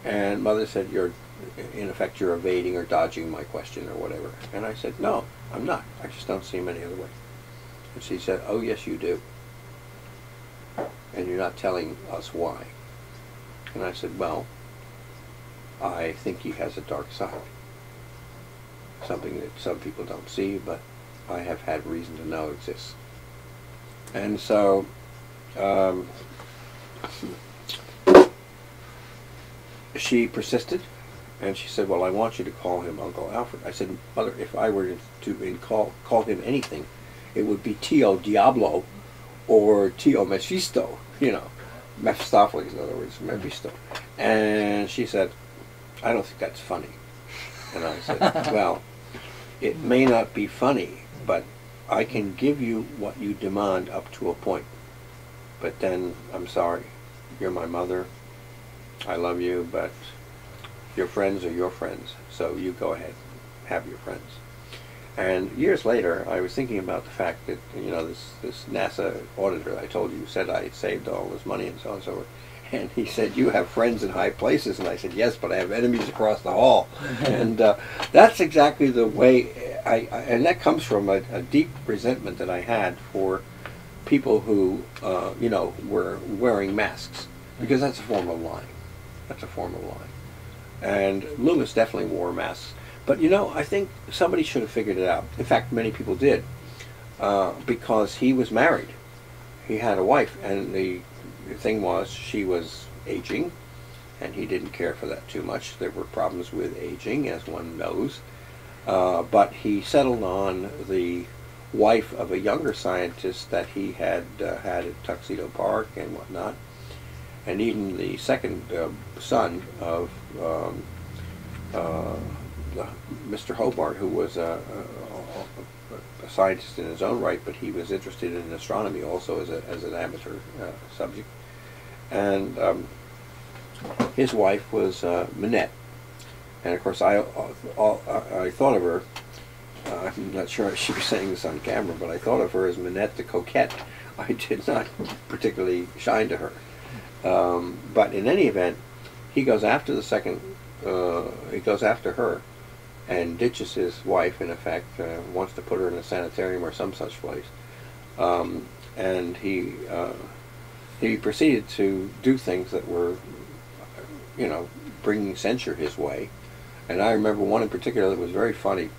And Mother said, in effect, you're evading or dodging my question or whatever. And I said, no, I'm not. I just don't see him any other way. And she said, oh, yes, you do. And you're not telling us why. And I said, well, I think he has a dark side. Something that some people don't see, but I have had reason to know exists. And so she persisted, and she said, well, I want you to call him Uncle Alfred. I said, Mother, if I were to call him anything, it would be Tio Diablo or Tio Mephisto, you know. Mephistopheles, in other words, Mephisto. And she said, I don't think that's funny. And I said, well, it may not be funny, but I can give you what you demand up to a point. But then, I'm sorry, you're my mother, I love you, but your friends are your friends, so you go ahead, have your friends. And years later, I was thinking about the fact that, you know, this NASA auditor I told you said I had saved all this money and so on and so forth. And he said, you have friends in high places. And I said, yes, but I have enemies across the hall. And that's exactly the way, and that comes from a deep resentment that I had for people who, you know, were wearing masks. Because that's a form of lying. That's a form of lying. And Loomis definitely wore masks. But, you know, I think somebody should have figured it out. In fact, many people did. Because he was married. He had a wife. And the thing was, she was aging. And he didn't care for that too much. There were problems with aging, as one knows. But he settled on the wife of a younger scientist that he had had at Tuxedo Park and whatnot. And even the second son of Mr. Hobart, who was a scientist in his own right, but he was interested in astronomy also as an amateur subject. And his wife was Minette. And of course, I thought of her, I'm not sure I should be saying this on camera, but I thought of her as Minette the Coquette. I did not particularly shine to her. But in any event, he goes after the second, he goes after her and ditches his wife, in effect, wants to put her in a sanitarium or some such place. And he proceeded to do things that were, you know, bringing censure his way. And I remember one in particular that was very funny.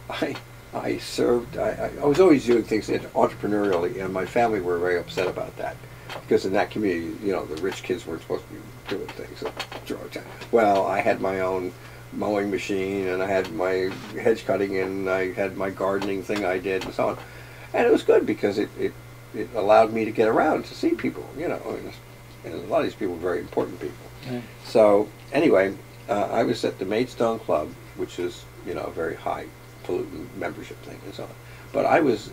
I was always doing things entrepreneurially, and my family were very upset about that. Because in that community, you know, the rich kids weren't supposed to be doing things. Well, I had my own mowing machine, and I had my hedge cutting, and I had my gardening thing I did, and so on. And it was good because it allowed me to get around to see people, you know. And a lot of these people were very important people. Mm. So anyway, I was at the Maidstone Club, which is, you know, a very high pollutant membership thing and so on. But I was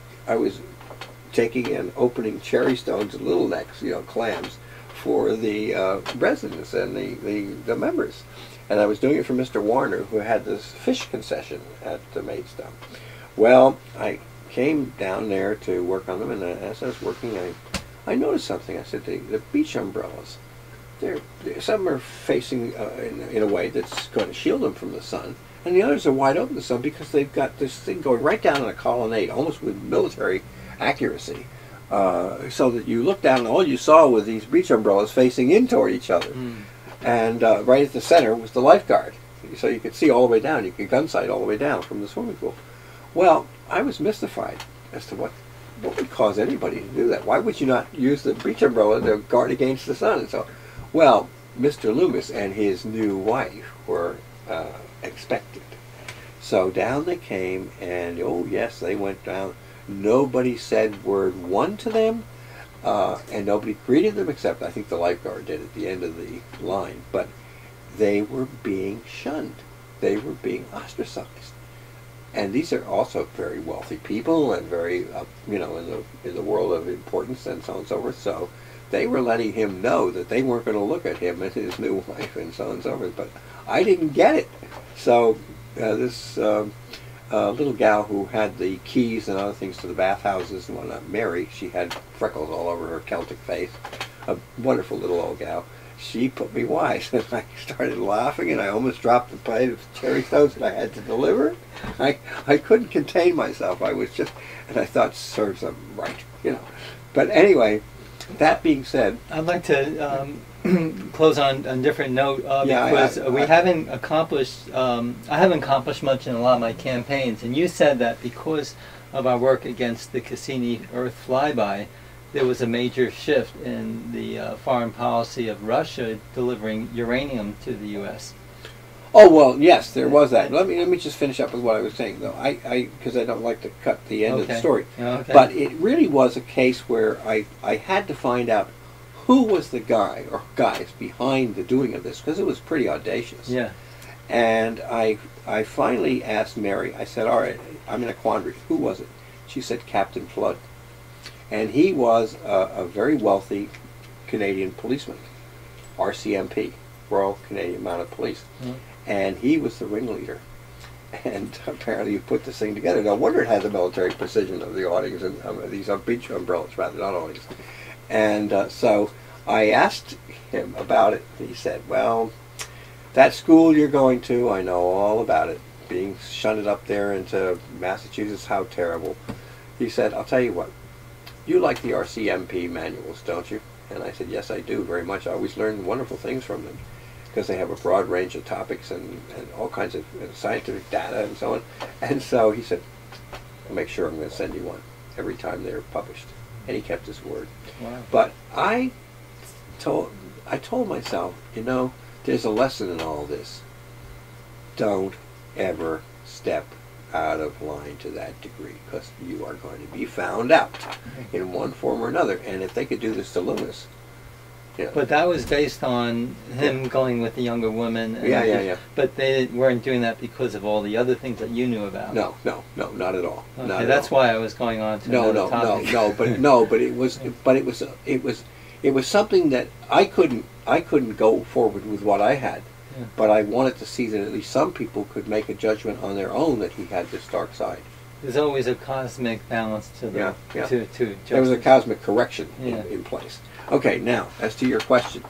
taking and opening cherry stones and little necks, you know, clams, for the residents and the members. And I was doing it for Mr. Warner, who had this fish concession at the Maidstone. Well, I came down there to work on them, and as I was working, I noticed something. I said, the beach umbrellas, some are facing in a way that's going to shield them from the sun, and the others are wide open to the sun because they've got this thing going right down in a colonnade, almost with military accuracy, so that you look down and all you saw was these beach umbrellas facing in toward each other. Mm. And right at the center was the lifeguard, so you could see all the way down. You could gun sight all the way down from the swimming pool. Well, I was mystified as to what would cause anybody to do that. Why would you not use the beach umbrella to guard against the sun? And so, well, Mr. Loomis and his new wife were expected. So down they came, and oh yes, they went down. Nobody said word one to them, and nobody greeted them except I think the lifeguard did at the end of the line. But they were being shunned. They were being ostracized. And these are also very wealthy people and very, you know, in the world of importance and so on and so forth. So they were letting him know that they weren't going to look at him and his new wife and so on and so forth. But I didn't get it. So this little gal who had the keys and other things to the bathhouses and whatnot, Mary, she had freckles all over her Celtic face, a wonderful little old gal. She put me wise, and I started laughing, and I almost dropped the plate of cherry stones that I had to deliver. I couldn't contain myself. I was just, and I thought, serves them right, you know. But anyway, that being said, I'd like to close on a different note because we haven't accomplished. I haven't accomplished much in a lot of my campaigns, and you said that because of our work against the Cassini Earth flyby, there was a major shift in the foreign policy of Russia delivering uranium to the U.S. Oh well, yes, there was that. Let me just finish up with what I was saying, though. Because I don't like to cut the end of the story. Okay. But it really was a case where I had to find out who was the guy or guys behind the doing of this, because it was pretty audacious. Yeah. And I finally asked Mary. I said, "All right, I'm in a quandary. Who was it?" She said, "Captain Flood," and he was a very wealthy Canadian policeman, RCMP, Royal Canadian Mounted Police. Mm-hmm. And he was the ringleader. And apparently you put this thing together. No wonder it had the military precision of the awnings and these beach umbrellas, rather, not awnings. And so I asked him about it. He said, "Well, that school you're going to, I know all about it. Being shunted up there into Massachusetts, how terrible." He said, "I'll tell you what. You like the RCMP manuals, don't you?" And I said, "Yes, I do, very much. I always learn wonderful things from them, because they have a broad range of topics and all kinds of scientific data and so on." And so he said, "I'll make sure I'm going to send you one every time they're published." And he kept his word. Wow. But I told myself, you know, there's a lesson in all this. Don't ever step out of line to that degree, because you are going to be found out in one form or another. And if they could do this to Loomis, yeah. But that was based on him going with the younger woman. And Yeah. But they weren't doing that because of all the other things that you knew about. No, not at all. Okay, not that's at all. why I was going on to another topic. But it was something that I couldn't go forward with what I had. Yeah. But I wanted to see that at least some people could make a judgment on their own that he had this dark side. There's always a cosmic balance to the to there was a cosmic correction Yeah. in place. Okay, now, as to your question,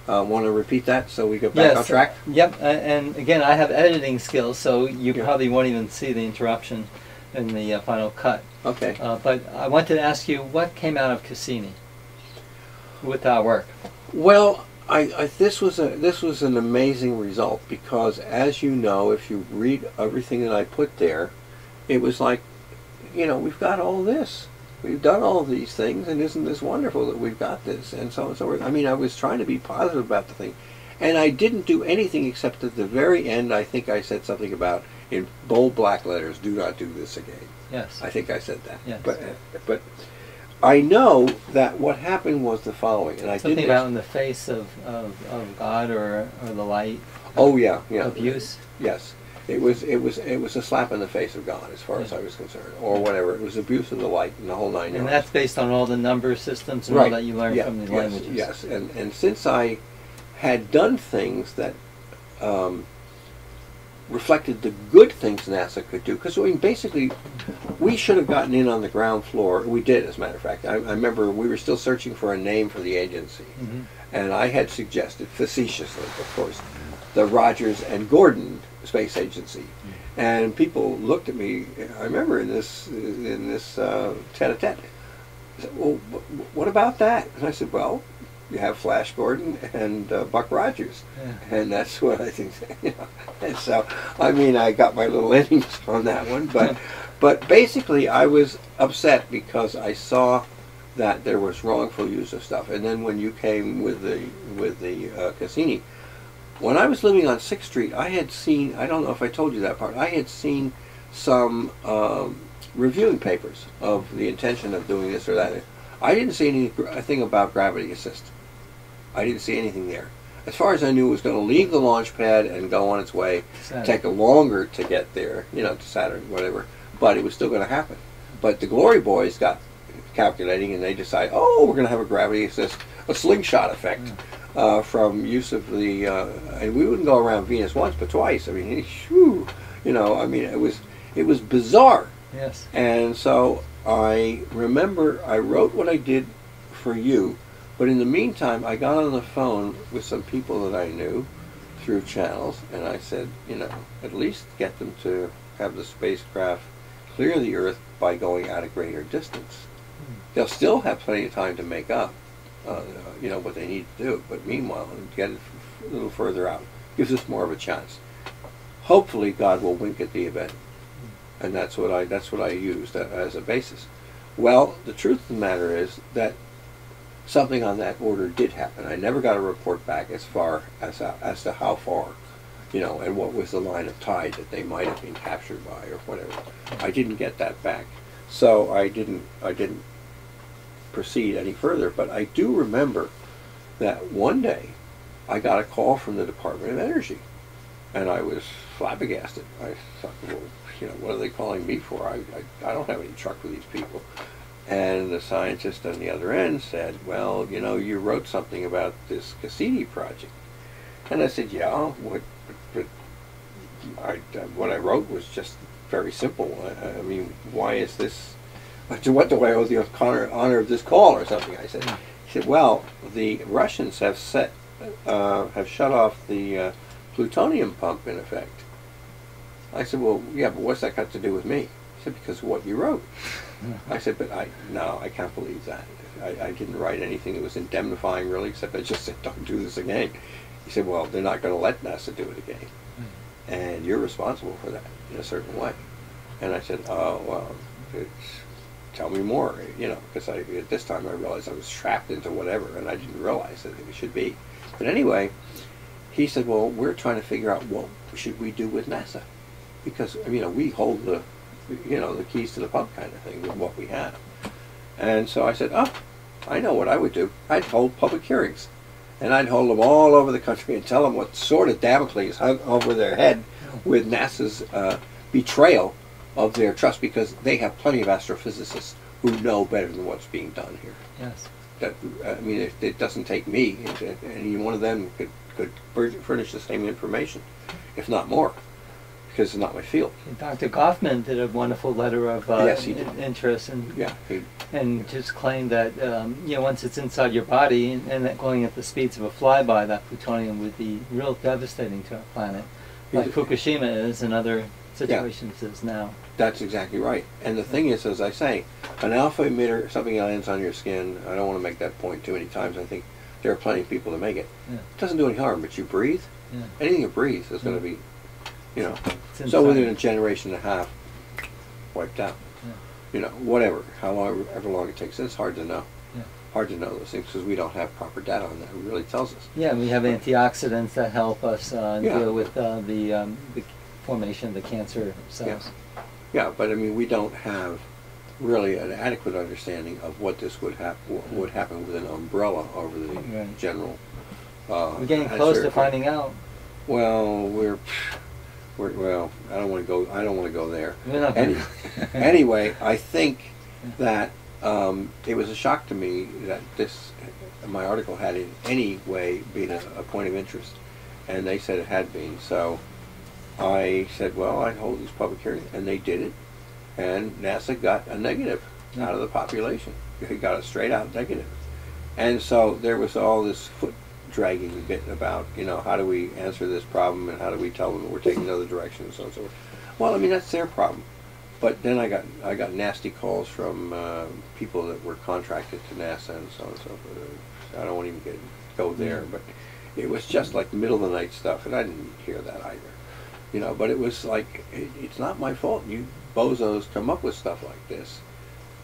want to repeat that so we get back on track? Yep, and again, I have editing skills, so you probably won't even see the interruption in the final cut. Okay. But I wanted to ask you, what came out of Cassini with our work? Well, this was an amazing result, because, as you know, if you read everything that I put there, it was like, you know, we've got all this. We've done all these things, and isn't this wonderful that we've got this, and so on and so forth. I mean, I was trying to be positive about the thing, and I didn't do anything except at the very end. I think I said something about, in bold black letters, "Do not do this again." Yes. I think I said that. Yes. But I know that what happened was the following, and I something did about in the face of God or the light. Oh yeah. Abuse. Yes. It was a slap in the face of God, as far as I was concerned, or whatever. It was abuse of the light and the whole 9 yards. And that's based on all the number systems and all that you learned from the languages. Yes, and since I had done things that reflected the good things NASA could do, because I mean, basically, we should have gotten in on the ground floor. We did, as a matter of fact. I remember we were still searching for a name for the agency, and I had suggested, facetiously, of course, the Rogers and Gordon Space Agency, and people looked at me. I remember in this tete-a-tete. I said, "Well, what about that?" And I said, "Well, you have Flash Gordon and Buck Rogers, and that's what I think." You know, and so I mean, I got my little innings on that one, but basically, I was upset because I saw that there was wrongful use of stuff, and then when you came with the Cassini. When I was living on 6th Street, I had seen, I don't know if I told you that part, I had seen some reviewing papers of the intention of doing this or that. I didn't see anything about gravity assist. I didn't see anything there. As far as I knew, it was going to leave the launch pad and go on its way, take longer to get there, you know, to Saturn, whatever, but it was still going to happen. But the Glory Boys got calculating, and they decided, oh, we're going to have a gravity assist, a slingshot effect. From use of the, and we wouldn't go around Venus once, but twice. I mean, whew, you know, I mean, it was bizarre. Yes. And so I remember I wrote what I did for you, but in the meantime, I got on the phone with some people that I knew through channels, and I said, you know, at least get them to have the spacecraft clear the Earth by going at a greater distance. They'll still have plenty of time to make up. You know, what they need to do, but meanwhile, get it a little further out. Gives us more of a chance. Hopefully, God will wink at the event. and that's what I used as a basis. Well, the truth of the matter is that something on that order did happen. I never got a report back as to how far, you know, and what was the line of tide that they might have been captured by or whatever. I didn't get that back, so I didn't proceed any further. But I do remember that one day I got a call from the Department of Energy, and I was flabbergasted. I thought, well, you know, what are they calling me for? I don't have any truck with these people. And the scientist on the other end said, well, you know, you wrote something about this Cassini project. And I said, yeah, what I wrote was just very simple. I mean, why is this, to what do I owe the honor of this call or something? I said. He said, well, the Russians have shut off the plutonium pump, in effect. I said, well, yeah, but what's that got to do with me? He said, because of what you wrote. I said, but no, I can't believe that. I didn't write anything that was indemnifying, really, except I just said, don't do this again. He said, well, they're not going to let NASA do it again. And you're responsible for that in a certain way. And I said, oh, well, tell me more, you know, because at this time I realized I was trapped into whatever, and I didn't realize that it should be. But anyway, he said, well, we're trying to figure out what should we do with NASA. Because, you know, we hold the, you know, the keys to the pump kind of thing with what we have. And so I said, oh, I know what I would do. I'd hold public hearings. And I'd hold them all over the country and tell them what sort of Damocles hung over their head with NASA's betrayal of their trust, because they have plenty of astrophysicists who know better than what's being done here. Yes. That, I mean, it doesn't take me. Any one of them could furnish the same information, if not more, because it's not my field. Dr. Goffman did a wonderful letter of yes, he did. Interest, and yeah, and just claimed that you know, once it's inside your body and that going at the speeds of a flyby, that plutonium would be real devastating to our planet, like Fukushima is and other situations is now. That's exactly right. And the thing is, as I say, an alpha emitter, something that lands on your skin, I don't want to make that point too many times. I think there are plenty of people that make it. Yeah. It doesn't do any harm, but you breathe. Yeah. Anything you breathe is going to be, you know, so within a generation and a half, wiped out. Yeah. You know, whatever, however long it takes. It's hard to know. Yeah. Hard to know those things because we don't have proper data on that. It really tells us. Yeah, we have antioxidants that help us deal with the formation of the cancer cells. Yeah, but I mean, we don't have really an adequate understanding of what this would happen with an umbrella over the general. We're getting close to finding out. Well, well, I don't want to go there. Anyway, I think that it was a shock to me that my article had in any way been a point of interest, and they said it had been. So I said, well, I'd hold these public hearings, and they did it, and NASA got a negative out of the population. They got a straight out negative. And so there was all this foot dragging bit about, you know, how do we answer this problem, and how do we tell them that we're taking another direction, and so on and so forth. Well, I mean, that's their problem. But then I got nasty calls from people that were contracted to NASA and so on and so forth. I don't want to even go there, but it was just like middle of the night stuff, and I didn't hear that either. You know, but it was like, it's not my fault. You bozos come up with stuff like this,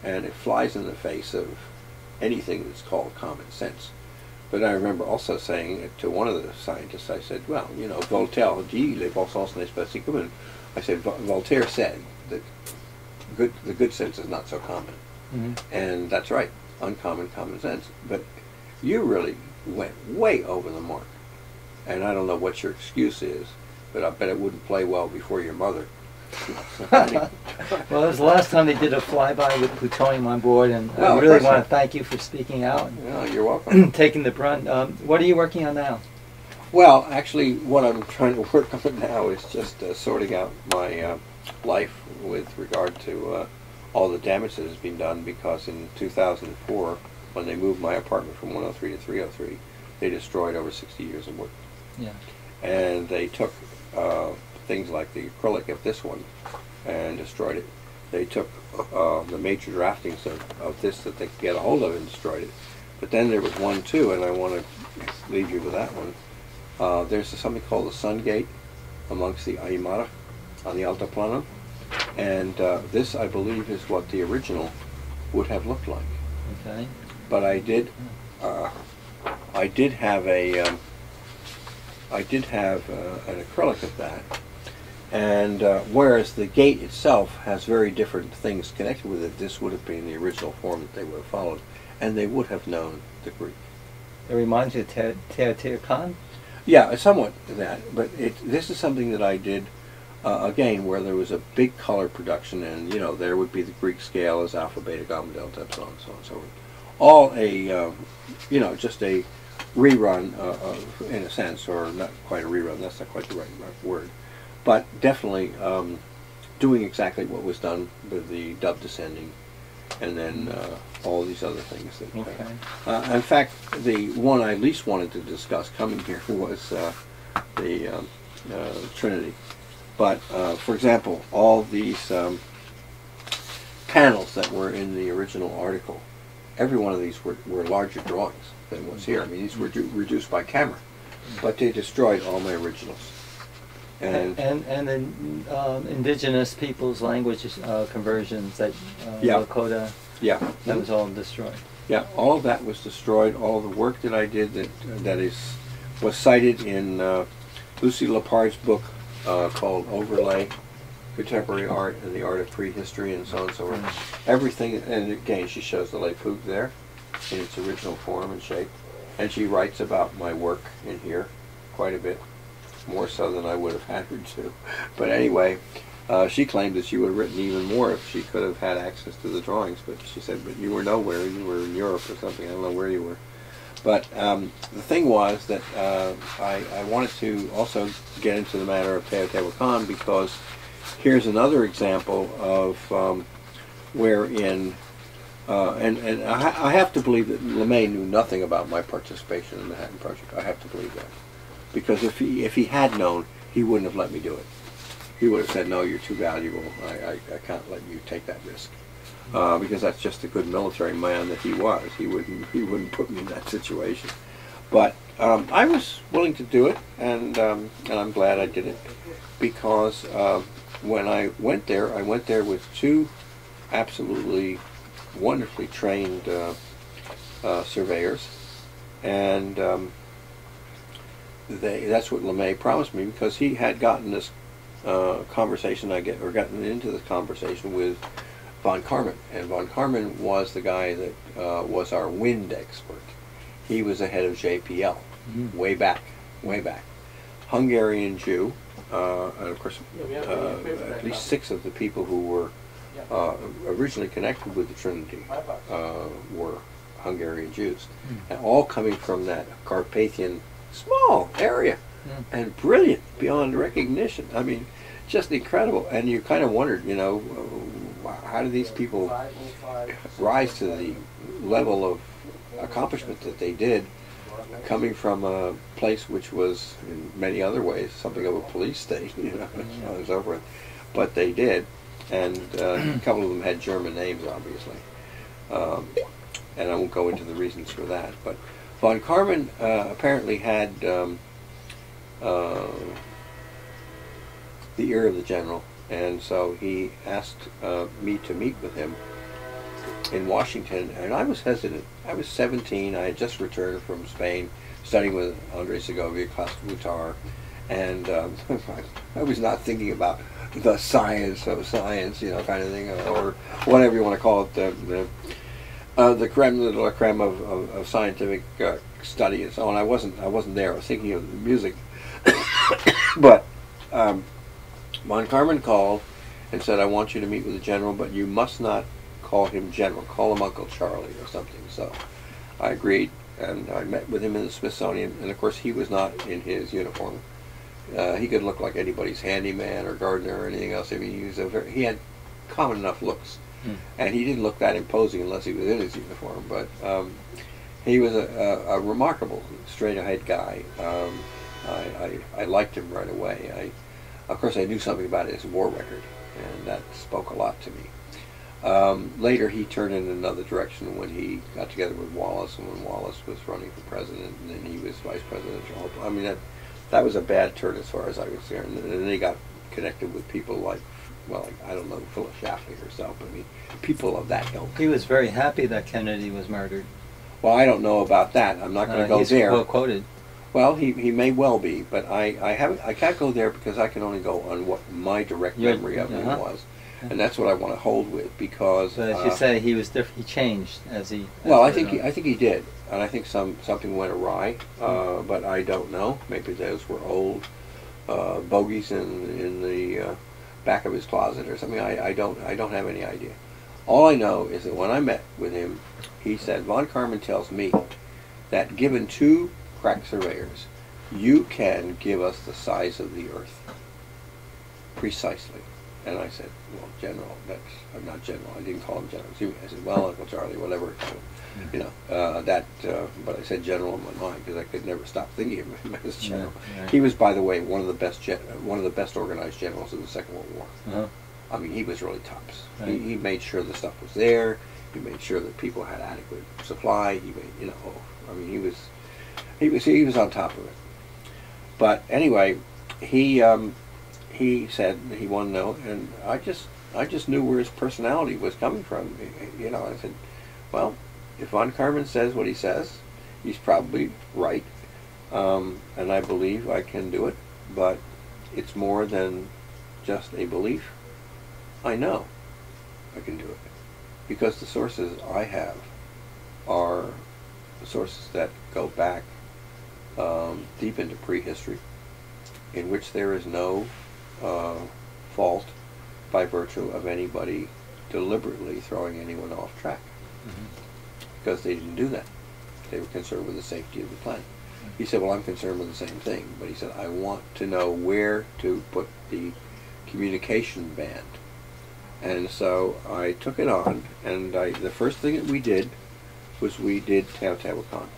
and it flies in the face of anything that's called common sense. But I remember also saying to one of the scientists, I said, well, you know, Voltaire dit, les bons sens n'est pas si commun. I said, Voltaire said that the good sense is not so common. And that's right, uncommon common sense. But you really went way over the mark. And I don't know what your excuse is, but I bet it wouldn't play well before your mother. Well, it was the last time they did a flyby with plutonium on board, and I really want to thank you for speaking out. Well, you're welcome. Taking the brunt. What are you working on now? Well, actually, what I'm trying to work on now is just sorting out my life with regard to all the damage that has been done, because in 2004, when they moved my apartment from 103 to 303, they destroyed over 60 years of work. Yeah. And they took things like the acrylic of this one and destroyed it. They took the major draftings of this that they could get a hold of and destroyed it. But then there was one too, and I want to leave you with that one. There's something called the Sun Gate amongst the Aymara on the Altiplano, And this, I believe, is what the original would have looked like. Okay. But I did have an acrylic of that, and whereas the gate itself has very different things connected with it, this would have been the original form that they would have followed, and they would have known the Greek. It reminds you of Teotihuacan? Yeah, somewhat that, but this is something that I did again, where there was a big color production, and you know, there would be the Greek scale as alpha, beta, gamma, delta, epsilon, so on and so forth. All a, you know, just a rerun, in a sense, or not quite a rerun, that's not quite the right word, but definitely doing exactly what was done with the dub descending, and then all these other things. That, in fact, the one I least wanted to discuss coming here was the Trinity. But, for example, all these panels that were in the original article, every one of these were larger drawings than what's here. I mean, these were reduced by camera, but they destroyed all my originals. And the indigenous people's language conversions, that Lakota, that was all destroyed. Yeah, all of that was destroyed. All the work that I did was cited in Lucy Lippard's book called Overlay, Contemporary Art and the Art of Prehistory, and so on and so forth. Everything, and again, she shows the Lespugue there in its original form and shape, and she writes about my work in here quite a bit, more so than I would have had her to. But anyway, she claimed that she would have written even more if she could have had access to the drawings, but she said, but you were nowhere, you were in Europe or something, I don't know where you were. But the thing was that I wanted to also get into the matter of Teotihuacan, because here's another example of wherein, and I have to believe that LeMay knew nothing about my participation in the Manhattan Project. I have to believe that. Because if he had known, he wouldn't have let me do it. He would have said, no, you're too valuable. I can't let you take that risk. Because that's just a good military man that he was. He wouldn't put me in that situation. But I was willing to do it, and I'm glad I did it, because when I went there with two absolutely wonderfully trained surveyors, and that's what LeMay promised me, because he had gotten this conversation gotten into this conversation with von Karman, and von Karman was the guy that was our wind expert. He was the head of JPL, way back. Hungarian Jew, and of course at least 6 of the people who were originally connected with the Trinity were Hungarian Jews, and all coming from that Carpathian small area, and brilliant beyond recognition. I mean, just incredible. And you kind of wondered, you know, how do these people rise to the level of accomplishment that they did, coming from a place which was in many other ways something of a police state, you know, and so forth. But they did, and a couple of them had German names, obviously, and I won't go into the reasons for that. But von Karman apparently had the ear of the general, and so he asked me to meet with him in Washington, and I was hesitant. I was 17. I had just returned from Spain, studying with Andres Segovia, classical guitar, and I was not thinking about the science of science, you know, kind of thing, or whatever you want to call it, the creme de la creme of scientific study and so on. I wasn't there. I was thinking of the music, but von Karman called and said, I want you to meet with the general, but you must not call him general. Call him Uncle Charlie or something. So I agreed, and I met with him in the Smithsonian, and of course he was not in his uniform. He could look like anybody's handyman or gardener or anything else. I mean, he had common enough looks, and he didn't look that imposing unless he was in his uniform. But he was a remarkable, straight-ahead guy. I liked him right away. Of course, I knew something about his war record, and that spoke a lot to me. Later, he turned in another direction when he got together with Wallace, and when Wallace was running for president, and then he was vice presidential. I mean, that was a bad turn as far as I was concerned. And then he got connected with people like well, I don't know, Phyllis Schlafly herself, but I mean, people of that ilk. He was very happy that Kennedy was murdered. Well, I don't know about that. I'm not going to go there. He's well quoted. Well, he may well be, but I can't go there because I can only go on what my direct memory of him was, and that's what I want to hold with, because. But as you say, he was different. He changed as he. Well, I think he did, and I think something went awry, but I don't know. Maybe those were old bogeys in the back of his closet or something. I don't have any idea. All I know is that when I met with him, he said, "Von Karman tells me that given 2 crack surveyors, you can give us the size of the Earth precisely." And I said, "Well, General, I'm not General. I didn't call him General." I said, "Well, Uncle Charlie, whatever." You know, but I said General in my mind because I could never stop thinking of him as General. Yeah. He was, by the way, one of the best organized generals in the Second World War. I mean, he was really tops. Right. He made sure the stuff was there. He made sure that people had adequate supply. He made, you know, I mean, he was on top of it. But anyway, he said he wanted to know, and I just knew where his personality was coming from. You know, I said, well, if Von Karman says what he says, he's probably right, and I believe I can do it. But it's more than just a belief. I know I can do it because the sources I have are the sources that go back deep into prehistory, in which there is no fault by virtue of anybody deliberately throwing anyone off track, because they didn't do that. They were concerned with the safety of the planet. He said, well, I'm concerned with the same thing, but he said, I want to know where to put the communication band. And so I took it on, and the first thing that we did was we did Teotihuacan.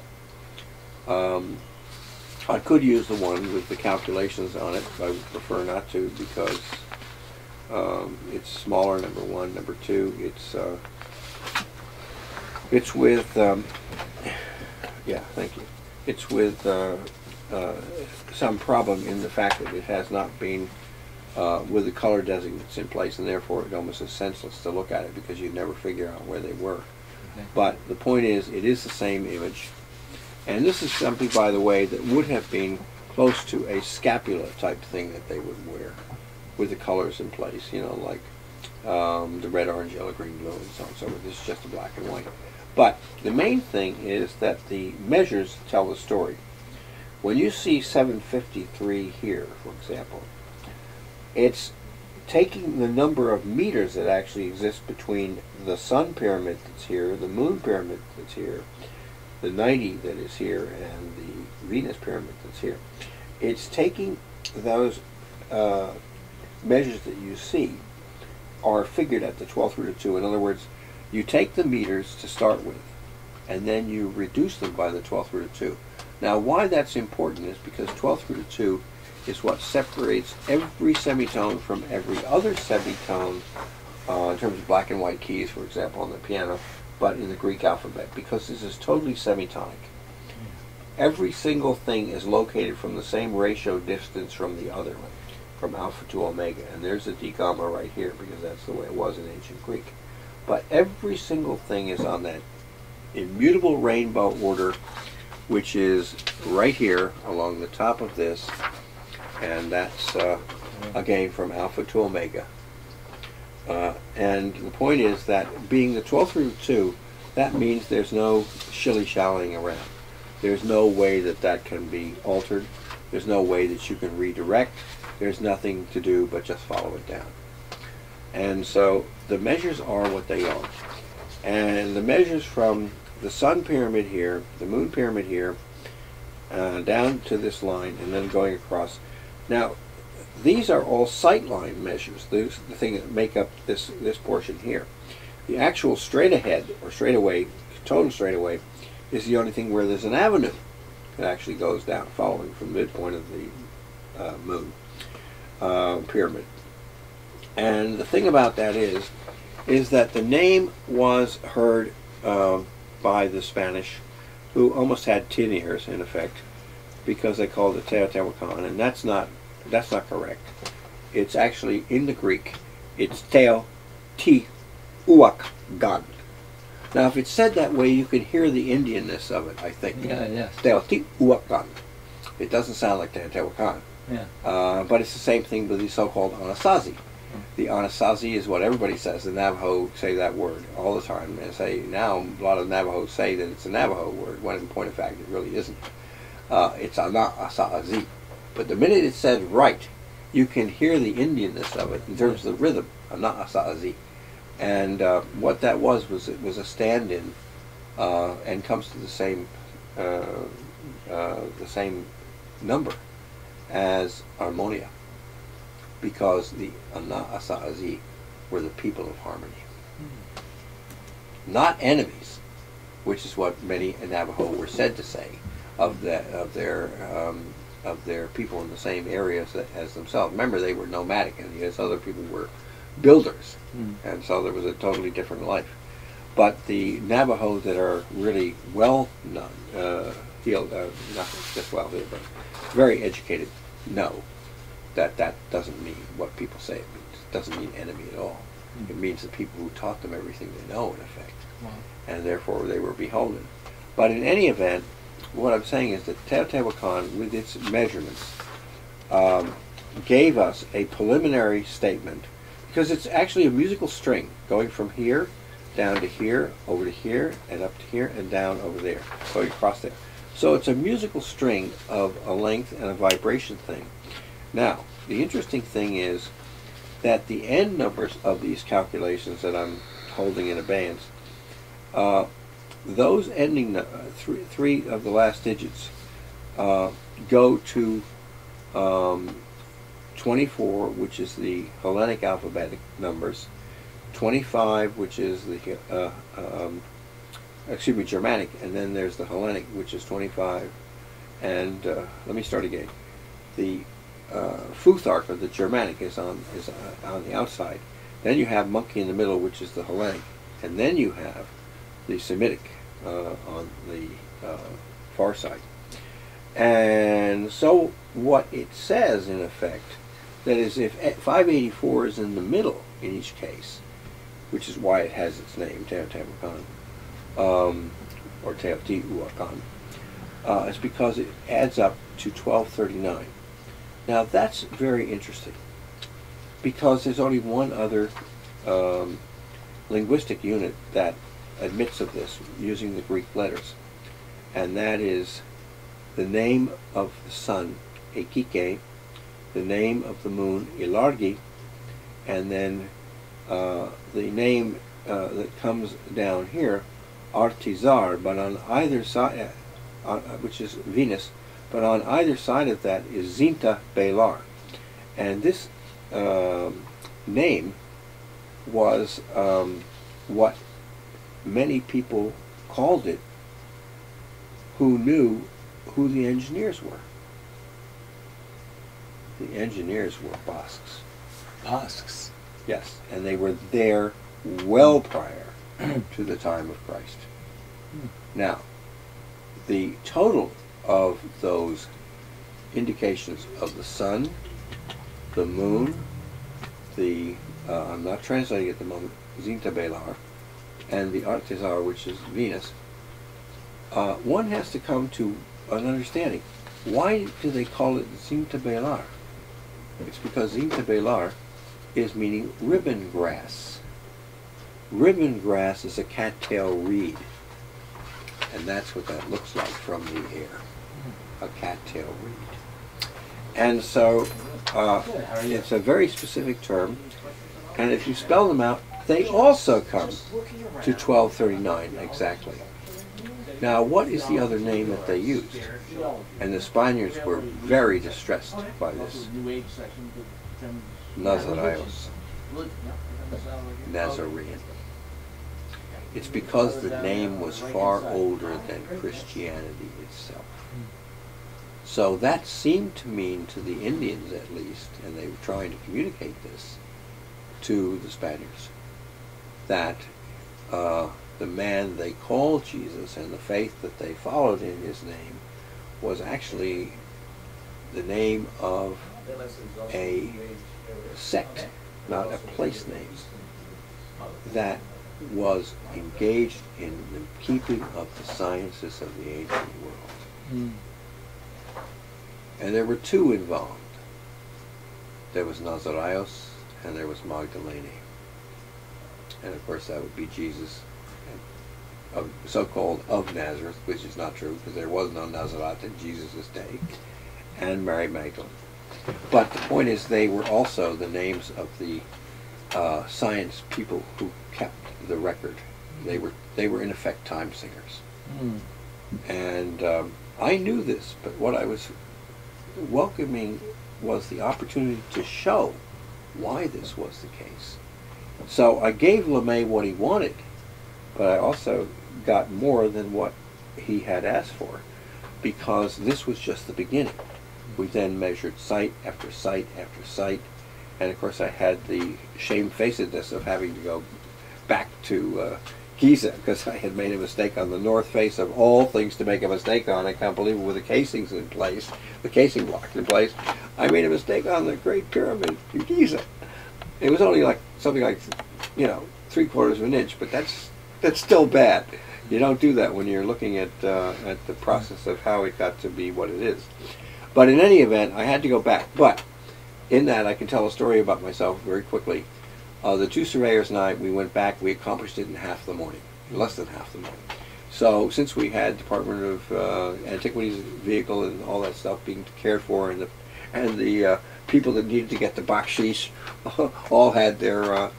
I could use the one with the calculations on it, but I would prefer not to, because it's smaller, number one. Number two, it's with, yeah, thank you. It's with some problem in the fact that it has not been with the color designates in place, and therefore it almost is senseless to look at it because you'd never figure out where they were. Okay. But the point is, it is the same image. And this is something, by the way, that would have been close to a scapula type thing that they would wear with the colors in place, you know, like the red, orange, yellow, green, blue, and so on. So this is just a black and white. But the main thing is that the measures tell the story. When you see 753 here, for example, it's taking the number of meters that actually exist between the sun pyramid that's here, the moon pyramid that's here, the 90 that is here, and the Venus pyramid that's here. It's taking those measures that you see are figured at the 12th root of 2. In other words, you take the meters to start with, and then you reduce them by the 12th root of 2. Now, why that's important is because 12th root of 2 is what separates every semitone from every other semitone in terms of black and white keys, for example, on the piano, but in the Greek alphabet, because this is totally semitonic. Every single thing is located from the same ratio distance from the other one, from alpha to omega, and there's a D gamma right here because that's the way it was in ancient Greek. But every single thing is on that immutable rainbow order, which is right here along the top of this, and that's again from alpha to omega. And the point is that being the 12th root of 2, that means there's no shilly-shallying around. There's no way that that can be altered. There's no way that you can redirect. There's nothing to do but just follow it down. And so the measures are what they are. And the measures from the sun pyramid here, the moon pyramid here, down to this line, and then going across. Now, these are all sightline measures, the thing that make up this portion here. The actual straight ahead, or straightaway, total straightaway, is the only thing where there's an avenue that actually goes down, following from the midpoint of the moon pyramid. And the thing about that is that the name was heard by the Spanish, who almost had tin ears, in effect, because they called it Teotihuacan, and that's not correct. It's actually in the Greek, It's Teotihuacan. Now, if it's said that way, you can hear the Indianness of it, I think. Yeah, yes. Teotihuacan. It doesn't sound like Teotihuacan. Yeah. But it's the same thing with the so-called Anasazi. The Anasazi is what everybody says. The Navajo say that word all the time. And say now a lot of Navajos say that it's a Navajo word, when in point of fact it really isn't. It's Anasazi. But the minute it's said right, you can hear the Indianness of it in terms of the rhythm. Anasazi. And what that was it was a stand-in, and comes to the same number as Harmonia, because the Anasazi were the people of harmony, not enemies, which is what many Navajo were said to say of their people in the same areas as themselves. Remember, they were nomadic, and these other people were builders, and so there was a totally different life. But the Navajo that are really well known, not just well heeled, but very educated, know that that doesn't mean what people say it means. It doesn't mean enemy at all. It means the people who taught them everything they know, in effect. Wow. And therefore they were beholden. But in any event, what I'm saying is that Teotihuacan, with its measurements, gave us a preliminary statement, because it's actually a musical string going from here down to here, over to here, and up to here, and down over there, going across there. So it's a musical string of a length and a vibration thing. Now, the interesting thing is that the end numbers of these calculations that I'm holding in abeyance, those ending three of the last digits go to 24, which is the Hellenic alphabetic numbers, 25, which is the Germanic, and then there's the Hellenic, which is 25, and let me start again. The Futhark, or the Germanic, is on the outside. Then you have monkey in the middle, which is the Hellenic, and then you have the Semitic on the far side. And so what it says, in effect, that is, if 584 is in the middle in each case, which is why it has its name, Teotihuacan, or Teotihuacan, it's because it adds up to 1239. Now that's very interesting, because there's only one other linguistic unit that admits of this using the Greek letters, and that is the name of the sun, Ekike, the name of the moon, Ilargi, and then the name that comes down here, Artizar, but on either side, which is Venus, but on either side of that is Zinta Belar. And this name was what many people called it who knew who the engineers were. The engineers were Basques. Basques. Yes, and they were there well prior to the time of Christ. Now, the total of those indications of the sun, the moon, the, I'm not translating at the moment, Zinta Belar, and the Artizar, which is Venus, one has to come to an understanding. Why do they call it Zinta Belar? It's because Zinta Belar is meaning ribbon grass. Ribbon grass is a cattail reed, and that's what that looks like from the air, a cattail reed. And so it's a very specific term, and if you spell them out, they also come to 1239 exactly. Now, what is the other name that they used? And the Spaniards were very distressed by this. Nazarenes. Nazarene. It's because the name was far older than Christianity itself. So that seemed to mean, to the Indians at least, and they were trying to communicate this to the Spaniards, that the man they called Jesus and the faith that they followed in his name was actually the name of a sect not a place name, that was engaged in the keeping of the sciences of the ancient world. Mm. And there were two involved. There was Nazarenes and there was Magdalene. And of course that would be Jesus, so-called of Nazareth, which is not true because there was no Nazareth in Jesus' day, and Mary Magdalene. But the point is, they were also the names of the science people who kept the record. They were in effect time singers. Mm. And I knew this, but what I was welcoming was the opportunity to show why this was the case. So I gave LeMay what he wanted, but I also got more than what he had asked for, because this was just the beginning. We then measured site after site after site, and of course I had the shamefacedness of having to go back to Giza, because I had made a mistake on the north face of all things to make a mistake on. I can't believe it, with the casings in place, the casing blocks in place. I made a mistake on the Great Pyramid in Giza. It was only like something like, you know, 3/4 of an inch, but that's still bad. You don't do that when you're looking at the process of how it got to be what it is. But in any event, I had to go back. But in that, I can tell a story about myself very quickly. The two surveyors and I, we went back. We accomplished it in half the morning, less than half the morning. So since we had Department of Antiquities vehicle and all that stuff being cared for, and the people that needed to get the bakshish all had their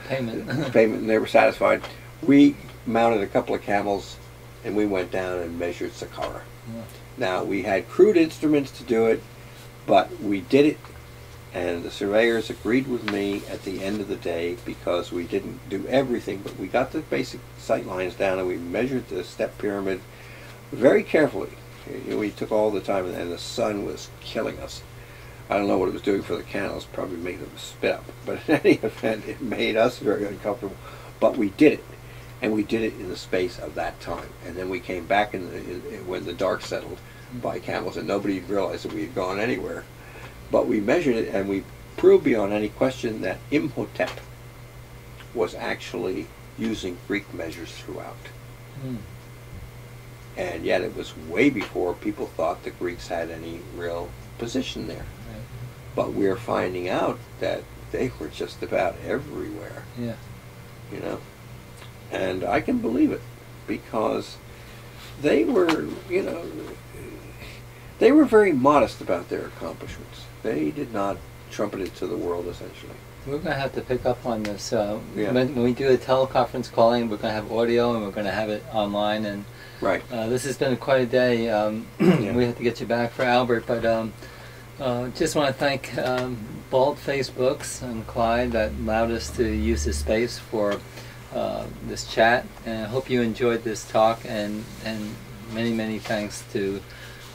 Payment. payment, and they were satisfied. We mounted a couple of camels, and we went down and measured Saqqara. Yeah. Now, we had crude instruments to do it, but we did it, and the surveyors agreed with me at the end of the day, because we didn't do everything, but we got the basic sight lines down, and we measured the step pyramid very carefully. We took all the time, and the sun was killing us. I don't know what it was doing for the camels, probably made them spit up, but in any event, it made us very uncomfortable. But we did it, and we did it in the space of that time. And then we came back when the dark settled by camels, and nobody realized that we had gone anywhere. But we measured it, and we proved beyond any question that Imhotep was actually using Greek measures throughout. Mm. And yet it was way before people thought the Greeks had any real position there. Right. But we're finding out that they were just about everywhere. Yeah. You know, and I can believe it, because they were, you know, they were very modest about their accomplishments. They did not trumpet it to the world, essentially. We're going to have to pick up on this. Yeah. When we do a teleconference calling, we're going to have audio, and we're going to have it online. And Right. This has been quite a day. Yeah. We have to get you back for Albert, but just want to thank Baldface Books and Clyde that allowed us to use this space for this chat. And I hope you enjoyed this talk, and many, many thanks to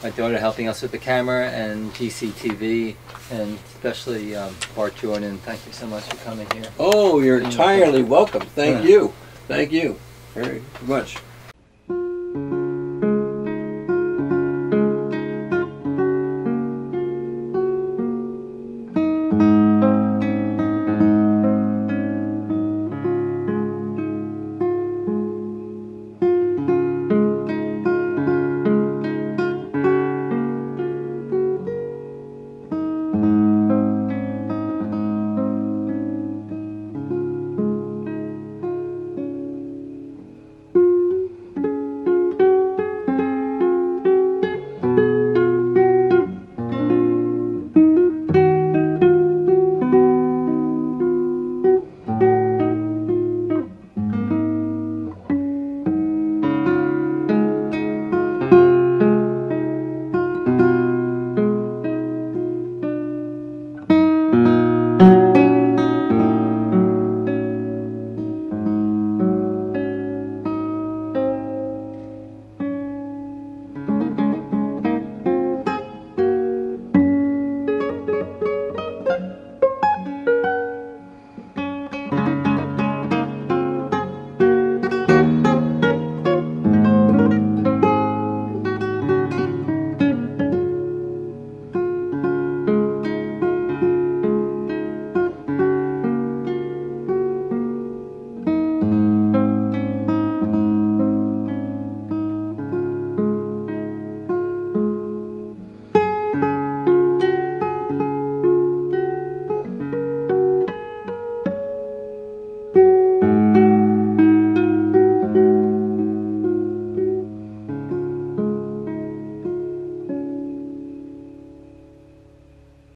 my daughter helping us with the camera, and GCTV, and especially Bart Jordan. Thank you so much for coming here. Oh, you're entirely welcome. Thank you. Thank you very much.